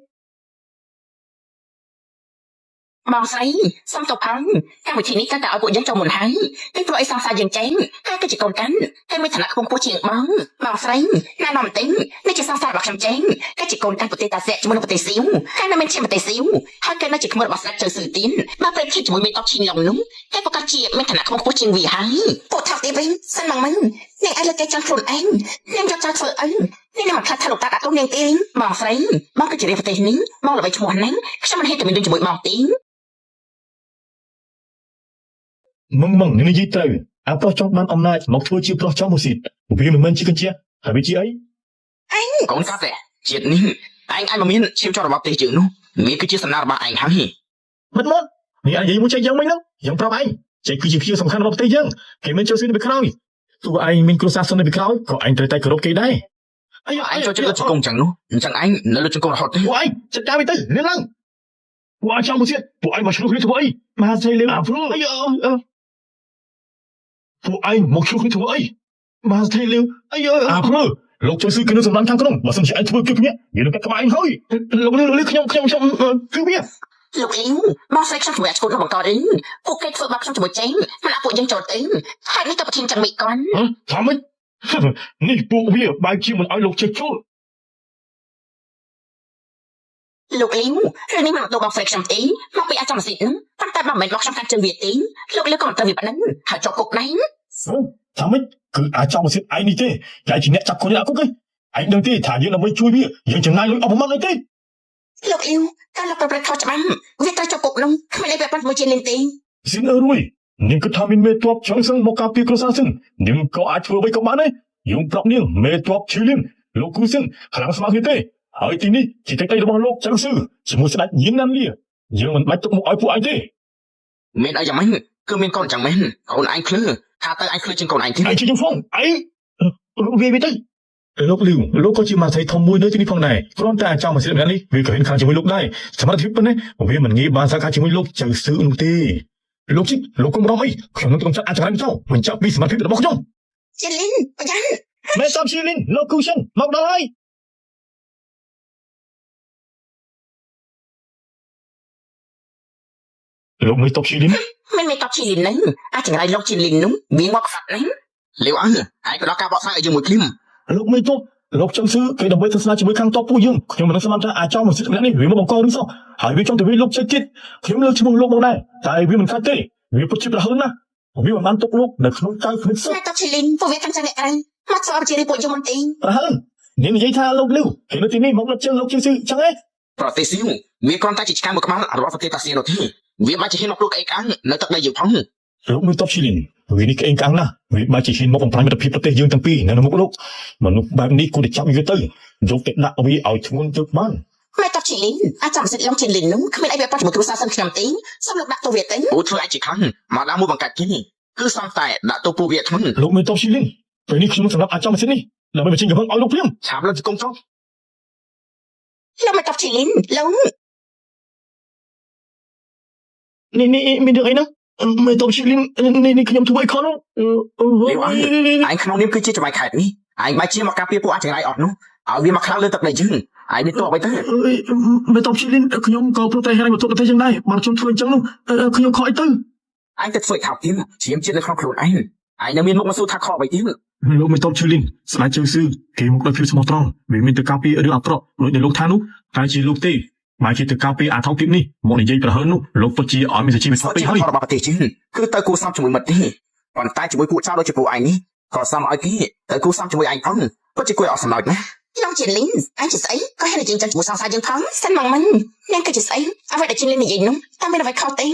A: បងស្រីសុំទៅផងកម្មវិធីនេះកាន់តែឲ្យពួកយើងចូលមុនហើយគេធ្វើឲ្យសង្សារយើងចេញហើយគឺជាកូនកាន់ហើយមានឋានៈខ្ពង់ខ្ពស់ជាងបងស្រីណានំតិញនេះជាសង្សាររបស់ខ្ញុំចេញគេជាកូនកាន់ប្រទេសតាសែកជាមួយនឹងប្រទេសស៊ីវហើយនៅមានជាប្រទេសស៊ីវហើយគេនៅជាក្មួយរបស់ស្ដេចចៅស៊ឺទីនបើពេលជាជាមួយមេតបឈីងឡុងនោះគេប្រកាសជាមានឋានៈខ្ពង់ខ្ពស់ជាងវាហើយពួកថោកទេវិញសិនមកមិននាងឲ្យលើកគេចង់ខ្លួនឯងនាងយកចោលធ្វើអីនេះនឹងមកខ្លះថាលោកតាដាក់ទុំនាងទេបងស្រីបងគឺជារាជប្រទេសនេះបងល្បីឈ្មោះហ្នឹងខ្ញុំមិនហ៊ានទៅមានរឿងជាមួយបងទេ
D: มึงនិយាយទៅអាប្រុសចង់បានអំណាចមកធ្វើជាប្រុសចង់មួយទៀតវាមិនមែនជាកញ្ចក់ហើយវាជាអី
A: ឯងកូនកាត់ទេជាតិនេះឯងអាចមកមានឈាមចោលរបស់ប្រទេសយើងនោះវាគឺជាសំណាងរបស់ឯងហើយ
D: មិនមកនេះឯងនិយាយមួយចេះយ៉ាងម៉េចនោះយ៉ាងប្រាប់ឯងចេះគឺជាភាពសំខាន់របស់ប្រទេសយើងគេមិនចូលស៊ីនៅពីក្រោយទោះឯងមានគ្រួសារសិននៅពីក្រោយក៏ឯងត្រូវតែគោរពគេដែរ
A: ឯងចូលចិត្តលើជង្គង់ចឹងនោះអញ្ចឹងឯងនៅលើជង្គង់រហូតទេ
D: ពួកឯងចាត់ការវាទៅលឿនឡើងពួកឯងចង់មួយទៀតពួកឯងមកឆ្លុះគ្នាធ្វើអីមហាសេលេវព្រោះអីពួកឯងមកឆ្លុះគ្នាធ្វើអីមហាសេលេវអីព្រោះលោកចៅស៊ឺគេនៅសម្រាប់ខាងក្នុងបើសិនជាឯងធ្វើគឺគ្នានិយាយនឹងកាត់ក្បាលឯងហើយលោកខ្ញុំគឺវា
A: លោកអ៊ីបងស្រីខ្ញុំជួយអាចឈួតរបស់កោអ៊ីពួកគេធ្វើបាបខ្ញុំជាមួយចេញមិនឲ្យពួកយើងចូលអ៊ីហើយនេះទៅប្រធានចឹងមិនគាត់
D: ថាម៉េចនេះពួកវាបែរជាមិនឲ្យលោកចេះចូល
A: លោកលីវរឿងនេះមកទៅបងហ្វ្រេកខ្ញុំទេមកពីអាចចំសិទ្ធហ្នឹងប៉ុន្តែបើមិនមកខ្ញុំកាន់ជើងវាទេលោកលីវក៏មិនទៅវាប៉ុណ្ណឹងហើយជាប់គុកដែរ
D: ចាំមិនគឺអាចចង់មកសិទ្ធឯងនេះទេតែជាអ្នកចាប់ខ្លួនដាក់គុកឯងដឹងទេថាយើងដើម្បីជួយវាយើងចំណាយលុយអស់ប្រមាណអីទេ
A: លោកលីវការលោកប្រព្រឹត្តខុសច្បាប់វាត្រូវជាប់គុកនោះគ្មានអីវាប៉ុនមួយជាលីនទេ
D: ស៊ីនអើរួយនាងគិតថាមានមេតបចង់សឹងមកការពារគ្រួសារសឹងនាងក៏អាចធ្វើអ្វីក៏បានដែរយើងប្រាប់នាងមេតបឈឺលៀនលោកគ្រូសឹងខ្លាំងស្មារតីទេហើយទីនេះជាទឹកដីរបស់លោកចៅស៊ឺជាមួយស្ដេចយៀនណាំលាយើងមិនបាច់ទុកមុខឲ្យពួកឯងទេ
C: មានអីយ៉ាងម៉េចគឺមានកូនយ៉ាងម៉េចកូនឯងភ្លឺថាទៅឯងភ្លឺជាងកូនឯងទៀត
D: ឯងជាយើងផងឯងវាទៅលោកលីវលោកក៏ជាម៉ាថៃធំមួយនៅទីនេះផងដែរគ្រាន់តែអាចមកសិទ្ធិម្នាក់នេះវាក៏ហ៊ានខ្លាំងជាមួយលោកដែរសមត្ថភាពប៉ុណ្ណេះវាមិនងាយបានសហការជាមួយលោកចៅស៊ឺនោះទេលោកជីលោកកុំរំអីខ្ញុំនឹងចង់អាចចង្រៃចោលមិនចាប់ពីសមត្ថភាពរបស់ខ្ញុំ
A: ជាលីនប្រយ័ត្ន
D: មេតបឈឺលៀនលោកគ្រូសឹងមកដល់ហើយ លោកមេតបឈីលីន
A: មិនមានតបជាលីនហ្នឹងអាចចង្រៃលោកជាលីននោះវាមកខ្វាត់ហ្នឹង
C: លាវអើហើយក៏ដល់ការបកស្រាយឲ្យយើងមួយឃ្លីម
D: លោកមេតបលោកចៅស៊ឺគេដើម្បីសាសនាជាមួយខាងតបពួកយើងខ្ញុំមិនស្មានថាអាចចង់មកសិទ្ធិម្នាក់នេះវាមកបង្ករឿងសោះហើយវាចង់ទៅវាលោកចេះទៀតខ្ញុំលើកឈ្មោះលោកមកដែរតែវាមិនខាត់ទេវាពិតជាប្រហើនណាវាមិនបានទុកលោកនៅក្នុងចៅភ្នែកសោះ
A: តែតបជាលីនពួកវាកាន់តែអ្នកក្រៅមកស្អប់ជារីពួកយើងមិនទេ
D: ប្រហើននាងនិយាយថាលោកលីវហើយនៅទីនេះមកលុបជើងលោកចៅស៊ឺចឹងឯង
C: ប្រទេសស៊ីវវាគ្រាន់តែជាឆ្កាំមួយក្បាលរបស់ប្រទេសតាសៀនោះទេវាបាច់ជាហ៊ានមកព្រុកអីកាំងនៅទឹកដីយើងផង
D: លោកមេតបឈីលីនវានេះក្អេងកាំងណាស់វាបាច់ជាហ៊ានមកបំផ្លាញមិត្តភាពប្រទេសយើងទាំងពីរនៅមុខលោកមនុស្សបែបនេះគួរតែចាប់វាទៅយកទៅដាក់វាឲ្យធ្ងន់ទៅបាន
A: មិនតបជាលីនអាចចាំសិទ្ធិលោកជាលីននោះគ្មានអីវាប៉ុនជាមួយគ្រួសារសិនខ្ញុំទេសូមលោកដាក់ទៅវាទៅ
C: អូធ្វើឲ្យជាខ្លាំងមកដល់មួយបង្កាច់គេគឺសំតែដាក់ទៅពួកវាធ្ងន់
D: លោកមេតបឈីលីនពេលនេះខ្ញុំសម្រាប់អាចចំសិទ្ធិនេះដើម្បីបញ្ចេញកំហឹងឲ្យលោកព្រាម
C: ឆាប់ឡើងទៅកុំចោល
A: លោកមិនតបជាលីនលោក
D: នេះមានរឿងអីណាមេតបឈីលីននេះខ្ញុំធ្វើអីខុសនោះ
C: លាវអើឯងក្នុងនាមគឺជាចៅខេត្តនេះឯងបាច់ជាមកការពារពួកអាចចង្រៃអត់នោះឲ្យវាមកខ្លាំងលើទឹកដីយើងឯងមានទោះអ្វីទៅ
D: មេតបឈីលីនខ្ញុំក៏ប្រតែហេតុមកទុកប្រទេសយ៉ាងដែរបើខ្ញុំធ្វើអញ្ចឹងនោះខ្ញុំខកអីទៅ
C: ឯងទៅធ្វើខោទៀតជ្រាមជាតិនៅក្នុងខ្លួនឯងនៅមានមុខមកសួរថាខកអ្វីទៀត
D: លោកមេតបឈីលីនស្ដេចជើស៊ឺគេមកដោយភាពស្មោះត្រង់វាមានទៅការពាររឿងអាក្រក់ដូចដែលលោកថានោះតែជាលោកទេមកជាទៅការពារអាថោកទៀតនេះមកនិយាយប្រហើននោះលោកពិតជាឲ្យមានសេចក្ដីស្បពេកហើយ
C: របស់ប្រទេសយើងគឺទៅគូសំជាមួយមិត្តទេប៉ុន្តែជាមួយពួកចៅដូចជាពួកឯងនេះក៏សំឲ្យគេទៅគូសំជាមួយឯងផងពិតជាគួរឲ្យសំឡេចណា
A: លោកជាលីនអាចជាស្អីក៏ហ៊ាននិយាយចឹងជាមួយសង្សារយើងផងសិនមកមិននាងគឺជាស្អីអ្វីដែលជាលីននិយាយនោះតែមានអ្វីខុសទេ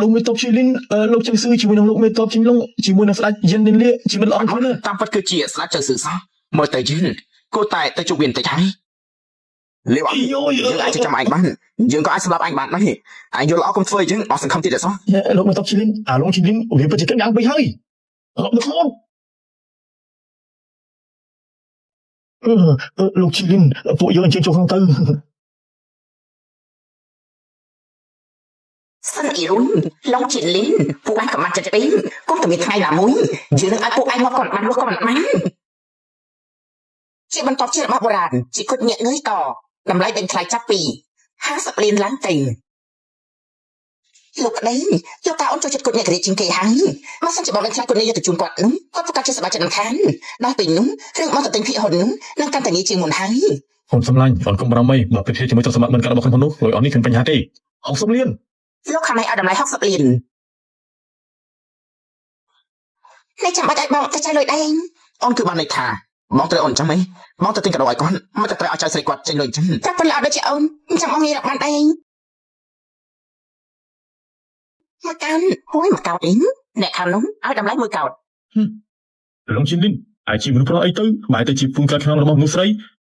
D: លោកមេតបឈីលីនលោកចៅស៊ឺជាមួយនឹងលោកមេតបឈីឡុងជាមួយនឹងស្ដេចយិនឌិនលាជាមិត្តល្អខ្លួនណា
C: តាមពិតគឺជាស្ដេចចៅស៊ឺសោះមើលទៅយើងគួរតែទៅជួបវាបន្តិចហើយលាវអើយើងអាចចាំឯងបានយើងក៏អាចសម្រាប់ឯងបានដែរឯងយល់ល្អកុំធ្វើអញ្ចឹងអស់សង្ឃឹមទៀតអត់សោះ
D: លោកមេតបឈីលីនលោកឈីលីនវាពិតជាកាន់យ៉ាងពេកហើយលោកខ្លួនលោកឈីលីនពួកយើងអញ្ជើញចូលក្នុងទៅ
A: សិនអ៊ីរុនលោកជាលីនពួកឯងក៏មិនចិត្តទេគុំតែមានថ្ងៃណាមួយយើងនឹងឲ្យពួកឯងមកគាត់បានលុះក៏មិនបានជាបន្តជារបស់បុរាណជាគុតញាក់ងើយតតម្លៃដេញថ្លៃចាប់ពី50លានឡើងទៅលោកនេះយកតាអូនចូលចិត្តគុតញាក់រីជាងគេហើយមកសិនជាបងនឹងខ្លាចគុតនេះយកទៅជូនគាត់នោះគាត់ប្រកាសជាសប្បាយចិត្តនឹងខានដល់ពេលនោះរឿងមកទៅទិញភាគហ៊ុននោះនឹងកាន់តែងាយជាងមុនហើយ
D: ខ្ញុំសម្លាញ់អត់កុំបារម្ភអីបើប្រភេទជាមួយទ្រព្យសម្បត្តិមិនកាត់របស់ខ្ញុំនោះលុយអត់នេះគ្មានបញ្ហាទេ60លាន
A: លោកខាងនេះឲ្យតម្លៃ60លាននេះចាំបាច់ឲ្យបងទៅចាយលុយដែរ
C: អូនគឺបានន័យថាបងត្រូវអូនចឹងហីបងទៅទិញកាដូឲ្យគាត់មិនទៅត្រូវឲ្យចៅស្រីគាត់ចេញលុយចឹង
A: តែប៉ុន្តែអត់ដូចជាអូនចាំបងងាយរកបានដែរមកកាន់ហួយមកកោតអីអ្នកខាងនោះឲ្យតម្លៃមួយកោត
D: លោកឈីលីនអាចជាមនុស្សប្រុសអីទៅបែរទៅជាពូនកាត់ខ្នងរបស់មនុស្សស្រី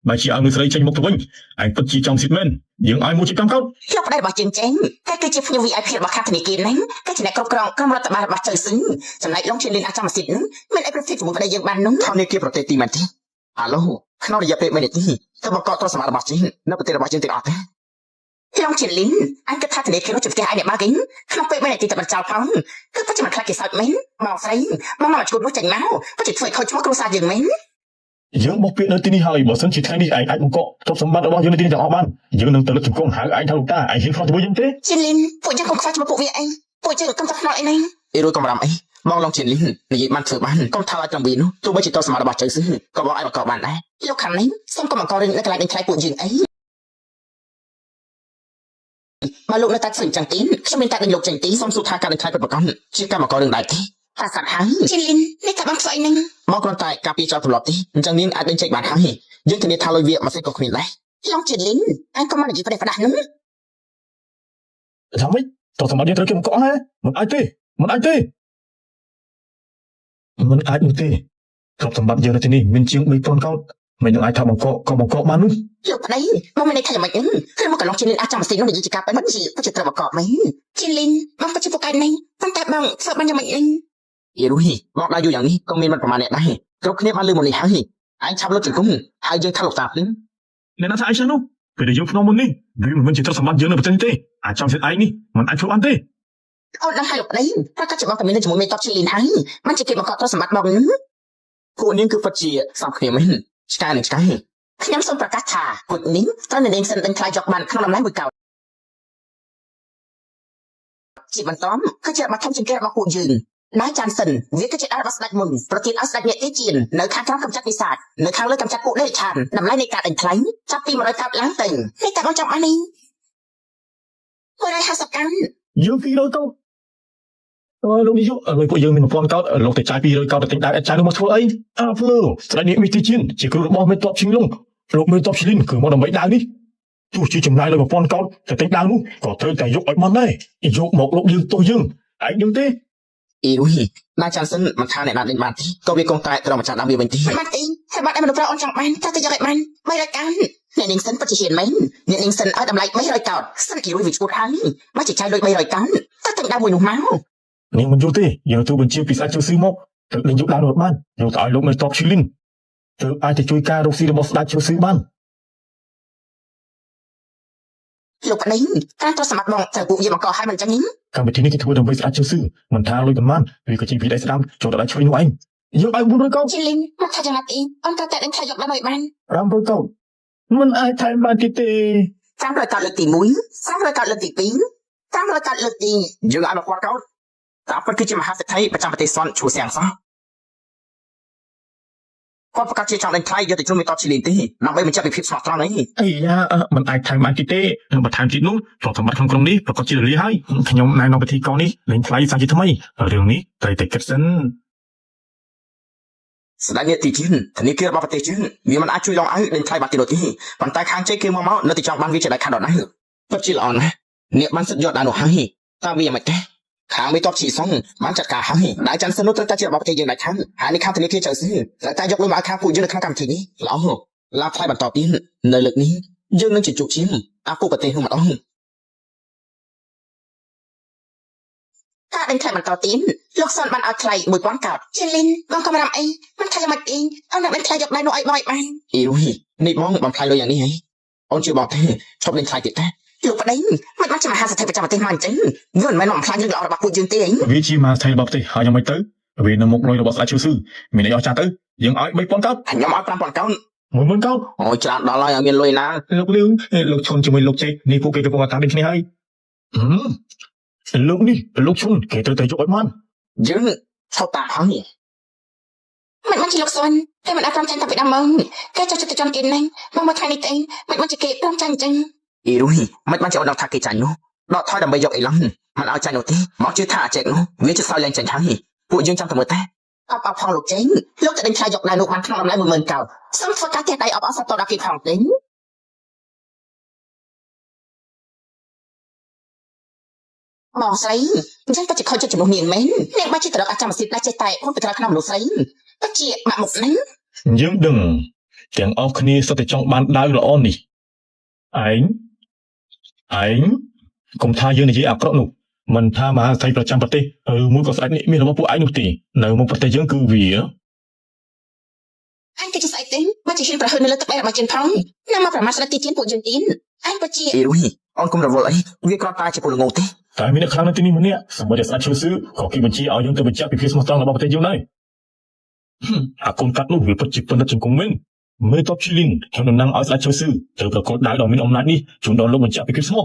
D: បែរជាឲ្យមនុស្សស្រីចេញមកទៅវិញឯងពិតជាចង់ស៊ីតមែនយើងឲ្យមួយជាកម្មកោត
A: លោកប្តីរបស់យើងចេញតែគឺជាភ្ញៀវ VIP របស់ខាងធនាគារហ្នឹងគឺជាអ្នកគ្រប់គ្រងក្រុមរដ្ឋបាលរបស់ចៅស៊ឹងចំណែកលោកជាលីនអាចចាំសិទ្ធិហ្នឹងមានអីប្រតិជាមួយប្តីយើងបាននោះ
C: ធនាគារប្រទេសទីមែនទេអាឡូក្នុងរយៈពេល1នាទីទៅបង្កទ្រព្យសម្បត្តិរបស់ជីនៅប្រទេសរបស់យើងទាំងអស់ទេ
A: លោកជាលីនអញគិតថាធនាគារនោះជាផ្ទះឯអ្នកបើគេក្នុងពេល1នាទីតែបញ្ចោលផងគឺពិតជាមិនខ្លាចគេសើចមែនមកស្រីមកជួបនោះចេញមកពិតជាធ្វើឲ្យខូចឈ្មោះគ្រួសារយើងមែន
D: យើងបោះពាក្យនៅទីនេះហើយបើសិនជាថ្ងៃនេះឯងអាចបង្កក់ទ្រព្យសម្បត្តិរបស់យើងនៅទីនេះទាំងអស់បានយើងនឹងទៅលើកជង្គង់ហៅឯងថាលោកតាឯងហ៊ានខ្វល់ជាមួយយើងទេ
A: ជាលីនពួកយើងកុំខ្វល់ជាមួយពួកវាអីពួកយើងកុំតែខ្វល់អីហ្នឹង
C: អីរួយកំរាំអីបងឡងជាលីននិយាយបានធ្វើបានកុំថាឲ្យទាំងពីរនោះទោះបីជាទ្រព្យសម្បត្តិរបស់ចៅស៊ឺក៏បងឲ្យបង្កបានដែរ
A: លោកខាងនេះសូមកុំបង្ករឿងនៅកន្លែងដេញថ្លៃពួកយើងអី បើលោកនៅតែស្រីចឹងទីខ្ញុំមានតែដេញលោកចេញទីសូមសួរថាការដេញថ្លៃពិតប្រាកដជាកម្មកររឿងដែរទេថាសាត់ហើយជីលីននេះតែបងស្អីនឹងមកគ្រាន់តែការពារចោលទម្លាប់ទេអញ្ចឹងនាងអាចដេញចេញបានហើយយើងធានាថាលុយវាមិនស្អីក៏គ្មានដែរឡងជីលីនអញក៏មកនិយាយប្រទេសផ្ដាស់នឹង
D: ថាម៉េចតោះសម្បត្តិយើងត្រូវគេមកកក់ណាមិនអាចទេមិនអាចទេមិនអាចនោះទេទ្រព្យសម្បត្តិយើងនៅទីនេះមានជាង 3000 កោតមិននឹងអាចថាបង្កកក៏បង្កបាននោះ
A: លោកប្តីមកមិនได้ថាយ៉ាងម៉េចហ្នឹងគឺមកកន្លងជីលីនអាចចាំម៉ាស៊ីននោះនិយាយជាការពិតជាត្រូវបង្កប់មែនជីលីនបងក៏ជាពូកែនេះប៉ុន្តែបងធ្វើបានយ៉ាងម៉េចហ្នឹងយីរុយបងដល់យូរយ៉ាងនេះក៏មានមិនប្រមាណអ្នកដែរគ្រប់គ្នាបានលឺមកនេះហើយអញឆាប់លុតជង្គង់ហើយយើងថាលោកតាភ្លឹង
D: អ្នកណាថាឯងចឹងនោះពេលដែលយើងភ្នំមុននេះវាមិនមែនជាទ្រព្យសម្បត្តិយើងនៅប្រទេសទេអាចចំសិតឯងនេះមិនអាចធ្វើបានទេ
A: អូនដល់ហើយលោកប្តីប្រកាសជាបងតែមានជាមួយមេតបជីលីនហើយមិនជាគេបង្កប់ទ្រព្យសម្បត្តិបងហ្នឹងពួកនាងគឺពិតជាសំគ្នាមែនឆ្កែនឹងឆ្កែខ្ញុំសូមប្រកាសថាគុជនាងត្រូវនាងសិនដេញថ្លៃយកបានក្នុងតម្លៃ1 កោតជាបន្តគឺជារបស់ធំជាងគេរបស់ពួកយើងដៃចានសិនវាគឺជាដៃរបស់ស្ដេចមុនប្រទានឲ្យស្ដេចអ្នកទេជៀននៅខាងក្រោមកម្ចាត់វិសាចនៅខាងលើកម្ចាត់ពួកដេឆានតម្លៃនៃការដេញថ្លៃចាប់ពី100 កោតឡើងទៅនេះតែបងចង់បាននេះ150 កោត
D: យើង200 កោតលោកនាយកឲ្យពួកយើងមាន 1000 កោតលោកតែចាយ200 កោតទៅទិញដៃអាចចាយនោះមកធ្វើអីអាភ្លើស្ដេចនេះមីទីជៀនជាគ្រូរបស់មេតបឈីងលងលោកមេតបឈីលីនគឺមកដើម្បីដៅនេះទោះជាចំណាយលើ 1000 កោតទៅទិញដៅនោះក៏ត្រូវតែយកឲ្យបានដែរយកមកលោកយើងទោះយើងឯងនឹងទេ
A: អីរុយណាចានសិនមិនថាអ្នកណាដេញបានទេក៏វាគង់តែត្រូវមកចាស់ដើមវាវិញទេបាត់អីហើយបាត់ឯមនុស្សប្រុសអូនចង់បានតែយកឲ្យបាន300 កោតអ្នកនាងសិនពិតជាហ៊ានមែនអ្នកនាងសិនឲ្យតម្លៃ300 កោតសិនគីរុយវាឈួតហើយបើជាចាយលុយ300 កោតតែទិញដើមមួយនោះមក
D: នាងមិនយល់ទេយើងទៅបញ្ជាពីស្ដេចជើស៊ឺមកទៅលេងយកដៅនោះបានយកទៅឲ្យលោកមេតបឈីលីនទៅអាចទៅជួយការរកស៊ីរបស់ស្ដេចជើស៊ឺបាន
A: លោកប្តីការទ្រព្យសម្បត្តិបងត្រូវពួកវាបង្កឲ្យមិនចឹងនេះ
D: កម្មវិធីនេះគេធ្វើដើម្បីស្ដេចជើស៊ឺមិនថាលុយប៉ុន្មានវាក៏ជាពីដៃស្ដាំចូលទៅដៃឆ្វេងនោះឯងយើងឲ្យ400 កោត
A: ជីលីនមកថាយ៉ាងណាទីអូនត្រូវតែដេញថ្លៃយកដល់ឲ្យបាន
D: 500 កោតមិនអាចថែមបានទៀតទេ
A: 500 កោតលើកទី1 500 កោតលើកទី2 500 កោតលើកទីយើងឲ្យ1000 កោតតាមពិតគឺជាមហាសេដ្ឋីប្រចាំប្រទេសសនឈួសៀងសោះគាត់ប្រកាសជាចង់ដេញថ្លៃយកទៅជួយមេតបជីលីនទេដើម្បីបញ្ជាក់ពីភាពស្មោះត្រង់នេះ
D: អីយ៉ាមិនអាចថែមបានទៀតទេបន្ថែមទៀតនោះទ្រព្យសម្បត្តិក្នុងក្រុងនេះប្រកាសជារលាហើយខ្ញុំណែនាំពិធីកងនេះលេងថ្លៃសាជាថ្មីរឿងនេះត្រូវតែគិតសិន
A: ស្ដេចនេះទីជឿនធនាគាររបស់ប្រទេសជឿនវាមិនអាចជួយឡងឲ្យដេញថ្លៃបានទៀតទេប៉ុន្តែខាងជ័យគេមកនៅតែចង់បានវាជាដាច់ខាតដល់ណាពិតជាល្អណាស់អ្នកបានសិទ្ធិយកដល់នោះហើយតើវាមិនទេខាងមេតបជីសុងបានចាត់ការហើយដៃចាន់សិននោះត្រូវតែជារបស់ប្រទេសយើងដាច់ខាតហើយនេះខាងធនាគារជើស៊ឺត្រូវតែយកលុយមកឲ្យខាងពួកយើងនៅក្នុងកម្មវិធីនេះល្អឡាថ្លៃបន្តទៀតនៅលើកនេះយើងនឹងជាជោគជ័យអាពួកប្រទេសនោះម្ដងការដេញថ្លៃបន្តទៀតលោកសនបានឲ្យថ្លៃ 1000 កោតជីលីនបងកំរាំអីមិនថ្លៃមិនអីអូននឹងដេញថ្លៃយកដៃនោះឲ្យបងឲ្យបានអីរុយនេះបងបំផ្លាញលុយយ៉ាងនេះហីអូនជឿបងទេឈប់ដេញថ្លៃទៀតទេលោកប្តីមិនបានជាមហាសេដ្ឋីប្រចាំប្រទេសមកអញ្ចឹងវាមិនមែនបំផ្លាញរឿងល្អរបស់ពួកយើងទេអី
D: វាជាមហាថៃរបស់ប្រទេសហើយយ៉ាងម៉េចទៅវានៅមុខលុយរបស់ស្ដេចជើស៊ឺមានអីអស់ចាស់ទៅយើងឲ្យ 3000 កោត
A: ខ្ញុំឲ្យ 5000 កោត
D: 10000 កោត
A: អូយច្រើនដល់ហើយឲ្យមានលុយណា
D: លោកលឿងលោកឈុនជាមួយលោកចេកនេះពួកគេកំពុងតែតាមដូចគ្នាហើយលោកនេះលោកឈុនគេត្រូវតែយកឲ្យបាន
A: យើងឈប់តាមហើយមិនបានជាលោកសុនតែមិនអាចព្រមចាញ់តាពីដើមមកគេចង់ចិត្តចំគេនេះមកមកថ្ងៃនេះទេមិនបានជាគេព្រមចាញ់អញ្ចឹងអីរុយមិនបានជាអូនដល់ថាគេចាញ់នោះដកថយដើម្បីយកអីឡងមិនឲ្យចាញ់នោះទេមកជឿថាអាចេកនោះវាជាសោយលែងចាញ់ហើយពួកយើងចាំតែមើលតែអបផងលោកចេញលោកទៅដេញថ្លៃយកដៃនោះបានក្នុងតម្លៃ 10000 កោតសូមធ្វើការទៀតដៃអបសតដល់គេផងទេបងស្រីអញ្ចឹងក៏ជាខុសចិត្តចំនួននាងមែននាងបើជាត្រកអាចចាំអាស៊ីតដែរចេះតែខ្លួនទៅក្រៅក្នុងមនុស្សស្រីពិតជាបាក់មុខណាស់
D: យើងដឹងទាំងអស់គ្នាសុទ្ធតែចង់បានដៅល្អនេះឯងកុំថាយើងនិយាយអាក្រក់នោះមិនថាមហាសេដ្ឋីប្រចាំប្រទេសឬមួយក៏ស្ដេចនេះមានរបស់ពួកឯងនោះទេនៅមុខប្រទេសយើងគឺវា
A: អញគឺជាស្អីទេបើជាហ៊ានប្រហើននៅលើទឹកដីរបស់ជិនផងណាមកប្រមាថស្ដេចទីជិនពួកយើងទីនអញពិតជាអីរុយអូនកុំរវល់អីវាគ្រាន់តែជាពលងងទេ
D: តែមានអ្នកខ្លាំងនៅទីនេះម្នាក់សម្បត្តិស្ដេចជើស៊ឺក៏គេបញ្ជាឲ្យយើងទៅបញ្ជាក់ពីភាពស្មោះត្រង់របស់ប្រទេសយើងដែរអាកូនកាត់នោះវាពិតជាបណ្ឌិតជង្គង់មែនមេតបឈីលីនខ្ញុំតំណាងឲ្យស្ដេចជើស៊ឺត្រូវប្រកបដៅដ៏មានអំណាចនេះជូនដល់លោកបញ្ជាក់ពីភាពស្មោះ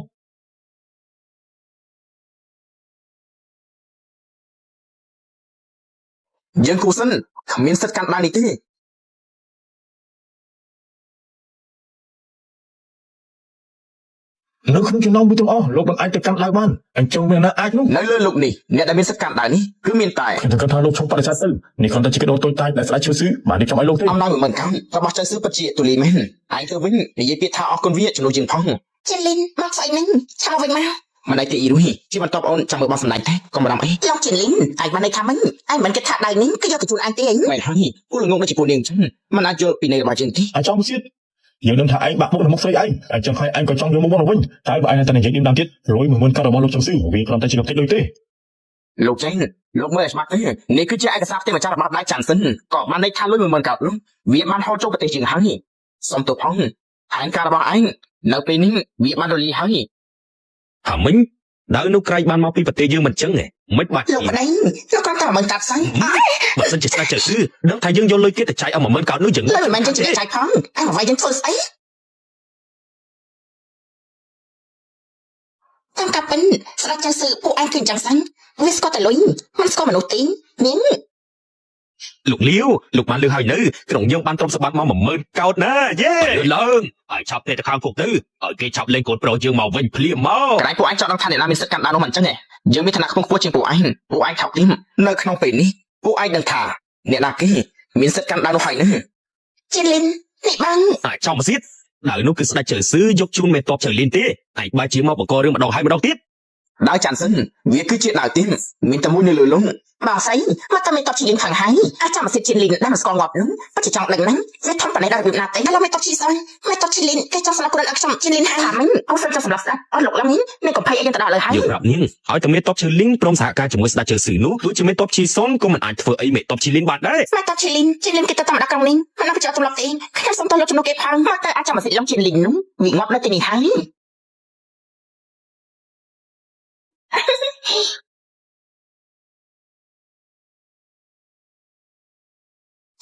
A: យើងគូសិនគ្មានសិទ្ធិកាន់បាននេះទេ
D: នៅក្នុងចំណោមមួយទាំងអស់លោកមិនអាចទៅកាន់ដៅបានអញ្ចឹងមានណាអាចនោះ
A: នៅលើលោកនេះអ្នកដែលមានសិទ្ធិកាន់ដៅនេះគឺមានតែ
D: ខ្ញុំគាត់ថាលោកឈប់បដិសេធទៅនេះគ្រាន់តែជាកដោតូចតាចដែលស្ដេចឈឺស៊ឺបានរៀបចំឲ្យលោកទេ
A: អំណោយ10000កោណរបស់ចៅស៊ឺពិតជាទូលាយមែនឯងទៅវិញនិយាយពាក្យថាអរគុណវាជំនួសជាងផងចេលីនមកស្អីហ្នឹងឆាប់វិញមកមិនដៃទេអ៊ីរុយជាបន្តបងអូនចាំមើលបងសម្ដែងទេកុំបារម្ភអីលោកចេលីនឯងបានន័យថាម៉េចឯងមិនគិតថាដៅនេះគឺយកទៅជូនឯងទេអីមែនហើយពូល្ងងដូចជាពូនាងអញ្ចឹងមិនអាចយល់ពីនៃរបស់យើងទេ
D: អាចង់ទៀតយើងនឹងថាឯងបាក់មុខនៅមុខស្រីឯងអញ្ចឹងហើយឯងក៏ចង់យកមុខមកវិញតែបើឯងនៅតែនិយាយឌីមដាមទៀតរួយ10000កាត់របស់លោកចៅស៊ឺវាគ្រាន់តែជាលោកតិចដូចទេ
A: លោកចេងលោកមើលឲ្យច្បាស់ទេនេះគឺជាឯកសារផ្ទេរម្ចាស់របស់ដៃចាន់សិនក៏បានន័យថាលុយ10000កោណនោះវាបានហូរចូលប្រទេសជាងហើយសុំទោសផងហើយការរបស់ឯងនៅពេលនេះវាបានរលាយហើយ
C: ហាមិញដៅនោះក្រែងបានមកពីប្រទេសយើងមិនចឹងហ៎មិនបាច់
A: លោកប្តីលោកគាត់តែមិនកាត់សៃ
C: បើសិនជាស្ដេចចៅស៊ឺដឹងថាយើងយកលុយគេទៅចាយឲ្យ10000កោណនោះចឹង
A: លុយមិនមែនចឹងជាចាយផងឯងមកវាយយើងធ្វើស្អីតាមកាប់ពេញស្ដេចចៅស៊ឺពួកឯងឃើញចឹងសិនវាស្គាល់តែលុយមិនស្គាល់មនុស្សទេនាង
C: លោកលាវលោកបានលើហើយនៅក្នុងយើងបានទ្រព្យសម្បត្តិមក10000កោណណាយេឡើងឲ្យឆាប់ទេទៅខាងគុកទៅឲ្យគេឆាប់លេងកូនប្រុសយើងមកវិញភ្លាមមក
A: កន្លែងពួកឯងចង់ដឹងថាអ្នកណាមានសិទ្ធិកាន់ដាននោះមិនចឹងទេយើងមានឋានៈខ្ពង់ខ្ពស់ជាងពួកឯងថោកទាមនៅក្នុងពេលនេះពួកឯងដឹងថាអ្នកណាគេមានសិទ្ធិកាន់ដាននោះហើយណាជីលីននេះបង
C: អាចចង់មកទៀតដៅនោះគឺស្ដេចចៅស៊ឺយកជូនមេតបចៅលីនទេឯងបែរជាមកបង្ករឿងម្ដងហើយម្ដងទៀត
A: ដៅចាន់សិនវាគឺជាដៅទៀមមានតែមួយនៅលើលងបាទស្អីមកតែមេតបជីលីនខាងហើយអាចចាំមកសិទ្ធិជីលីនដែលមិនស្គាល់ងាប់នោះពិតជាចង់ដឹងណាវាធំប៉ុណ្ណេះដល់របៀបណាទេដល់មេតបជីសនមេតបជីលីនគេចង់ស្លាប់ខ្លួនអត់ខ្ញុំជីលីនហើយមិនអូសិនចង់សម្រាប់ស្ដាប់អត់លោកឡាំនេះមានកំភៃអីយើងទៅដល់លើហើយ
C: យើងប្រាប់នាងឲ្យតែមេតបចៅលីនព្រមសហការជាមួយស្ដេចចៅស៊ឺនោះទោះជាមេតបជីសុនក៏មិនអាចធ្វើអីមេតបជីលីនបានដែរ
A: មេតបជីលីនគេទៅតាមដាក់ក្រុងនេះមិនnakបញ្ចុះទម្លាប់ទេខ្ញុំសុំទៅលោកជំនួសគេផងមកទៅអាចចាំមកសិទ្ធិលងជីលីននោះវាងាប់នៅទីនេះហើយ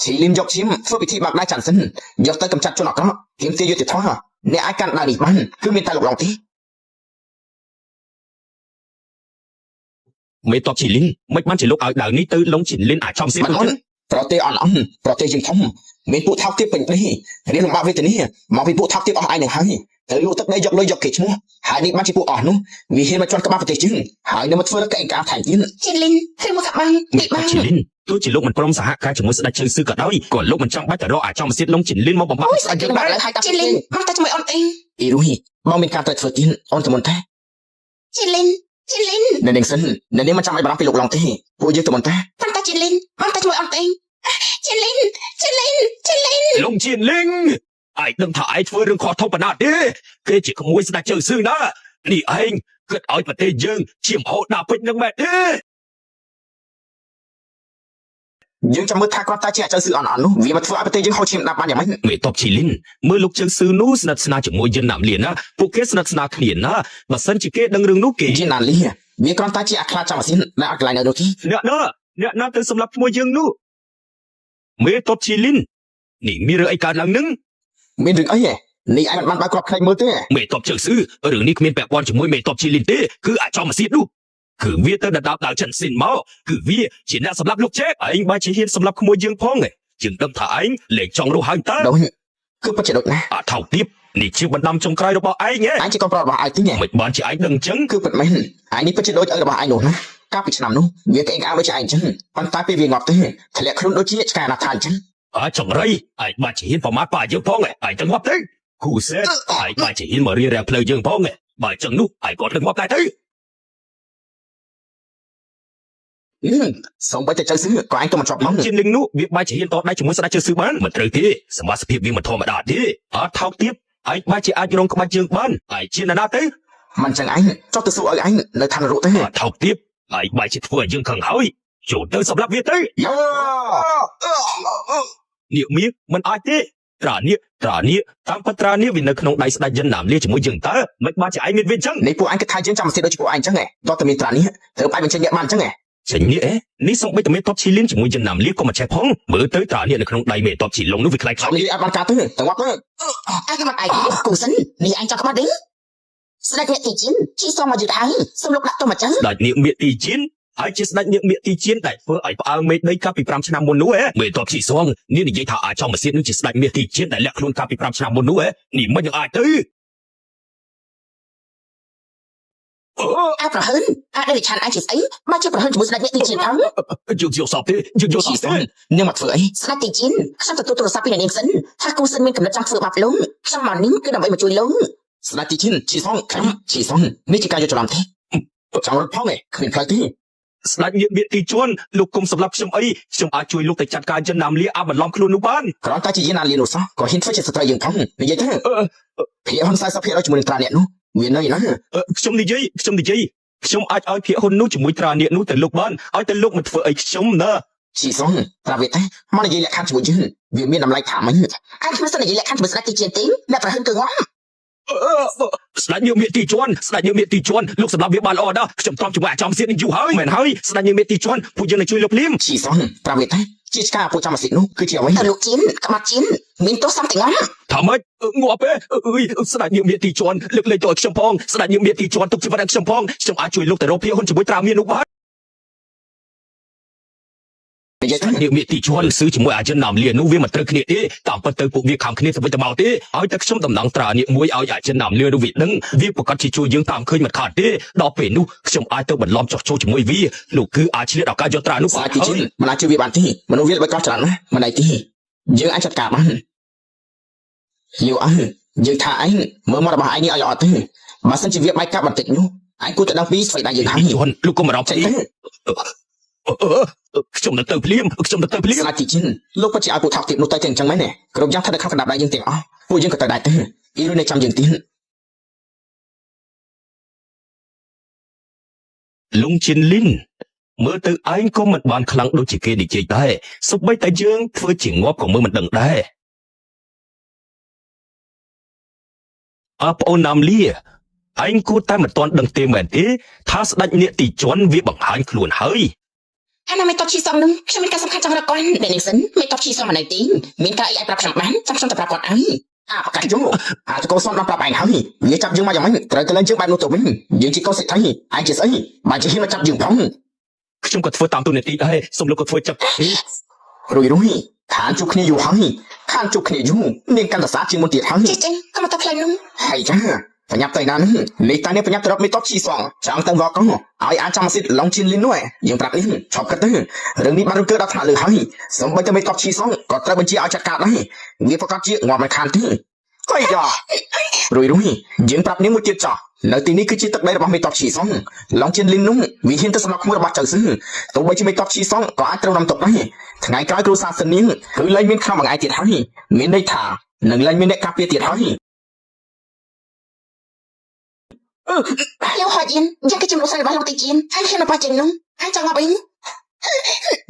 A: ជីលីនយកឈាមធ្វើពិធីបាក់ដៃចាន់សិនយកទៅកំចាត់ជនអាក្រក់ទាមទារយុត្តិធម៌អ្នកអាចកាន់ដៅនេះបានគឺមានតែលោកឡងទេ
C: មេតបជីលីនមិនបានជាលោកឲ្យដៅនេះទៅលងជីលីនអាចចំសៀត
A: មិនអន់ប្រទេសអន់ប្រទេសយើងធំមានពួកថោកទាបពេញនេះរៀនលំបាកវេទនាមកពីពួកថោកទាបអស់ឯងនឹងហើយទៅលក់ទឹកដីយកលុយយកគេឈ្មោះហើយនេះបានជាពួកអស់នោះវាហ៊ានមកជន់ក្បាលប្រទេសយើងហើយនៅមកធ្វើរកឯងការថែមទៀតជីលីនគឺមកថាបាននេះបាន
C: ជីលីនទោះជាលោកមិនព្រមសហការជាមួយស្ដេចចៅស៊ឺក៏ដោយក៏លោកមិនចង់បាច់ទៅរកអាចចំសៀតលងជីលីនមកបំផាត់
A: ស្អីយើងបានហើយតាជីលីនមកតែជាមួយអូនទេអ៊ីរុយបងមានការត្រូវធ្វើទៀតអូនទៅមុនទេជីលីននៅនឹងសិននៅនេះមិនចាំឲ្យបារម្ភពីលោកឡងទេពួកយើងទៅមុនទេប៉ុន្តែជីលីនមកតែជាមួយអូនទេជីលីន
C: លងជីលីនឯងដឹងថាឯងធ្វើរឿងខុសធម្មតាទេគេជាក្មួយស្ដេចចៅស៊ឺណានេះឯងគិតឲ្យប្រទេសយើងជាមហោដាពេជ្រនឹងមែនទេ
A: យើងចាំមើលថាគាត់តាជាចៅស៊ឺអន់នោះវាមកធ្វើឲ្យប្រទេសយើងហូរឈាមដាប់បានយ៉ាងម៉េច
C: មេតបជីលីនមើលលោកចៅស៊ឺនោះស្និទ្ធស្នាលជាមួយយិនណាមលៀនណាពួកគេស្និទ្ធស្នាលគ្នាណាបើសិនជាគេដឹងរឿងនោះគេ
A: យិនណាលីវាគ្រាន់តែជាអាខ្លាចចាំអាស៊ានដែលអត់កន្លែងនៅនោះទេ
C: អ្នកណាទៅសម្លាប់ឈ្មោះយើងនោះមេតបជីលីននេះមានរឿងអីកើតឡើងនឹង
A: មានរឿងអីហ៎នេះឯងមិនបានបើកគ្រាប់ខ្លាចមើលទេ
C: មេតបចៅស៊ឺរឿងនេះគ្មានពាក់ព័ន្ធជាមួយមេតបជីលីនទេគឺអាចចំមកសៀតនោះគឺវាទៅដណ្ដើមដល់ចិនស៊ីនមកគឺវាជាអ្នកសម្លាប់លោកជេកឯងបើជាហ៊ានសម្លាប់ក្មួយយើងផងយើងដឹងថាឯងលេងចង់រស់ហើយតើ
A: ដូចគឺពិតជាដូចណាស់
C: អាថោកទៀតនេះជាបណ្ដាំចុងក្រោយរបស់ឯង
A: ឯងជាកូនប្រុសរបស់ឯងទេ
C: មិនបានជាឯងដឹងអញ្ចឹង
A: គឺពិតមែនឯងនេះពិតជាដូចឪរបស់ឯងនោះណាកាលពីឆ្នាំនោះវាក្អេងក្អាងដូចជាឯងអញ្ចឹងប៉ុន្តែពេលវាងាប់ទេធ្លាក់ខ្លួនដូចជាឆ្កែអនាថាអញ្ចឹង
C: ចង្រៃឯងបានជាហ៊ានប្រមាថប៉ាយើងផងឯងទៅងាប់ទៅគូសេតឯងបានជាហ៊ានមករៀបរៀងផ្លូវយើងផងបើអញ្ចឹងនោះឯងក៏ទៅងាប់ដែរទៅ
A: សូមបីតែចៅស៊ឺក៏ឯងក៏មិនជាប់មក
C: ជាលីងនោះវាបែរជាហ៊ានតដៃជាមួយស្ដេចចៅស៊ឺបានមិនត្រូវទេសមាជិកវាមិនធម្មតាទេអត់ថោកទៀតឯងបែរជាអាចរងក្បាច់ជើងបានឯងជាណាទៅ
A: មិនចឹងឯងចុះទៅសួរឲ្យឯងនៅឋាននរកទេ
C: ថោកទៀតឯងបែរជាធ្វើឲ្យយើងខឹងហើយចូលទៅសម្រាប់វាទៅ
A: យោ
C: នាគមាសមិនអាចទេត្រានាគតាមពិតត្រានាគវានៅក្នុងដៃស្ដេចយិនណាមលាជាមួយយើងតើមិនបានជាឯងមានវាអញ្ចឹង
A: នេះពួកឯងគិតថាយើងចាំមកសិទ្ធដូចជាពួកឯងអញ្ចឹងហ៎តោះតែមានត្រានេះត្រូវឯងបញ្ចេញអ្នកបានអញ្ចឹងហ៎
C: ចេញនេះនេះសំបីតែមេតបឈីលីនជាមួយយិនណាមលាក៏មិនចេះផងមើលទៅត្រានាគនៅក្នុងដៃមេតបឈីឡុងនោះវាខ្លាចខ្លាំង
A: នេះអត់បានការទេទៅងាប់ទៅឯងមិនឯងគូសិននេះឯងចង់ក្បាត់ទេស្ដេចអ្នកទីជិនជីសមមកយឺតហើយសូមលោកដាក់ទៅមកចឹង
C: ស្ដេចនាគមាសទីជិនហើយជាស្ដេចនាគមាសទីជិនដែលធ្វើឲ្យផ្អើលមេឃដីកាលពី5ឆ្នាំមុននោះមេតបឈីសងនេះនិយាយថាអាចចំមកសៀតនោះជាស្ដេចមាសទីជិនដែលលាក់ខ្លួនកាលពី5ឆ្នាំមុននោះនេះមិននឹងអាចទៅ
A: aiប្រហិនអាចដែលឆានអាចជាស្អីបើជាប្រហិនជាមួយស្ដេចអ្នកទីជៀនផង
C: យើងយកសពទេយើងយកស
A: ឈី
C: ព
A: សុ
C: ទេ
A: ននាងមកធ្វើអីស្ដេចទីជៀនខ្ញុំទទួលទូរស័ព្ទពីនាងសិនថាគូសិនមានកំណត់ចង់ធ្វើបាបលោកខ្ញុំមកនេះគឺដើម្បីមកជួយលោកស្ដេចទីជៀនឈីសុនខ្ញុំឈីសុននេះជាការយកច្រឡំទេចង់រត់ផងឯងគ្មានផ្លូវទេ
C: ស្ដេចញាតិមេទីជួនលោកគុំសម្រាប់ខ្ញុំអីខ្ញុំអាចជួយលោកទៅចាត់ការយិនណាមលាអាបន្លំខ្លួននោះបាន
A: គ្រាន់តែជាយានណាលៀននោះសោះក៏ហ៊ានធ្វើជាសត្រូវយើងផងនិយាយទៅភាគហ៊ុន40%ជាមួយនឹងត្រាអ្នកនោះវានៅណា
C: ខ្ញុំនិយាយខ្ញុំអាចឲ្យភាគហ៊ុននោះជាមួយត្រានាគនោះទៅលោកបានឲ្យទៅលោកមកធ្វើអីខ្ញុំណា
A: ឈីសុនត្រាវាទេមកនិយាយលក្ខខណ្ឌជាមួយយើងវាមានតម្លៃថាម៉េចអញគ្មានសិននិយាយលក្ខខណ្ឌជាមួយស្ដេចទីជៀនទេអ្នកប្រហិនគឺងំ
C: ស្ដេចញើមេទីជួនលោកសម្រាប់វាបានល្អណាស់ខ្ញុំទ្រាំជាមួយអាចំសៀតនឹងយូរហើយមែនហើយស្ដេចញើមេទីជួនពួកយើងនឹងជួយលោកភ្លាម
A: ឈីសុនត្រាវាទេជាឆ្កាពួកចាំសិទ្ធនោះគឺជាអ្វីទៅលោកជៀនក្បាត់ជៀនមានទោសសំទាំងងំ
C: ថាម៉េចងាប់ទេអើយស្ដេចញើមេទីជួនលើកលែងទៅឲ្យខ្ញុំផងស្ដេចញើមេទីជួនទុកជីវិតឲ្យខ្ញុំផងខ្ញុំអាចជួយលោកទៅរកភាគហ៊ុនជាមួយត្រាមាននោះបាន
A: និយាយទៅ
C: នាងមេទីជួនស៊ឺជាមួយអាចិនណាមលានោះវាមិនត្រូវគ្នាទេតាមពិតទៅពួកវាខំគ្នាទៅវិញទៅមកទេឲ្យតែខ្ញុំតំណងត្រានាគមួយឲ្យអាចិនណាមលានោះវាដឹងវាប្រកាសជាជួយយើងតាមឃើញមិនខាតទេដល់ពេលនោះខ្ញុំអាចទៅបន្លំចោះចូលជាមួយវាលោកគឺអាចឆ្លៀតឱកាសយកត្រានោះ
A: ស្ដេចទីជៀនមិនអាចជួយវាបានទេមនុស្សវាល្បិចកោះច្រើនណាស់មិនដៃទេយើងអាចចាត់ការបានយូអើយើងថាឯងមើលមករបស់ឯងនេះឲ្យអត់ទេបើសិនជាវាបែកកាប់បន្តិចនោះឯងគួរតែដឹងពីស្វ័យដៃយើងហើយ
C: ជួនលោកកុំបារម្ភទេខ្ញុំនឹងទៅភ្លាម
A: ស្ដេចទីជិនលោកពិតជាឲ្យពួកថោកទាបនោះទៅទាំងអញ្ចឹងមែនទេគ្រប់យ៉ាងថានៅក្នុងកណ្ដាប់ដៃយើងទាំងអស់ពួកយើងក៏ទៅដែរទេអ៊ីរុននៅចាំយើងទៀត
C: លងជិនលីនមើលទៅឯងក៏មិនបានខ្លាំងដូចជាគេនិយាយដែរសូម្បីតែយើងធ្វើជាងាប់ក៏មើលមិនដឹងដែរអើប្អូនណាមលាឯងគួរតែមិនទាន់ដឹងទេមែនទេថាស្ដេចនាគទីជាន់វាបង្ហាញខ្លួនហើយ
A: ហើយណាមេតបឈីសំនឹងខ្ញុំមានការសំខាន់ចង់រកគាត់អ្នកនាងសិនមេតបឈីសំមិនណៃទីមានការអីអាចប្រាប់ខ្ញុំបានចាំខ្ញុំទៅប្រាប់គាត់ហើយប្រកាសយោអាតកោសំដល់ប្រាប់ឯងហើយវាចាប់យើងមកយ៉ាងម៉េចត្រូវទៅឡើងយើងបែបនោះទៅវិញយើងជាកោសិទ្ធិឯងជាស្អីបើជាហ៊ានមកចាប់យើងផង
C: ខ្ញុំក៏ធ្វើតាមទូនាទីដែរសូមលោកក៏ធ្វើចាប់
A: រុយខានជួបគ្នាយូរហើយខានជួបគ្នាយូរនាងកាន់តែសាជាងមុនទៀតហើយចេះក៏មកទៅផ្លូវនោះហើយចាប្រញាប់ទៅណានេះនេះតានេះប្រញាប់ទៅរកមេតបឈីសងចង់ទៅវកកោឲ្យអាចចាំសិទ្ធឡងជិនលីននោះយើងប្រាប់នេះឈប់គិតទៅរឿងនេះបានរំកើដល់ថ្នាក់លើហើយសូម្បីតែមេតបឈីសងក៏ត្រូវបញ្ជាឲ្យចាត់ការដែរវាប្រកាសជាងាប់មិនខានទេហើយយ៉ារុយយើងប្រាប់នេះមួយទៀតចោះនៅទីនេះគឺជាទឹកដីរបស់មេតបឈីសងឡងជិនលីននោះវាហ៊ានទៅសម្រាប់ក្មួយរបស់ចៅស៊ឺទោះបីជាមេតបឈីសងក៏អាចត្រូវនាំទុកដែរថ្ងៃក្រោយគ្រូសាសនាគឺលែងមានខ្នងបង្អែកទៀតហើយមានន័យថានឹងលែងមានអ្នកការពារទៀតហើយលោកហត់យិនយ៉ាងគឺជាមនុស្សរបស់លោកទីជៀនហើយហ៊ានមកបាច់ជាងនោះហើយចង់មកអី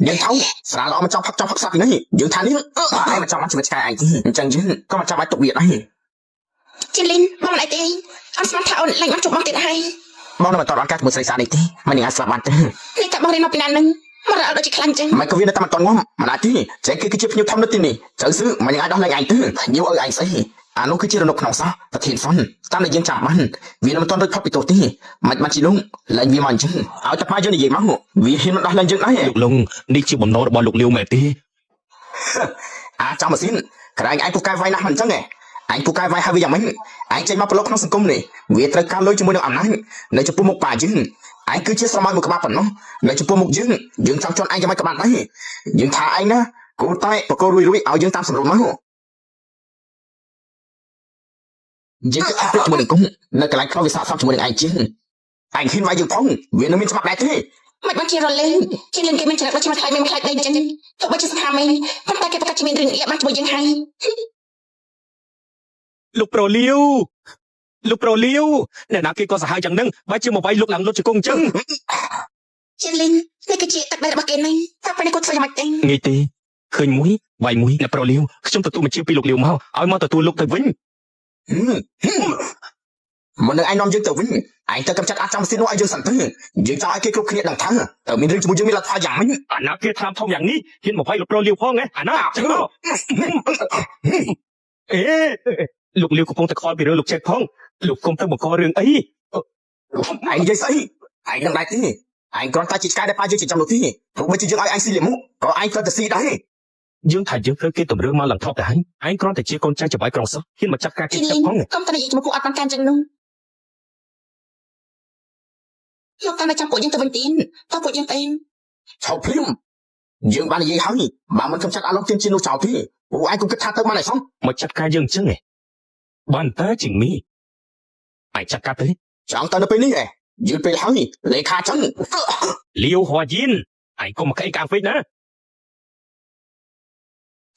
A: យើងថោស្រាលអមចង់ផឹកសាប់ពីនេះយើងថានេះឯងមកចង់មកជាមួយឆ្កែឯងទេអញ្ចឹងយើងក៏មកចាំបាច់ទុកវាដែរជិនលីនបងមិនអីទេអត់ស្មានថាអូនលែងមកជួបបងទៀតហើយបងនៅមិនតរអង្ការជាមួយស្រីសានេះទេមិននឹងអាចស្លាប់បានទេនេះតែបងរៀនមកពីណានឹងមករកដូចជាខ្លាំងចឹងមិនក៏វានៅតែមិនតន់ងំមិនអាចទេចេះគឺជាភ្ញៀវធំនៅទីនេះចៅស៊ឺមិននឹងអាចដោះលែងឯងទេញៀវឲ្យឯងស្អីអានោះគឺជារនុកក្នុងសោះប្រធានសុនតាមដែលយើងចាំបានវានៅមិនទាន់រួចផុតពីទោសទេមិនបានជីលងលែងវាមកអញ្ចឹងឲ្យតែផ្សាយយើងនិយាយមកវាហ៊ានមកដោះលែងយើងដែរលោកលងនេះជាបំណងរបស់លោកលាវមែនទេចាំម៉ាស៊ីនក្រែងឯងពូកែវាយណាស់មិនអញ្ចឹងឯងពូកែវាយហើយវាយ៉ាងម៉េចឯងចេញមកប្រឡូកក្នុងសង្គមនេះវាត្រូវការលុយជាមួយនឹងអំណាចនៅចំពោះមុខប៉ាយើងឯងគឺជាស្រមោលមួយក្បាលប៉ុណ្ណោះនៅចំពោះមុខយើងចង់ជន់ឯងយ៉ាងម៉េចក៏បានដែរយើងថាឯងណាគូតែបករួយឲ្យយើងតាមសម្រុំមកយើងក៏អត់ជាមួយនឹងគុំនៅកន្លែងខ្លះវាសាកសមជាមួយនឹងឯងជាងឯងហ៊ានវាយយើងផងវានៅមានច្បាប់ដែរទេមិនបានជារលេងជាលៀនគេមានចរិតដូចជាមិនខ្លាចមិនខ្លាចដែរអញ្ចឹងទោះបីជាសង្ហាមេប៉ុន្តែគេប្រកាសជាមានរឿងអៀបបានជាមួយយើងហើយ
C: លោកប្រូលាវអ្នកណាគេក៏សាហាវយ៉ាងហ្នឹងបើជាមកវាយលោកឡើងលុតជង្គង់អញ្ចឹង
A: ជាលៀននេះគឺជាទឹកដីរបស់គេហ្នឹងតែពេលនេះគាត់ធ្វើយ៉ាងម៉េចទេ
C: ងាយទេឃើញមួយវាយមួយអ្នកប្រូលាវខ្ញុំទទួលបញ្ជាពីលោកលាវមកឲ្យមកទទួលលោកទៅវិញ
A: មិននឹងឯងនាំយើងទៅវិញឯងទៅកំចាត់អាចចាំស៊ីនោះឲ្យយើងសិនទៅយើងចង់ឲ្យគេគ្រប់គ្នាដឹងថាតើមានរឿងជាមួយយើងមានលទ្ធផលយ៉ាងម៉េច
C: អាណាគេតាមធំយ៉ាងនេះហ៊ានមកវាយលោកប្រូលាវផងហ៎អាណាចឹងលោកលាវកំពុងតែខ្វល់ពីរឿងលោកចេះផងលោកគុំទៅបង្ករឿងអី
A: ឯងនិយាយស្អីឯងនឹងដែរទេឯងគ្រាន់តែជាឆ្កែដែលប៉ាយើងចិញ្ចឹមនោះទេព្រោះបើជាយើងឲ្យឯងស៊ីលាមកក៏ឯងក៏ទៅស៊ីដែរ
C: យើងថាយើងត្រូវគេតម្រើមកឡើងថប់ទៅហើយឯងគ្រាន់តែជាកូនចៅច្បាយក្រុងសុខហ៊ានមកចាប់ការគេចាប់ផង
A: កុំតែនិយាយជាមួយពួកអត់បានការចឹងនោះ លោកតានៅចាំពួកយើងទៅវិញទៀតតើពួកយើងទៅឆោព្រាមយើងបាននិយាយហើយបើមិនកំចាត់អាឡុងទៀនជានោះចោលទេពួកឯងគំគិតថាទៅបានហើយសោះ
C: មកចាត់ការយើងអញ្ចឹងឯងបានតើជាងមីឯងចាត់ការទៅ
A: ចង់ទៅនៅពេលនេះឯងយឺតពេលហើយលេខាចឹង
C: លាវហួយៀនឯងកុំមកក្អេកកាពេកណា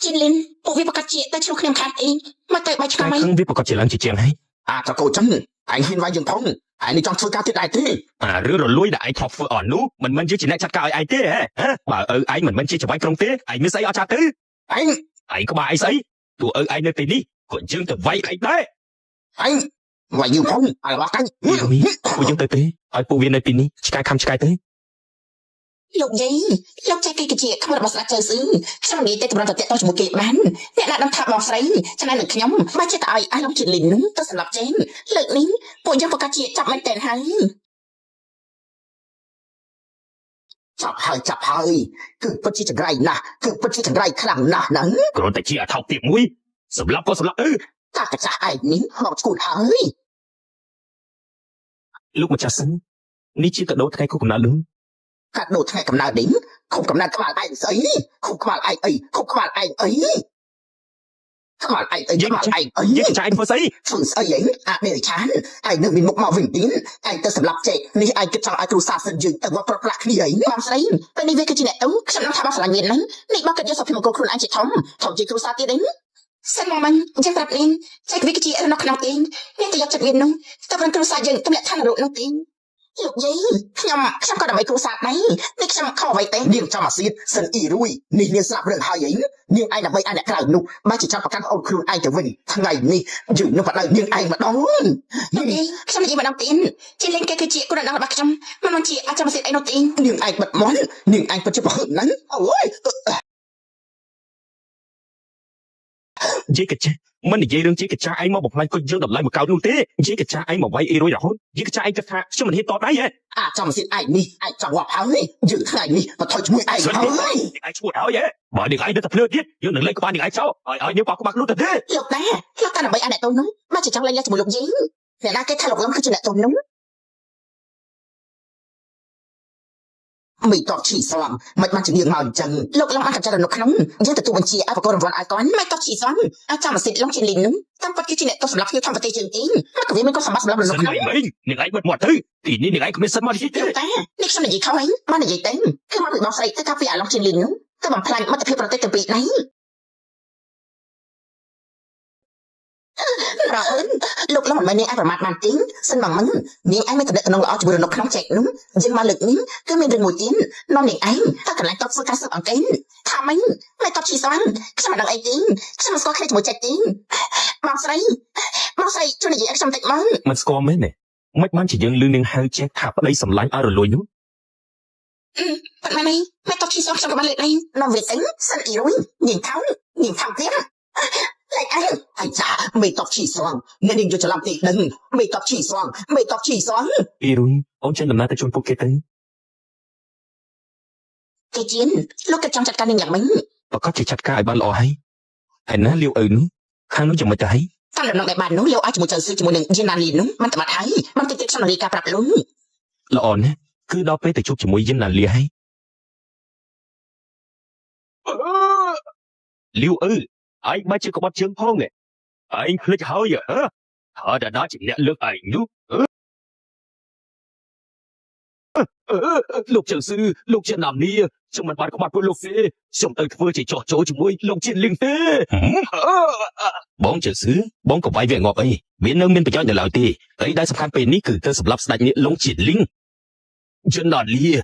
A: ជីនលីនពួកវាប្រកាសជាទៅឆ្លុះគ្នាខាត់អីមកទៅបាយឆ្កា
C: តែ
A: មអី
C: ខឹងវាប្រកាសជាឡើងជាជាងហើយ
A: អាចកោចឹងឯងហ៊ានវាយយើងផងឯងនេះចង់ធ្វើការទៀតដែរទេ
C: អារឿងរលួយដែលឯងធ្លាប់ធ្វើអស់នោះមិនមែនជាអ្នកចាត់ការឲ្យឯងទេហ៎បើឯងមិនមែនជាច្បាយក្រុងទេឯងមានស្អីអត់ចាត់ទៅ
A: ឯង
C: ឯងក្បាលអីស្អីទោះឯងនៅទីនេះក៏យើងទៅវាយឯងដែរ
A: ឯងវាយយើងផងឥឡូវកាញ់
C: ពួកយើងទៅទេឲ្យពួកវានៅទីនេះឆ្កែខំឆ្កែទៅ
A: លោកយាយលោកចេះគេជាខ្មោចរបស់ស្ដេចជើស៊ឺខ្ញុំនិយាយទៅតម្រូវទៅតាក់ទងជាមួយគេបានអ្នកណាដឹងថាបងស្រីឆ្នៃនឹងខ្ញុំបើចិត្តឲ្យអាឡុងជាលីននឹងទៅសម្រាប់ចេញលើកនេះពួកយើងប្រកាសជាចាប់មែនតើហើយចាប់ហើយគឺពិតជាចង្រៃណាស់គឺពិតជាចង្រៃខ្លាំងណាស់ហ្នឹង
C: គ្រាន់តែជាអថោកទៀតមួយសម្រាប់ក៏សម្រាប់
A: តាកចាស់ឯងនេះមកឈួតហើយ
C: លោកម្ចាស់សិននេះជាកដោថ្ងៃគូកំណើតលុង
A: កាត់ដូរថ្ងៃកំណើតនេះខុំកំណើតក្បាលឯងស្អីខុំក្បាលឯងអីខុំក្បាលឯងអីក្បាលឯងអីក្បាលឯងអី
C: យើងចាយធ្វើស្អី
A: ធ្វើស្អីឯងអានេះឆានឯងនៅមានមុខមកវិញទៀតឯងទៅសម្រាប់ចេកនេះឯងគិតចង់ឲ្យគ្រូសាសិនយើងទៅមកប្រប្រាស់គ្នាឯងបងស្រីពេលនេះវាគឺជាអ្នកទៅខ្ញុំនឹងថាបងស្រឡាញ់មានហ្នឹងនេះបងគិតយកសុភមង្គលខ្លួនឯងជាធំជាគ្រូសាទៀតឯងសិនមកមិនអញ្ចឹងប្រាប់លេងចេកវាគឺជារណោះក្នុងទីនេះទៅយកចិត្តមាននោះទៅប្រឹងគ្រូសាយើងទម្លាក់ឋាននរកនោះទីលោកយាយខ្ញុំក៏ដើម្បីគ្រូសាដែរនេះខ្ញុំខំអ្វីទេនាងចាំអាសៀតសិនអ៊ីរួយនេះនាងស្លាប់រឿងហើយអីនាងឯងដើម្បីឲ្យអ្នកក្រៅនោះបើជាចាប់ប្រកាន់អូនខ្លួនឯងទៅវិញថ្ងៃនេះយើងនឹងបដៅនាងឯងម្ដងនេះខ្ញុំនិយាយម្ដងទៀតជាលេងគេគឺជាគូរដងរបស់ខ្ញុំមិនជាអាចចាំអាសៀតអីនោះទេនាងឯងបិទមាត់នាងឯងពិតជាប្រហឹកណាស់អូយ
C: ជាកចាមិននិយាយរឿងជាកចាឯងមកបំផ្លាញគុជយើងតម្លៃមកកោតនោះទេជាកចាឯងមកវាយអ៊ីរុយរហូតជាកចាឯងគិតថាខ្ញុំមិនហ៊ានតបដៃហ៎
A: អាចចាំអាសៀតឯងនេះឯងចង់ងាប់ហើយយើងថ្ងៃនេះមកថយជាមួយឯងហើយ
C: ឯងឈួតហើយហ៎បើនាងឯងទៅភ្លើទៀតយើងនឹងលេងក្បាលនាងឯងចោលឲ្យនាងប៉ះក្បាលខ្លួនទៅទេ
A: លោកតាដើម្បីឲ្យអ្នកតូននោះបើជាចង់លេងជាមួយលោកយាយអ្នកណាគេថាលោកលំគឺជាអ្នកតូននោះមិនតបឈីស្វាំមិនបានជានាងមកអញ្ចឹងលោកឡងបានកំចាត់នៅក្នុងយើងទទួលបញ្ជាឲ្យប្រកបរង្វាន់ឲ្យគាត់មិនតបឈីស្វាំអាចចាំអាសិតឡងជាលីននោះតាមពិតគឺជាអ្នកទស្សនៈខ្ញុំធម្មតាជាងទេមកក៏វាមានក៏សម្បត្តិសម្រាប់នៅក្នុង
C: នាងឯងបិទមាត់ទៅទីនេះនាងឯងគ្មានសិនមកនេះទេ
A: តែនេះខ្ញុំនិយាយខុសអីបាននិយាយទៅគឺមកពីបងស្រីទៅថាពីអាឡងជាលីននោះទៅបំផ្លាញមិត្តភាពប្រទេសទាំងពីរនេះរ៉ឺនលោកឡងមិនមែននាងឯងប្រមាថបានទេសិនបងមិននាងឯងមានតំណែងល្អជាមួយនៅក្នុងចែកនោះយើងមកលើកនេះគឺមានរឿងមួយទៀតនាំនាងឯងទៅកន្លែងតបធ្វើការស៊ើបអង្កេតថាមិនតបឈីស្វាន់ខ្ញុំមិនដឹងអីទេខ្ញុំស្គាល់គ្នាជាមួយចែកទេបងស្រីជួយនិយាយឲ្យខ្ញុំតិចមក
C: មិនស្គាល់មែនទេមិនបានជាយើងលឺនាងហៅចេះថាប្តីសម្លាញ់ឲ្យរលួយនោះ
A: ប៉ុន្តែមិនតបឈីស្វាន់ខ្ញុំក៏បានលើកឡើងនាំវាទៅសិនអ៊ីរុយនាងថោទៀតlại anh chả mày tóc chỉ xoang nên đình cho cho làm gì đừng mày tóc chỉ xoang
C: Irun ông chân làm na tới chôn phục tên
A: cái chiến lúc cái trong chặt ca đình nhạc mình
C: và có chỉ chặt ca ban lọ hay hành ná liêu nữa khang nó chừng mà thấy
A: tam lần đại bàn nó liêu ai chỉ một chờ sư chỉ một đừng trên đàn liền nóมันtập mặt hayมันtự xong là đi cà luôn
C: lọ nè cứ đo pe từ chụp chỉ một dân đàn liêu hay liêu anh mới chưa có bắt chương phong này anh click hơi giờ hả họ đã nói chỉ nhận lương ảnh nhú lục trường sư lục trường làm đi trong mặt có mặt của lục phê trong tay vừa chỉ trò chỗ chúng môi lục trên linh phê bóng trường sư bóng của vai về ngọc ấy biến nâng bên phải cho nhà lão tì ấy đã sắp khăn bên ní cử tơ sập lắp sạch nghĩa lông triển linh chân nàn lia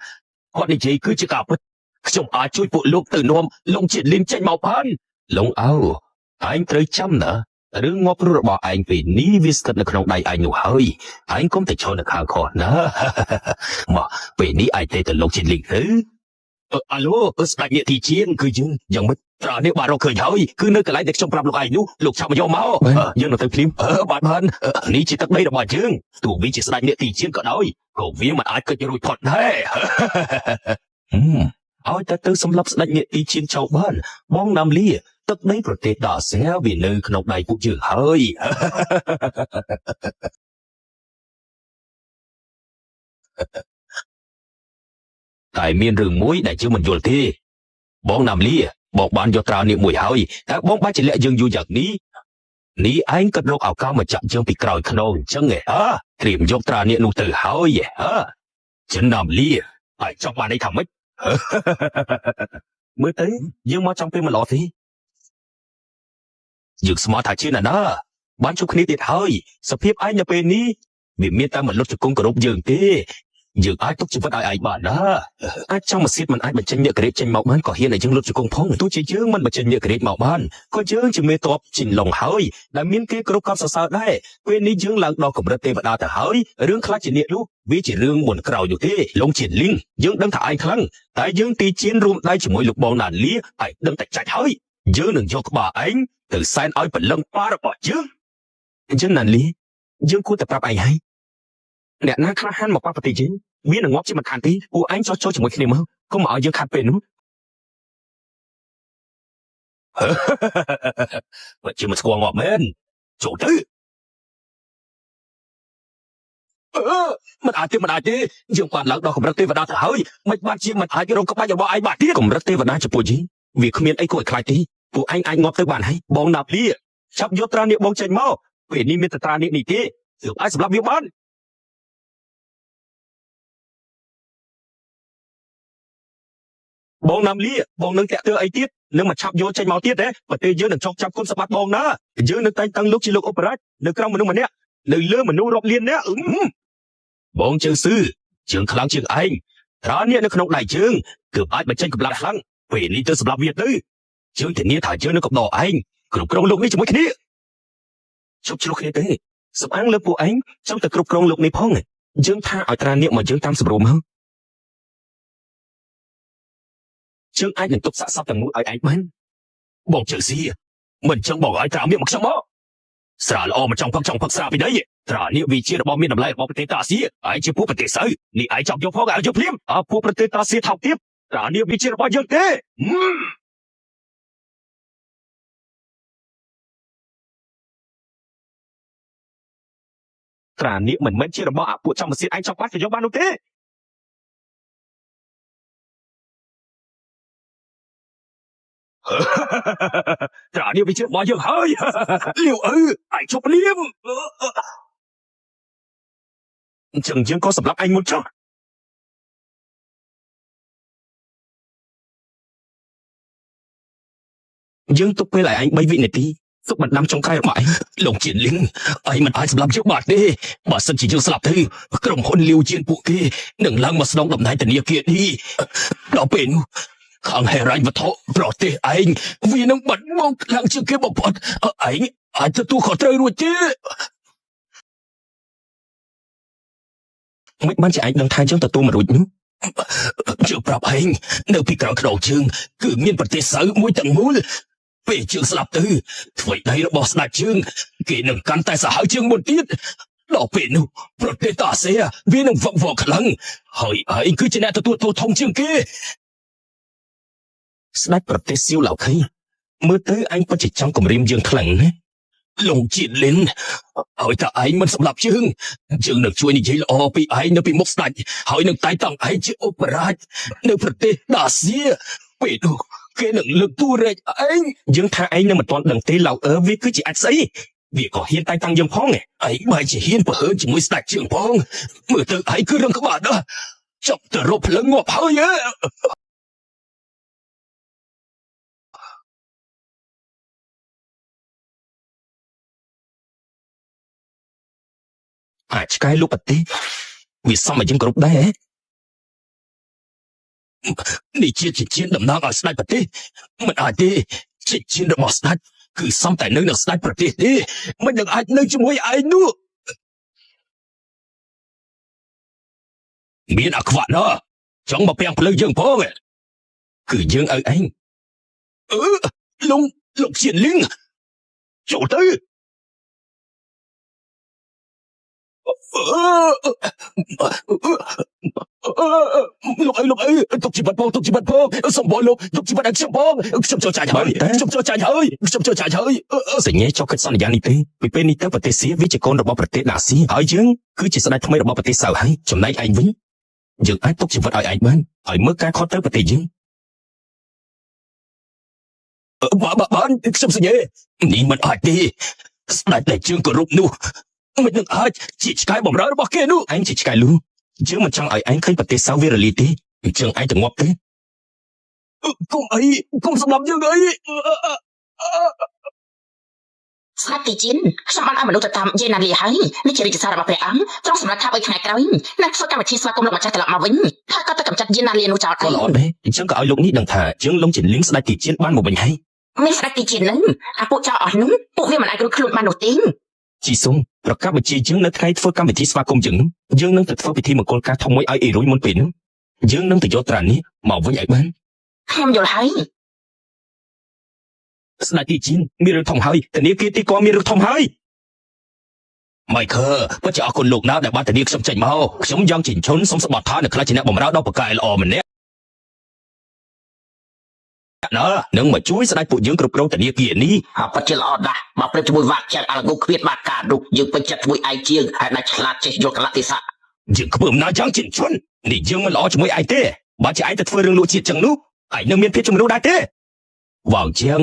C: con đi chơi cứ chưa cả bất trong ai chui phụ lục từ nôm lông triển linh chạy màu pan lông áo anh tới chăm nữa đừng ngọc rồi bỏ anh vì ní viết thật là không đầy anh hơi anh không thể cho được hàng khó nữa mà vì ní anh thấy từ lông triển linh thứ alo đại nghĩa thì chiến cứ chứ dòng mất nếu bà đâu khởi hỏi cứ nơi cái lại được trong làm lục ảnh lục chạm vào máu nhưng nó tới phim bạn hơn ní chỉ tắc đây là bà chương tụ vị chỉ đại nghĩa thì chiến cỡ nói cổ vía mà ai cơ cho rồi thuận thế ai ta tới xâm lấp đại nghĩa thì chiến châu ban bong nam lia tất đấy rồi tết đỏ xé vì nơi không đầy cũng chưa hơi តែមានរឿងមួយដែលយើងមិនយល់ទេបងណាមលីបងបានយកត្រានេះមួយហើយតែបងបាច់ជាលាក់យើងយូរយ៉ាងនេះនេះឯងក៏រកឱកាសមកចាក់យើងពីក្រោយខ្នងអញ្ចឹងហ៎ត្រៀមយកត្រានេះនោះទៅហើយចិនណាមលីហើយចង់បានន័យថាម៉េចមើលទៅយើងមកចង់ពេលម្ល៉េះទេយើងស្មោះថាជាណាបានជួបគ្នាទៀតហើយសភាពឯងនៅពេលនេះវាមានតែមនុស្សជង្គង់គោរពយើងទេយើងអាចទុកជីវិតឲ្យឯងបានណាអាចចង់មកសៀតមិនអាចបញ្ចេញអ្នកក្រេតចេញមកបានក៏ហ៊ានឲ្យយើងលុតជង្គង់ផងទោះជាយើងមិនបញ្ចេញអ្នកក្រេតមកបានក៏យើងជាមេតបជីនឡុងហើយដែលមានគេគ្រប់កត់សរសើរដែរពេលនេះយើងឡើងដល់កម្រិតទេវតាទៅហើយរឿងខ្លាចជាអ្នកនោះវាជារឿងមុនក្រោយនោះទេលងជាលីងយើងដឹងថាឯងខ្លាំងតែយើងទីជៀនរួមដៃជាមួយលោកបងណាលីឯងដឹងតែចាច់ហើយយើងនឹងយកក្បាលឯងទៅសែនឲ្យពលឹងប៉ារបស់យើងអញ្ចឹងណាលីយើងគួរតែប្រាប់ឯងហើយអ្នកណាក្លាហានមកប៉ះប្រទេសយើងវានឹងងាប់ជាមិនខានទេពួកឯងចោះចូលជាមួយគ្នាមកកុំឲ្យយើងខាត់ពេលនោះបើជាមិនស្គាល់ងាប់មែនចូលទៅមិនអាចទេយើងបានឡើងដល់កម្រិតទេវតាទៅហើយមិនបានជាមិនអាចរកក្បាច់របស់ឯងបានទៀតកម្រិតទេវតាចំពោះយើងវាគ្មានអីគួរឲ្យខ្លាចទេពួកឯងអាចងាប់ទៅបានហើយបងណាភ្លាចាប់យកត្រានេះបងចេញមកពេលនេះមានត្រានេះទេទើបអាចសម្រាប់វាបានបងណាំលីបងនឹងតាក់ទើអីទៀតនឹងមកឆាប់យកចេញមកទៀតទេប្រទេសយើងនឹងចោកចាប់គុណសម្បត្តិបងណាយើងនឹងតែងតាំងលោកជាលោកអបរាជនៅក្រោមមនុស្សម្នាក់នៅលើមនុស្សរាប់លាននាក់បងជើស៊ឺជើងខ្លាំងជាងឯងត្រានេះនៅក្នុងដៃជើងគឺអាចបញ្ចេញកម្លាំងខ្លាំងពេលនេះទៅសម្រាប់វាទៅជើងធានាថាយើងនឹងកំដរឯងគ្រប់គ្រងលោកនេះជាមួយគ្នាជប់ឆ្លោះគ្នាទេសម្អាងលើពួកឯងចង់ទៅគ្រប់គ្រងលោកនេះផងយើងថាឲ្យត្រានេះមកយើងតាមសម្រុំមកជើងអាចនឹងទុកសាកសពទាំងមួយឲ្យឯងបានបងជើស៊ីមិនចឹងបងឲ្យត្រានេះមកខ្ញុំមកស្រាល្អមកចង់ផឹកស្រាពីដីត្រានេះវាជារបស់មានតម្លៃរបស់ប្រទេសតាស៊ីឯងជាពួកប្រទេសសៅនេះឯងចង់យកផងឲ្យយកភ្លាមពួកប្រទេសតាស៊ីថោកទៀតត្រានេះវាជារបស់យើងទេត្រានេះមិនមែនជារបស់ពួកចំសៀតឯងចង់បាត់ក៏យកបាននោះទេត្រានេះវាជារបស់យើងហើយលាវឯងជប់លៀមអញ្ចឹងយើងក៏សម្រាប់ឯងមុនចុះយើងទុកពេលឲ្យឯង3វិនាទីទុកបណ្ដាំចុងក្រោយរបស់ឯងលោកជាលីងឯងមិនអាចសម្លាប់យើងបានទេបើសិនជាយើងស្លាប់ទៅក្រុមហ៊ុនលាវជាពួកគេនឹងឡើងមកស្នងតំណែងធនាគារនេះដល់ពេលនោះខាងហេរ៉ាញ់វត្ថុប្រទេសឯងវានឹងបាត់បង់ខ្លាំងជាងគេបំផុតឯងអាចទទួលខុសត្រូវរួចទេមិនបានជាឯងដឹងថាយើងទទួលមិនរួចនោះជឿប្រាប់ឯងនៅពីក្រោយខ្នងជើងគឺមានប្រទេសសៅមួយទាំងមូលពេលជើងស្លាប់ទៅធ្វើដៃរបស់ស្ដេចជើងគេនឹងកាន់តែសាហាវជាងមុនទៀតដល់ពេលនោះប្រទេសតាសេវានឹងវឹកវរខ្លាំងហើយឯងគឺជាអ្នកទទួលទោសធំជាងគេស្ដេចប្រទេសសៀវឡៅខីមើលទៅឯងពិតជាចង់គំរាមយើងខ្លាំងណាលោកជាលិនឲ្យតែឯងមិនសម្លាប់យើងនឹងជួយនិយាយល្អពីឯងនៅពីមុខស្ដេចហើយនឹងតែងតាំងឯងជាឧបរាជនៅប្រទេសតាសៀពេលនោះគេនឹងលើកតួរែកឯងយើងថាឯងនឹងមិនទាន់ដឹងទេឡៅវាគឺជាអាចស្អីវាក៏ហ៊ានតែងតាំងយើងផងឯងបែរជាហ៊ានប្រហើនជាមួយស្ដេចជើងផងមើលទៅឯងគឺរឹងក្បាលណាស់ចាប់ទៅរកភ្លើងងាប់ហើយអាចឆ្កែលោកប្រទេសវាសមឲ្យយើងគ្រប់ដែរនេះជាជាតំណាងឲ្យស្ដេចប្រទេសមិនអាចទេជារបស់ស្ដេចគឺសមតែនៅស្ដេចប្រទេសទេមិននឹងអាចនៅជាមួយឯងនោះមានអាខ្វាក់ណាចង់មកពាំងភ្លើងយើងផងគឺយើងឲ្យឯងលោកជាលីងចូលទៅលោកទុកជីវិតផងសម្បល់លោកទុកជីវិតឲ្យខ្ញុំផងខ្ញុំចូលចាញ់ហើយសញ្ញាចុះកិច្ចសន្យានេះទេពីពេលនេះទៅប្រទេសសៀវាជាកូនរបស់ប្រទេសណាស៊ីហើយយើងគឺជាស្ដេចថ្មីរបស់ប្រទេសសៅហើយចំណែកឯងវិញយើងអាចទុកជីវិតឲ្យឯងបាន ឲ្យមើលការខត់ទៅប្រទេសយើងបានខ្ញុំសញ្ញេនេះមិនអាចទេស្ដេចតែជើងគោរពនោះមិននឹងអាចជាឆ្កែបំរើរបស់គេនោះឯងជាឆ្កែលូយើងមិនចង់ឲ្យឯងឃើញប្រទេសសាវេរលីទេអញ្ចឹងឯងទៅងាប់ទេគុំសម្រាប់យើងអី
A: ស្ដេចទីជិនខ្ញុំបានឲ្យមនុស្សទៅតាមយេណាលីហើយនេះជារាជសាររបស់ព្រះអង្គត្រង់សម្រាប់ថាឲ្យថ្ងៃក្រោយអ្នកធ្វើកម្មវិធីស្វាគមន៍លោកម្ចាស់ត្រឡប់មកវិញថាក៏ទៅកម្ចាត់យេណាលីនោះចោល
C: ក៏ល្អដែរអញ្ចឹងក៏ឲ្យលោកនេះដឹងថាយើងលងជាលៀងស្ដេចទីជិនបានមកវិញហើយ
A: មានស្ដេចទីជិននឹងអាពួកចោលអស់នោះពួកវាមិនអាចរួចខ្លួនបាននោះទេ
C: ជីសុំប្រកាសបញ្ជាយើងនៅថ្ងៃធ្វើកម្មវិធីស្វាគមន៍យើងនឹងទៅធ្វើពិធីមង្គលការធំមួយឲ្យអេរុយមុនពេលនោះយើងនឹងទៅយកត្រានេះមកវិញឲ្យបាន
A: ខ្ញុំយល់ហើយ
C: ស្ដេចទីជិនមានរឿងធំហើយធនាគារទីក៏មានរឿងធំហើយម៉ៃខឺពិតជាអរគុណលោកណាដែលបានធានាខ្ញុំចេញមកខ្ញុំយ៉ាងជិនឈុនសូមស្បត់ថានៅខ្លះជាអ្នកបម្រើដល់បកកាយល្អម្នាក់នឹងមកជួយស្ដេចពួកយើងគ្រប់គ្រងធនាគារនេះ
A: ពិតជាល្អណាស់មកព្រឹកជាមួយវាក់ចាក់អាឡូគ្វៀតបាក់ការនោះយើងពេញចិត្តជាមួយឯងជាងហើយដាច់ឆ្លាតចេះយកកលៈទេសៈ
C: យើងធ្វើអំណោយយ៉ាងជិនឈុននេះយើងមិនល្អជាមួយឯងទេបើជាឯងទៅធ្វើរឿងលួចជាតិចឹងនោះឯងនឹងមានភាពជំរុញដែរទេវ៉ាវជាង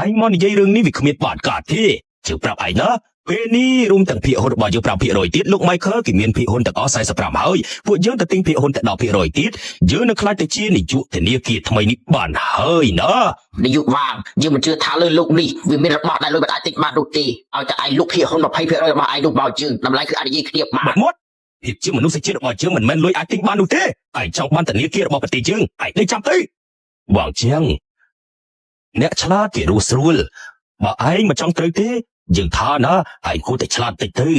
C: ឯងមកនិយាយរឿងនេះវាគ្មានបានកាត់ទេជឿប្រាប់ឯងណាពេលនេះរួមទាំងភាគហ៊ុនរបស់យើង 5% ទៀតលោក Michael គេមានភាគហ៊ុនទាំងអស់ 45 ហើយពួកយើងទៅទិញភាគហ៊ុនតែ 10% ទៀតយើងនឹងខ្លាចទៅជានាយកធនាគារថ្មីនេះបានហើយណា
A: នាយកវាងយើងមិនជឿថាលើលោកនេះវាមានរបស់ដែលលុយមិនអាចទិញបាននោះទេឲ្យតែឯងលុកភាគហ៊ុន 20% របស់ឯងនោះមកយើងតម្លៃគឺអាចនិយាយគ្នាបាន
C: មកភាពជាមនុស្សជាតិរបស់យើងមិនមែនលុយអាចទិញបាននោះទេឯងចង់បានធនាគាររបស់ប្រទេសយើងឯងដេកចាំទៅវ៉ាងជាងអ្នកឆ្លាតគេរស់ស្រួលបើឯងមិនចង់ត្រូវទេយើងថាណាឯងគួរតែឆ្លាតតិចទៅ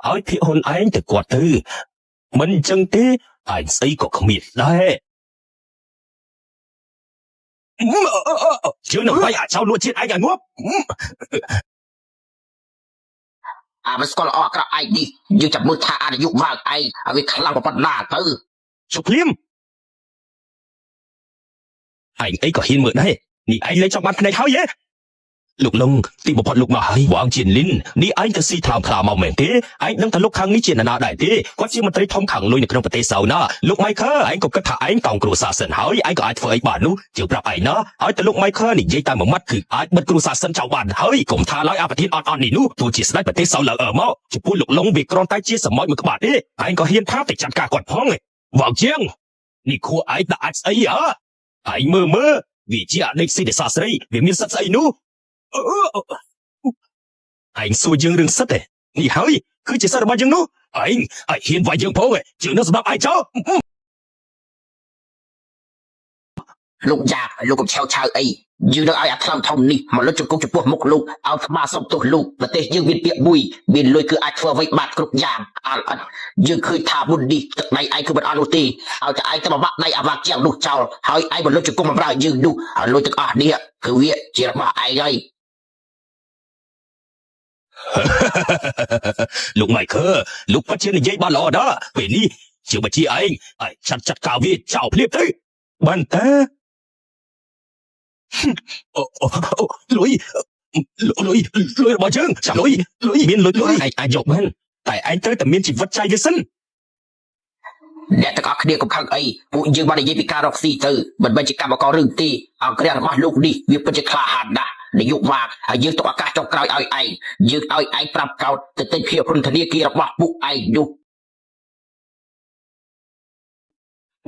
C: ឲ្យភាគហ៊ុនឯងទៅគាត់ទៅមិនអញ្ចឹងទេឯងស្អីក៏គ្មានដែរជឿនឹងវាយអាចោលលួចជាតិឯងឲ្យងាប់
A: មិនស្គាល់អក្រក់ឯងនេះយើងចាំមើលថាអនុយុវាងឯងឲ្យវាខ្លាំងប៉ុណ្ណាទៅ
C: ជុំភ្លាមឯងអីក៏ហ៊ានមើលដែរនេះឯងលេងចង់បានភ្នែកហើយហ៎លោកលងទីបំផុតលោកមកហើយវ៉ាងជៀនលីននេះឯងទៅស៊ីថ្លើមថ្លាមកមែនទេឯងដឹងថាលោកខាងនេះជានរណាដែរទេគាត់ជាមន្ត្រីធំខាងលុយនៅក្នុងប្រទេសសៅណាលោក Michael ឯងក៏គិតថាឯងកោងគ្រួសារសិនហើយឯងក៏អាចធ្វើអីបាននោះជឿប្រាប់ឯងណាឲ្យតែលោក Michael និយាយតែមួយម៉ាត់គឺអាចបិទគ្រួសារសិនចោលបានហើយកុំថាឡើយអាប្រធានអត់នេះនោះទោះជាស្ដេចប្រទេសសៅលើមកចំពោះលោកលងវាគ្រាន់តែជាសម័យមួយក្បាលទេឯងក៏ហ៊ានថាទៅចាត់ការគាត់ផងវ៉ាងជាងនេះខួរឯងដាក់អាចស្អីហ៎ឯងមើលវាជាអតីតសេដ្ឋីសាស្ត្រីវាមានសិទ្ធិស្អីនោះឯងសួរយើងរឿងសិទ្ធិនេះហើយគឺជាសិទ្ធិរបស់យើងនោះឯងហ៊ានវាយយើងផងជឿនៅសម្រាប់ឯងចោល
A: លោកយ៉ាលោកកុំឆៅអីយើងនឹងឲ្យអាថ្លឹមធំនេះមកលុតជង្គង់ចំពោះមុខលោកឲ្យស្មាសុំទោសលោកប្រទេសយើងមានពាក្យមួយមានលុយគឺអាចធ្វើអ្វីបានគ្រប់យ៉ាងអល់អត់យើងឃើញថាមុននេះទឹកដៃឯងគឺមិនអត់នោះទេឲ្យតែឯងទៅបបាក់ដៃអាវាក់ជាងនោះចោលហើយឯងមកលុតជង្គង់បំរើយើងនោះឲ្យលុយទាំងអស់នេះគឺវាជារបស់ឯងហើយ
C: លោក Michael លោកពិតជានិយាយបានល្អណាស់ពេលនេះជាបញ្ជាឯងចាត់ការវាចោលភ្លាមទៅបានតែលុយរបស់យើងលុយមានលុយឯងអាចយកបានតែឯងត្រូវតែមានជីវិតចៃវាសិន
A: អ្នកទាំងអស់គ្នាកុំខឹងអីពួកយើងបាននិយាយពីការរកស៊ីទៅមិនមែនជាកម្មកររឿងទេអង្គររបស់លោកនេះវាពិតជាក្លាហានណាស់នាយកវាងហើយយើងទុកឱកាសចុងក្រោយឲ្យឯងយើងឲ្យឯងប្រាប់កោតទៅទិញភាគហ៊ុនធនាគាររបស់ពួកឯងនោះ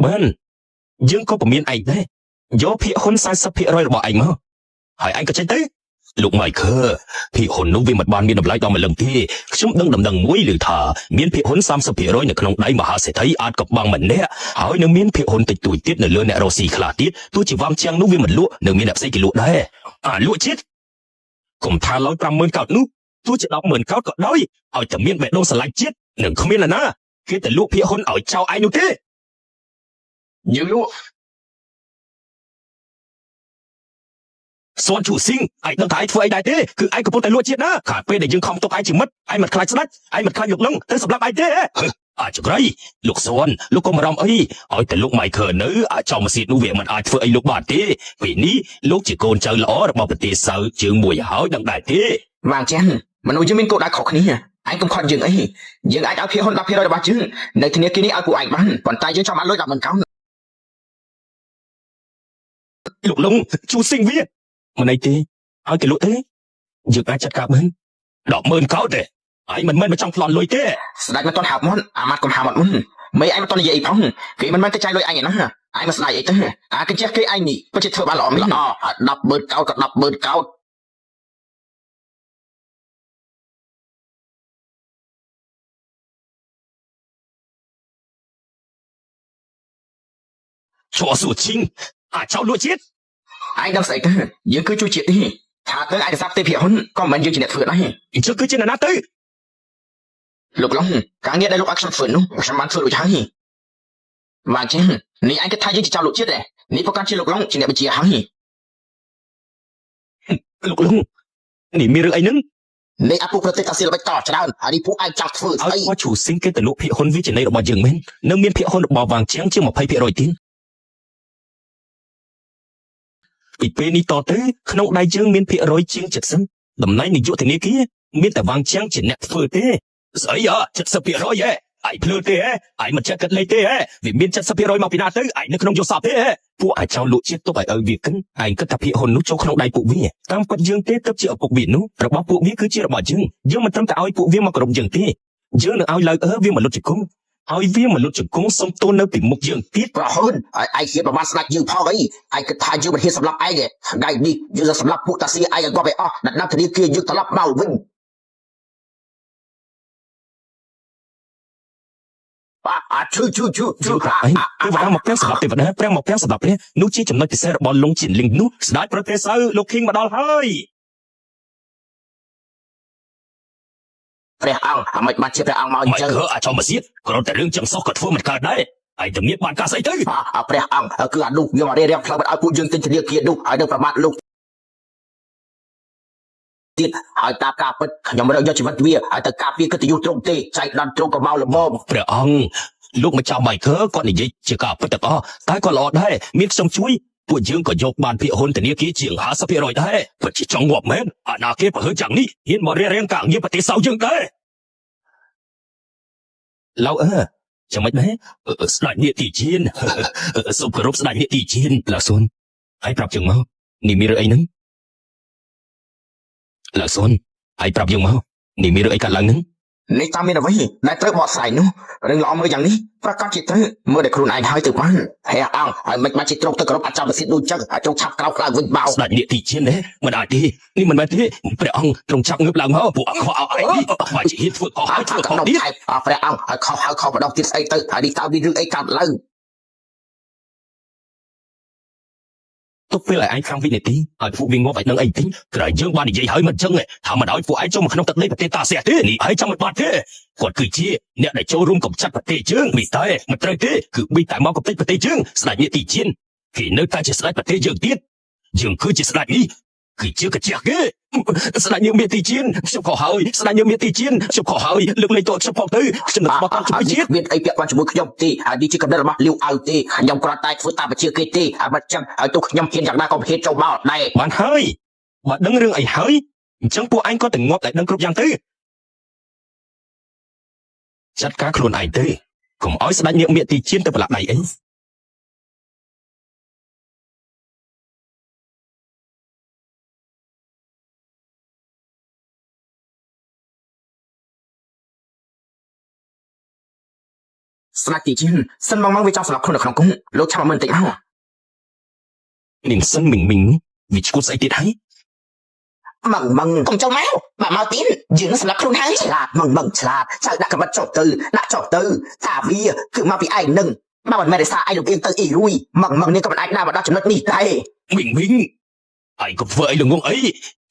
C: បានយើងក៏ពុំមានឯងដែរយកភាគហ៊ុន 40% របស់ឯងមកហើយឯងក៏ចេញទៅលោក Michael ភាគហ៊ុននោះវាមិនបានមានតម្លៃដល់ម្លឹងទេខ្ញុំដឹងដំណឹងមួយឮថាមានភាគហ៊ុន 30% នៅក្នុងដៃមហាសេដ្ឋីអាចកបាំងម្នាក់ហើយនៅមានភាគហ៊ុនតិចតួចទៀតនៅលើអ្នករ៉ូស៊ីខ្លះទៀតទោះជាវាំងជាងនោះវាមិនលក់នៅមានអ្នកផ្សេងគេលក់ដែរលក់ជាតិកុំថាឡើយ 50,000 កោតនោះទោះជា 10,000 កោតក៏ដោយឲ្យតែមានបេះដូងស្រឡាញ់ជាតិនឹងគ្មានណាគេតែលក់ភាគហ៊ុនឲ្យចោលឯងនោះទេ
A: យើងលក់
C: សួនឈូស៊ីងឯងដឹងថាឯងធ្វើអីដែរទេគឺឯងកំពុងតែលួចជាតិណាខាងពេលដែលយើងខំទុកឯងជាមិត្តឯងមិនខ្លាចស្ដេចឯងមិនខ្លាចលោកលឹងទៅសម្រាប់ឯងទេអាចក្រៃលោកសួនលោកកុំរំអីឲ្យតែលោក Michael នៅអាចោមសៀតនោះវាមិនអាចធ្វើអីលោកបានទេពេលនេះលោកជាកូនចៅល្អរបស់ប្រទេសសៅជើងមួយហើយដឹងដែរទេ
A: វាងចាន់មនុស្សយើងមានគោលដៅខុសគ្នាឯងកុំខត់យើងអីយើងអាចឲ្យភាគហ៊ុន 10% របស់យើងនៅធនាគារនេះឲ្យពួកឯងបានប៉ុន្តែយើងចង់បានលុយ10,000 កោន
C: លោកលងជួសិងវាមិនអីទេឲ្យគេលក់ទេយើងអាចចាត់ការបាន100000កោតទេហើយមិនមែនមកចង់ប្លន់លុយទេ
A: ស្ដេចមិនទាន់ហាប់មុនអាម៉ាត់កុំហាប់មុនមេឯងមិនទាន់និយាយអីផងគេមិនមែនទៅចាយលុយឯងឯណាឯងមកស្ដាយអីទៅអាគេចេះគេឯងនេះពិតជាធ្វើបានល្អមែនល្អ100000កោតក៏100000កោត
C: chúa sủa chinh cháu lụa chết
A: ai đang xảy ra những cứ chui chuyện đi thả tới ai được sắp tới phía hôn còn mình dương chỉ đẹp phượt đấy
C: chưa cứ trên là nát tới
A: lục long cả nghe đây lục action phượt luôn xem bán phượt lục trái mà chứ ní anh cái thay dương chỉ trao lục chết này ní có can trên lục long chỉ đẹp bị chia hăng
C: lục long ní mi được ấy nưng
A: ní áp buộc tới ta xin bạch tỏ cho đâu đi phụ anh chặt phượt
C: ấy qua chủ sinh cái từ lục phía hôn với trên này được bao dừng men nâng miên phía hôn được bao vàng trắng chưa một phay phía rồi tin ពីពេលនេះតទៅក្នុងដៃយើងមានភាគរយជាង70តំណែងនាយកធនាគារមានតែវាងជាងជាអ្នកធ្វើទេស្អី70%ហ៎ឯងភ្លើទេហ៎ឯងមិនចេះគិតលេខទេហ៎វាមាន70%មកពីណាទៅឯងនៅក្នុងយល់សប្តិទេហ៎ពួកអាចចោលលក់ជាតិទុកឲ្យវាកិនឯងគិតថាភាគហ៊ុននោះចូលក្នុងដៃពួកវាតាមពិតយើងទេទៅជាឪពុកវានោះរបស់ពួកវាគឺជារបស់យើងមិនត្រឹមតែឲ្យពួកវាមកគ្រប់យើងទេយើងនឹងឲ្យលើកវាមកលុតជង្គង់ឲ្យវាមកលុតជង្គង់សុំទោសនៅពីមុខយើងទៀតប្រហូនឲ្យឯងហ៊ានប្រមាថស្ដេចយើងផងអីឯងគិតថាយើងមិនហ៊ានសម្លាប់ឯងទេថ្ងៃនេះយើងនឹងសម្លាប់ពួកតាស៊ីឯងឲ្យគាត់ទៅអស់ដាក់ដល់ធនាគារយើងត្រឡប់មកវិញឈឺគឺវាមកទាំងសម្រាប់ទេវតាព្រះមកទាំងសម្រាប់ព្រះនោះជាចំណុចពិសេសរបស់លងជាលីងនោះស្ដេចប្រទេសសៅលោក King មកដល់ហើយព្រះអង្គអាមិនបានជាព្រះអង្គមកអញ្ចឹងអាចមកសៀតគ្រាន់តែរឿងចឹងសោះក៏ធ្វើមិនកើតដែរឯងទៅមានបានការស្អីទៅព្រះអង្គគឺអានោះយកមករៀបផ្លូវឲ្យពួកយើងទិញធនាគារនោះហើយនៅប្រមាថលោកទៀតហើយតាមការពិតខ្ញុំរើយកជីវិតវាហើយទៅការពារកិត្តិយសត្រង់ទេចែកដល់ត្រង់ក៏មកល្មមព្រះអង្គលោកម្ចាស់បៃខើគាត់និយាយជាការពិតទាំងអស់តែក៏ល្អដែរមានខ្ញុំជួយពួកយើងក៏យកបានភាគហ៊ុនធនាគារជាង 50% ដែរពិតជាចង់ងាប់មែនអាណាគេប្រហើយ៉ាងនេះហ៊ានមករៀបការងារប្រទេសសៅយើងដែរឡៅចាំមិនដែរស្ដេចនាទីជានសូមគោរពស្ដេចនាទីជានឡាស៊ុនហើយប្រាប់យើងមកនេះមានរឿងអីហ្នឹងឡាស៊ុនហើយប្រាប់យើងមកនេះមានរឿងអីកើតឡើងហ្នឹងនេះតាមមានអ្វីដែលត្រូវបកស្រាយនោះរឿងល្អមើលយ៉ាងនេះប្រកាសជាត្រូវមើលតែខ្លួនឯងហើយទៅបានហើយអង្គហើយមិនបានជាត្រង់ទៅគោរពអាចារ្យបសិទ្ធដូចចឹងហើយចង់ឆាប់ក្រោកឡើងវិញមកស្ដេចនាទីជានទេមិនអាចទេនេះមិនមែនទេព្រះអង្គត្រង់ឆាប់ងើបឡើងមកពួកអង្គខ្វល់អីនេះមកជាហ៊ានធ្វើខុសហើយធ្វើខុសទៀតព្រះអង្គហើយខុសម្ដងទៀតស្អីទៅហើយនេះតើមានរឿងអីកើតឡើងទុកពេលឲ្យឯងខាងវិនាទីឲ្យពួកវាងាប់ឲ្យនឹងអីទីក្រោយយើងបាននិយាយហើយមិនចឹងថាមិនឲ្យពួកឯងចូលមកក្នុងទឹកដីប្រទេសតាសះទេនេះឯងចាំមិនបាត់ទេគាត់គឺជាអ្នកដែលចូលរួមកំចាត់ប្រទេសយើងមិនតែមិនត្រូវទេគឺបីតែមកកំទេចប្រទេសយើងស្ដេចនាទីជានគេនៅតែជាស្ដេចប្រទេសយើងទៀតយើងគឺជាស្ដេចនេះគឺជាកាជះគេស្ដេចយើងមានទីជានខ្ញុំខុសហើយស្ដេចយើងមានទីជានខ្ញុំខុសហើយលើកលែងតខ្ញុំផងទៅខ្ញុំនឹងបោះតជួយជាតិមានអីពាក់ព័ន្ធជាមួយខ្ញុំទេហើយនេះជាកំណត់របស់លាវអៅទេខ្ញុំគ្រាន់តែធ្វើតាមបញ្ជាគេទេហើយមិនចឹងហើយទោះខ្ញុំហ៊ានយ៉ាងណាក៏មិនហ៊ានចូលមកដែរបានហើយបើដឹងរឿងអីហើយអញ្ចឹងពួកឯងក៏ទៅងាប់តែដឹងគ្រប់យ៉ាងទៅចាត់ការខ្លួនឯងទៅកុំឲ្យស្ដេចនាងមេទីជានទៅប្រឡាក់ដៃអីស្ដេចទីជានសិនមកវាចង់សម្រាប់ខ្លួននៅក្នុងគុកលោកចាំមិនបន្តិចមកនាងសិនមីងវាឈួតស្អីទៀតហើយម៉ងកុំចូលមកបើមកទៀតយើងនឹងសម្រាប់ខ្លួនហើយឆ្លាតម៉ងឆ្លាតចៅដាក់កបិតចុះទៅដាក់ចុះទៅថាវាគឺមកពីឯងនឹងបើមិនមែនទេសារឯងលោកអៀងទៅអ៊ីរួយម៉ងនេះក៏មិនអាចណាមកដល់ចំណុចនេះដែរមីងឯងក៏ធ្វើអីល្ងងអី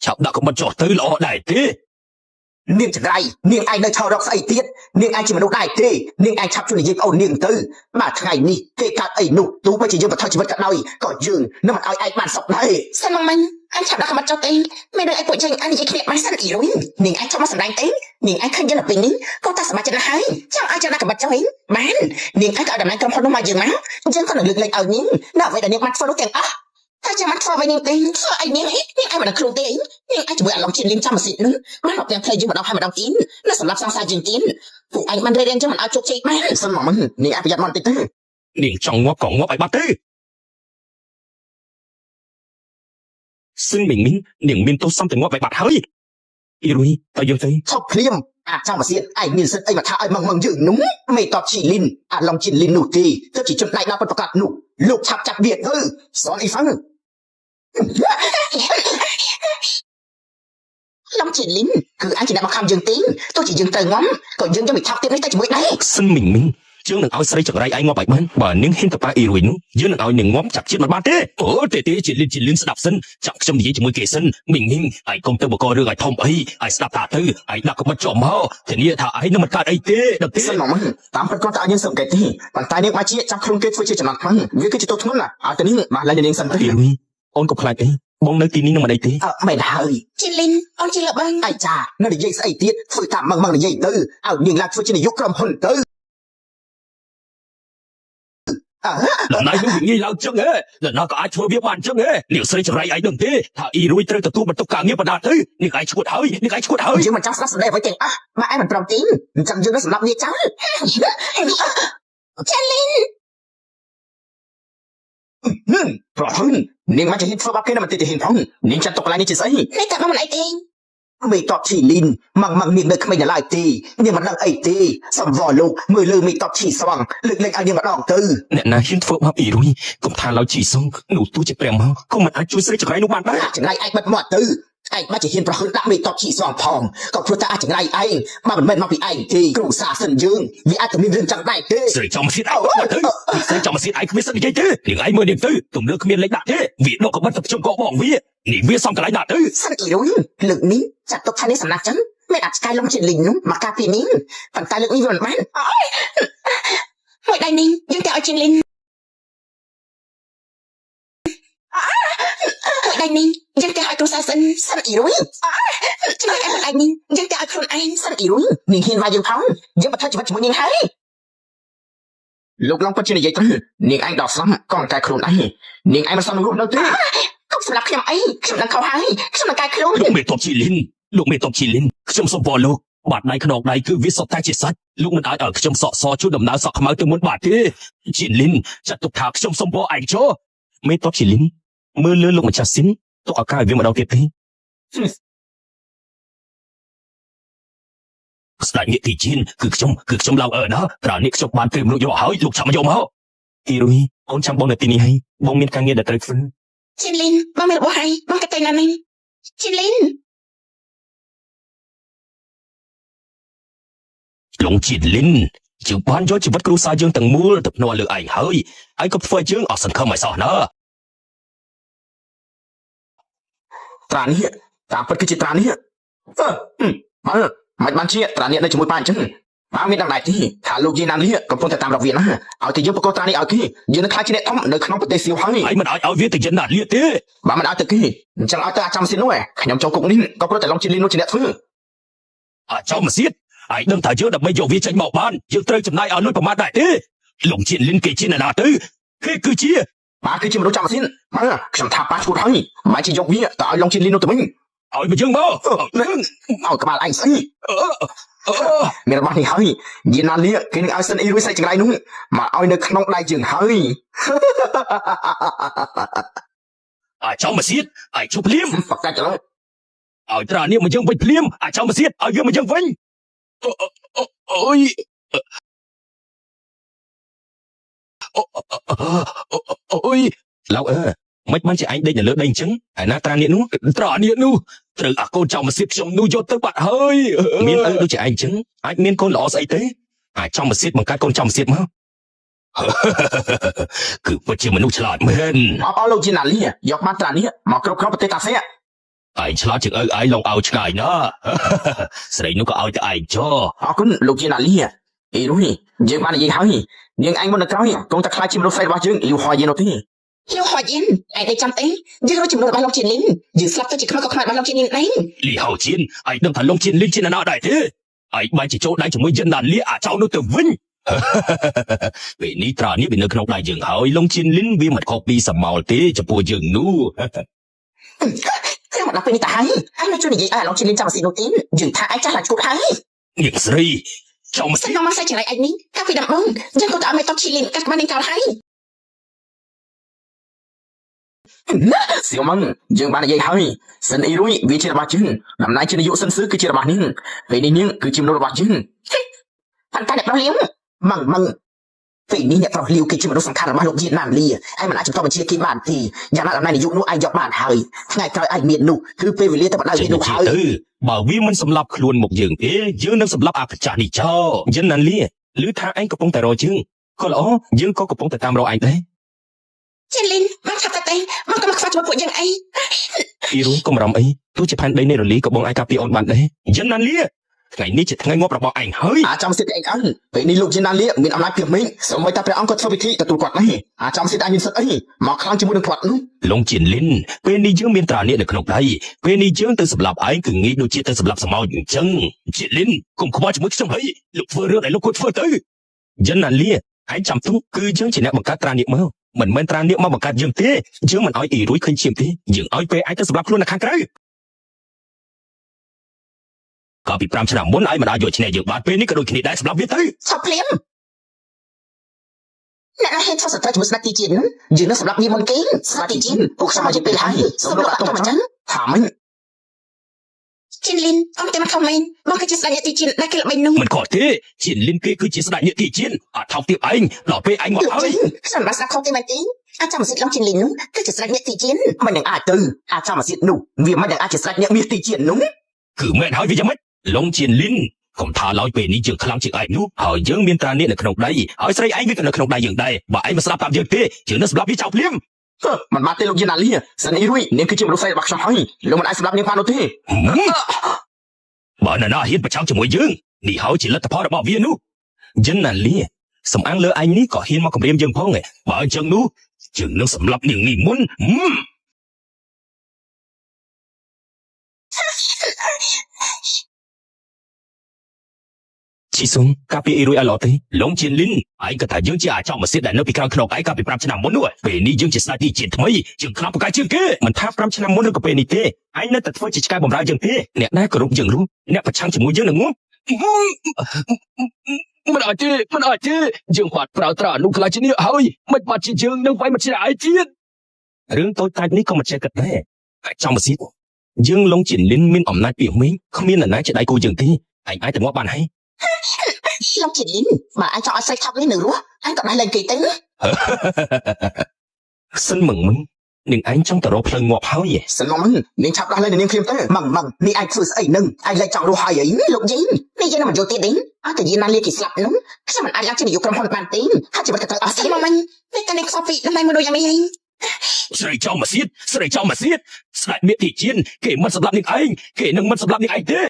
C: ឆាប់ដាក់កបិតចុះទៅល្អដែរទេនាងចង្រៃនាងឯងនៅឆោររកស្អីទៀតនាងឯងជាមនុស្សដែរទេនាងឯងឆាប់ជួយនិយាយប្អូននាងទៅបាទថ្ងៃនេះគេកើតអីនោះទោះបីជាយើងបថុយជីវិតក៏ដោយក៏យើងនឹងមិនឲ្យឯងបានសុខដែរសិនមកមិញអញឆាប់ដាក់ក្បត់ចុះទេមិនដឹងឯងពួកយើងអញនិយាយគ្នាបានសិនអ៊ីរុយនាងឯងឆាប់មកសម្ដែងទេនាងឯងឃើញយើងនៅពេលនេះក៏តែសមាជិកណាស់ហើយចាំឲ្យចាំដាក់ក្បត់ចុះវិញបាននាងឯងក៏ឲ្យតំណែងក្រុមហ៊ុននោះមកយើងមកយើងក៏នឹងលើកលែងឲ្យនាងដល់អ្វីដែលនាងបានធ្វើនោះទាំងអស់តែចាំមកធ្វើវិញនាងទេធ្វើអីនាងឯងមិនដឹងខ្លួនទេនាងឯងជាមួយអាឡុងជាលីមចាំសិទ្ធនឹងបានមកទាំងផ្លូវយើងម្ដងហើយម្ដងទៀតនៅសម្រាប់សង្សារយើងទៀតពួកឯងមិនរៀនចឹងមិនឲ្យជោគជ័យបានសិនមកមិននាងឯងប្រយ័ត្នមកបន្តិចទៅនាងចង់ងាប់ក៏ងាប់ឲ្យបាត់ទៅ ซึ่งหมิงมิงหนิงมินตัวซ้ำแต่งว่าไปบัดเฮ้ยอีรุยตายยังไง
A: ชอบเคลียมเจ้ามาเสียไอ้มีสิไอ้มาท้าไอ้มังยืนนุ่มไม่ตอบชีลินลองจินลินหนูตีเธอจีจนนายนาประกาศหนูลูกชักจับเบียดสอนไอ้ฟังลองจินลินคือไอ้จีนมาคำยืนติ้งตัวจียืนเตยง้อมก็ยืนจะมีทับเต็มในแต่จมูกได้
C: ซึ่งหมิงมิงchương đừng ao xây chẳngไรai ngó bạch man bà những hin tập ba y ruin dương đừng ao những ngóm chặt chết mặt ban thế tê tê chỉ linh đạp sân chẳng trong gì chỉ mới kể sân mình minh ai công tư một coi đưa ai thông ấy ai đạp thả tư ai đạp có mất trộm máu thì nghĩa thả ai nó mặt cát ấy tê đập tê
A: sân mỏng tám phần con ta nhân sầm cái tê bàn tay nước mai chia trong không kết với chia chậm mặt man với cái chỉ tốt hơn là tên mà lại nhân sân
C: y ruin ôn cục lại ấy bong nơi tin nó mà đây tê
A: mày đã hơi
E: Chị Linh, ông chị là băng.
A: ai chà nó để dây say tiết phơi tạm măng để dây tư nhưng là phơi chỉ để giúp cầm hồn tư
C: lần này những việc nghi lao chân ấy lần nào có ai thua biết bàn chân ấy liệu xây chẳngไรai đừng thế thả y ruin tới tu bật tốc cả nghĩa bật đạt thế nhưng ai chuột hơi
A: nhưng mà trong sắp đây với tiền mà ai mình trồng tím chẳng dưng nó sắp như cháu
E: Chị Linh,
A: เพราะพึ่งนิ่งมันจะเห็นฟ้าบ้าแค่นั้นมันติดเห็นพ้องนิ่งจะตกลายในจิตใจ
E: này cả mà lại tiền.
A: ไม่ตอบฉีลินมังนิ่งเลยไม่ได้ไล่ตีเนี่ยมันนั่งไอตีสำวอลูกมือลือไม่ตอบฉีสว่างลึกเล็กอันยังมาดองตื้อ
C: nè na hiến phượng hấp y ruin cũng thà lao chỉ xong nụ tu chỉ bèm máu không mà ai chui xây chẳngไรnụ bàn đấy
A: จังไรไอ้บัดหมดตื้อไอ้มาจะเห็นเพราะละไม่ตอบฉีสว่างพองก็เพราะแต่จังไรไอ้มาเป็นแม่มาปีไอ้ทีกรุษาสันยืงวิอาจจะมีเรื่องจังไรตี
C: Rồi cho mà xiết ai mà thứ Rồi cho mà xiết ai không biết sân cái thế Nhưng ai mơ niềm tư Tùng nước không biết lấy đạt thế Vì nó có bất tập trung có bỏng vía Nỉ vía xong cả lại đạt tư
A: สันอีรุ้งลึกนี้จัดตกทันในสำนักจันไม่อาจจะกลายลงฉีลินนุ่มมากาปีนี้ปันตายลึกนี้วันมัน
E: Mọi đại ninh, nhưng theo chị Linh. Mọi đại ninh, nhưng theo ai cũng xa sân.
A: สันอีรุ้ง
E: Chị Linh em một đại ninh, nhưng theo ai không anh.
A: สันอีรุ้งนิ่งเห็นว่ายังพ้องยังมาทัดจีบจมูกยังไงลูกลองปัจจัยใหญ่ตื้อนิ่งไอ้ดอกซ้ำก่อนกายโคลนไอ้นิ่งไอ้มาซ้ำรูปแล้วตื้อ
E: Không phải là khi mà ấy, khi mà khâu hái, khi mà cài khâu.
C: Lúc mẹ tộc chỉ linh Lúc mẹ tộc chỉ linh Trong sông bò lô Bạt này khăn đọc này cứ viết sọc tay chỉ sách Lúc mình ai ở trong sọ so chú đầm ná sọ khám áo từ muốn bạt thế Chỉ linh Chặt tục thạc trong sông bò ảnh cho Mẹ tộc chỉ linh Mưa lưa lúc mà chặt xin Tộc ở cài với mà đau tiệt thế Đại nghĩa thị chiến cực trong lao ở đó Trả niệm trong bàn tìm nội dọa hỏi lục chạm dòng máu Irui Ôn chẳng bông là tin hay Bông miên càng nghe đặt trời phân
E: Chị Linh, băng mẹ là bố hay, băng cái tay là ninh. Chị Linh.
C: Lũng chỉ linh Chữ bán cho chữ bắt cửu xa dương tầng mua Tập nô lựa ảnh hơi Ai cấp phơi chương ở sân không mày sọ nữa
A: ตรานี้ตามพัดคือจิตรานี้มันเชี่ยตรานี้ได้จมูกปานจังมามีดังไหนที่ถ้าลูกยีนันนี้ก็พ้นแต่ตามเราเวียนนะเอาที่ยืมปกตรานี้เอาที่ยืนในคลายจีเนตทอมในขนมปฏิเสธให้
C: Ai mà ai viết tình dân đạt liệt thế
A: บ้ามันเอาแต่กี้จังเอาแต่จำสินด้วยขยำโจกุกนี่ก็เพราะแต่ลองจิลินโนจิเนตฟื้น
C: Cho mà xiết Ai đâm thả trước đập bây giờ viết tranh màu ban Dương trời chầm nay ở nơi mà đại thế Lũng chiến linh kỳ chiến là đạt tư Thế cứ chia
A: มาคือจิมรู้จำสินมาขยำทับปาชูให้ไม่ใช่ยกวิ่งแต่เอาลองจิลินโนตัวมึง
C: Ai mà dương mơ
A: เอากระบาลไอ้สิมีระบาดนี่ให้ยีนันนี้คือนึกเอาเส้นอีรุ่ยใส่จังไรนู้นมาเอาในขนมได้จึงให้
C: Ai cho mà xiết Ai chụp liêm
A: ฝักใจจะเลย
C: Ai trả niệm mà dương vinh liêm Ai cho mà xiết Ai viết mà dương vinh Ôi Ôi Lão Mấy mắt chị anh đây là lỡ đành trứng Ai nát tra niệm nú Trả niệm nú Từ cô chồng mà xiết trong nú cho tới bạn hơi Miên ơi đâu chị anh trứng Ai miên con lọ dậy thế Ai cho mà xiết bằng cái con chồng xiết mà Cứ vật chìa mà nụ trả lại mên
A: เอาลูกยีนันนี้ยกมาตรานี้มากรบปฏิตาเสีย
C: Ai trả lại chừng ai lòng ao chừng ai nữa Sẽ đây nó có ao cho ai cho
A: เอาคุณลูกยีนันนี้อีรุ่ยยืมมาในยีให้ยังไอ้มันนักร้อยคงจะคลายจิมรู้ไฟว่าจึงอยู่หอยยีนที่
E: Hiếu hỏi yên, ai đây chăm tính. Nhưng nó chìm nổi bằng lòng chị Linh. Nhưng slap cho chị không có khăn bằng lòng chị Linh đấy.
C: Lý Hậu Chiến, ai đâm thẳng lông chiến linh trên là nào đại thế? Ai bay chỉ chỗ đại chỉ mới dân đàn lý cháu nó tử vinh. Vì ní tra ní bị nước nông đại dừng hỏi lông chiến linh vì mặt khóc bi sầm màu tế cho bùa dừng nu.
A: Thế mà nó quên đi ta anh nói chuyện gì lòng chị Linh chăm xin đầu tiên, dừng thả ai chắc là chút hay.
C: Những gì? Trong mà
E: sao nó mang sai trở lại anh ní? Các vị đàn ông, dân cô ta mày tóc chị Linh các bạn nên cao hay.
A: เสียวมังยังบ้านใหญ่ให้สันอีรุ่ยวิจิตรบาจึงนำนายชินยุสันซื้อคือจิตรบานิ่งเวนี่นิ่งคือจิมโนรบาจึงพันกันเนี่ยเราเลี้ยงมังเวนี่เนี่ยเราเลี้ยงคือจิมโนสังขารมาลงยีนานลีไอ้มันอาจจะต้องเป็นเชียร์กีบ้านทีอย่างนั้นในยุคนู้นไอ้ยกบ้านเฮยไงใครไอ้เมียนนูคือเปวิเลียแต่บัดไอ้เมียนนูเฮย
C: บ่าวิมันสำหรับครวนหมกยืงยืงนั่งสำหรับอาขจานี่เจ้ายันนั่นเลี่ยหรือทางไอ้กระปงแต่รอจึงก็อ๋อยืงก็กระปงแต่ตามรอไอ้ได้
E: เจนลินมันขับแต่มันก็มาฟัดมาปวดยังไง
C: อีรู้ก็มารำไอ้ตู้จะพันได้ในรลีกระบองไอ้กาปีออนบันได้ยันนั่นเลี่ยไงนี่จะทั้งไงงบระบอไอ้เฮ้ย
A: จำสิทธิ์เองอันเป็นนี่ลูกยินนันเลี้ยมีอำนาจเพียงมิ่งสมัยตาพระองค์ก็ทวิธีแต่ตัวกอดนี่จำสิทธิ์อันยินสัตย์ไอ้หมอคลั่งจมูกดึงกอดนู้
C: ลงจินลินเป็นนี่ยืงเมียนตราเนี่ยในขนมได้เป็นนี่ยืงตื่นสำหรับไอ้กึ่งงี้ดูจิตตื่นสำหรับสมองอยู่จังจินลินกุมขวาจมูกที่สมัยลูกเฟื่อเรื่องไหนลูกกดเฟื่อตื้อยันนั่นเลี่ยไอ้จำตุ้งคือยืงจีเนี่ยบังคับตราเนี่ยมั้งเหมือนเมียนตราเนี่ยมาบังคับยืงเต้ยืงมันอ้อยอีรุ่ยขึ้นชิมทียืงอ้อยไปไอ้ตื่นสำหรับครัวนักขังไกรก็ปีปรามฉลามม้วนไอ้มันอายุชนะยืงบาดเป็นนี่ก็โดนขณิได้สำหรับเวียตื้อ
E: ชอบเพลียมนั่นเห็นชอบสตาร์ทมุสนาตีจินยืนนั่งสำหรับมีมนเก่งสมาติจินพวกสมาชิกเป็นไรสมรสตัวมันจัง
A: ถามมัน
E: เจนลินเอาแต่มาคอมเมนต์มันก็จะสัญญาตีจินได้แค่ละใบนุ่ง
C: มันขอเท่จินลินคือจีสดาเนี่ยที่จินอาจเท่าเทียบไอ้หล่อไปไอ้หมด
E: เดือด
C: เอ้
E: จริ
C: ย
E: งสันบาสักเขาเต็มจริงอาจารย์มาสิลองเจนลินก็จะสัญญาตีจิน
A: มันยังอาจตื่นจำสิทธิ์นูเวียมันยังอาจจะสัตย์เนี่ยมีตีเจียนนู้
C: คือแม่หายไปยังไม่ลงจินลินผมทาลอยเป็นนี่จึงคลั่งจึงไอ้นู้หายยืงเมียนตราเนี่ยในขนมได้หายใส่ไอ้ไม่กันในขนมได้ยังได้บ่ไอ้มาสลับตามยืงเต้จึงนั่นสำหรับพี่เจ้าเพลียม
A: มันมาเตลูกยินนันเลี้ยสันอีรุ่ยเนี่ยคือจิมรู้ใส่บักชมให้แล้วมันไอ้สำหรับเนี่ยพานุเท
C: บ่น่าเห็นประชาชนมวยยืงนี่เขาจินลัตพอระบอบเวียนู้ยันนั่นเลี่ยสำอังเลอไอ้นี่ก็เห็นมากับเรียมยืงพ้องไงบ่จังนู้จึงนั่งสำหรับหนึ่งนี่มุนชีซุงกาปีอีรุยอลอตีลงจินลินไอ้ก็ถ้ายังจะอาเจ้ามาเสียดายนับปีครั้งขนมไอ้กาปีปรามชนะมนุษย์เป็นนี่ยังจะสตาร์ทจิตทำไมจึงคลำปากกาจึงเก้มันท้าปรามชนะมนุษย์ก็เป็นนี่เต้ไอ้นั่นแต่ทั่วจิตใจบ่มรายยังเต้เนี่ยนายก็รู้ยังรู้เนี่ยประชังจมูกยังหนึ่งงุ้มมันอาจจะยังหวาดเปล่าตรานุกลายชนิดเฮ้ยมันบาดจิตยังนึกไว้มันจะไอ้จีนเรื่องตัวตายนี้ก็มาเจอกันแน่ไอ้เจ้ามาสิยังลงจินลินมินอมนายเปียกมิ้งเขามีนั่นนายจะได้กูยังที่ไอ้แต่ว่าบ้านให้
E: ลองเจนลินมาไอ้ชอบใส่ทับเลยหนึ่งรู้ไอ้ก็ได้เลยกี่ตึ้ง
C: xin mừngมึงหนึ่งไอ้จ้องแต่รอเพลิงงอบเฮาเย่
A: สันมองมันเนี่ยชับได้เลยเนี่ยเพียงเตอมังนี่ไอ้ฟื้นไอ้หนึ่งไอ้เลยจังรู้หายไอ้ลูกยินนี่ยังมันโยติดิ้งแต่ยินนั่นเรียกกี่สลับนู้ถ้ามันไอ้ลักจะอยู่กระพงมันติ้งถ้าจะมันกระเตอสิมันไม่กันในคอฟฟี่ทำไมมันดูยังไม่ยัง
C: สไลเจ้ามาเสียดสไลเจ้ามาเสียดสไลเมียติจินเกมันสำหรับหนึ่งไอ้เกหนึ่งมันสำหรับหนึ่งไอ้เด้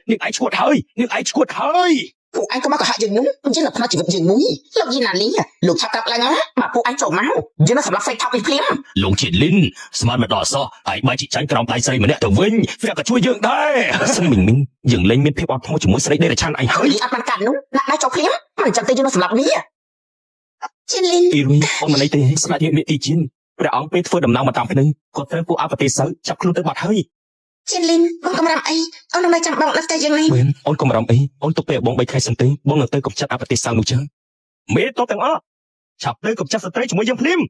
C: หนึ่งไอ้ชวดเฮ้ยหนึ่งไอ้ชวดเฮ้ย
E: พวกไอ้ก็มาก็หาอย่างนู้นยิ่งหลับมาจีบอย่างมุ้ยลูกยินนั่นเลยลูกชักกลับแล้วนะมาพวกไอ้โจมเมายิ่งน่าสำหรับใส่ทับไปเพลียม
C: ลงจิตลิ้นสมานมาต่อซอไอ้ใบจิตใจกระรองไตใส่มาเนี่ยแต่เว้นเฟียก็ช่วยยังได้ซึ่งมิงมิงยังเล่นเม็ดเพชรออดทั้งหมดจมูกใส่ได้ในชั้นไอ้
E: เฮ้
C: เฮ้
E: ย
C: ย
E: อัดมันกันนู้นนักได้โจเพลียมมันจำเป็นยิ่งน่าสำหรับนี้เจนลิน
C: อีรุยออกมาในเตะสไลเมียติจินพระองค์เป็นเฟื่อดำน้ำมาตามไปหนึ่งกดเฟซพวกอาปฏิเสธจับครูตัวบัดเฮ้ย
E: เจนลินมึงกำลังไอ้เอาน้องนายจำบังลับใจยังไง
C: เว้นอ้นก็มารำไอ้อ้นตัวเปียบองใบไทยสันติบองเงินเตยกับจัดอาปฏิเสธนูจังเมตตัวแต่งอ้อฉับเตยกับจัดสเตย์จมูกยังพลิ้ม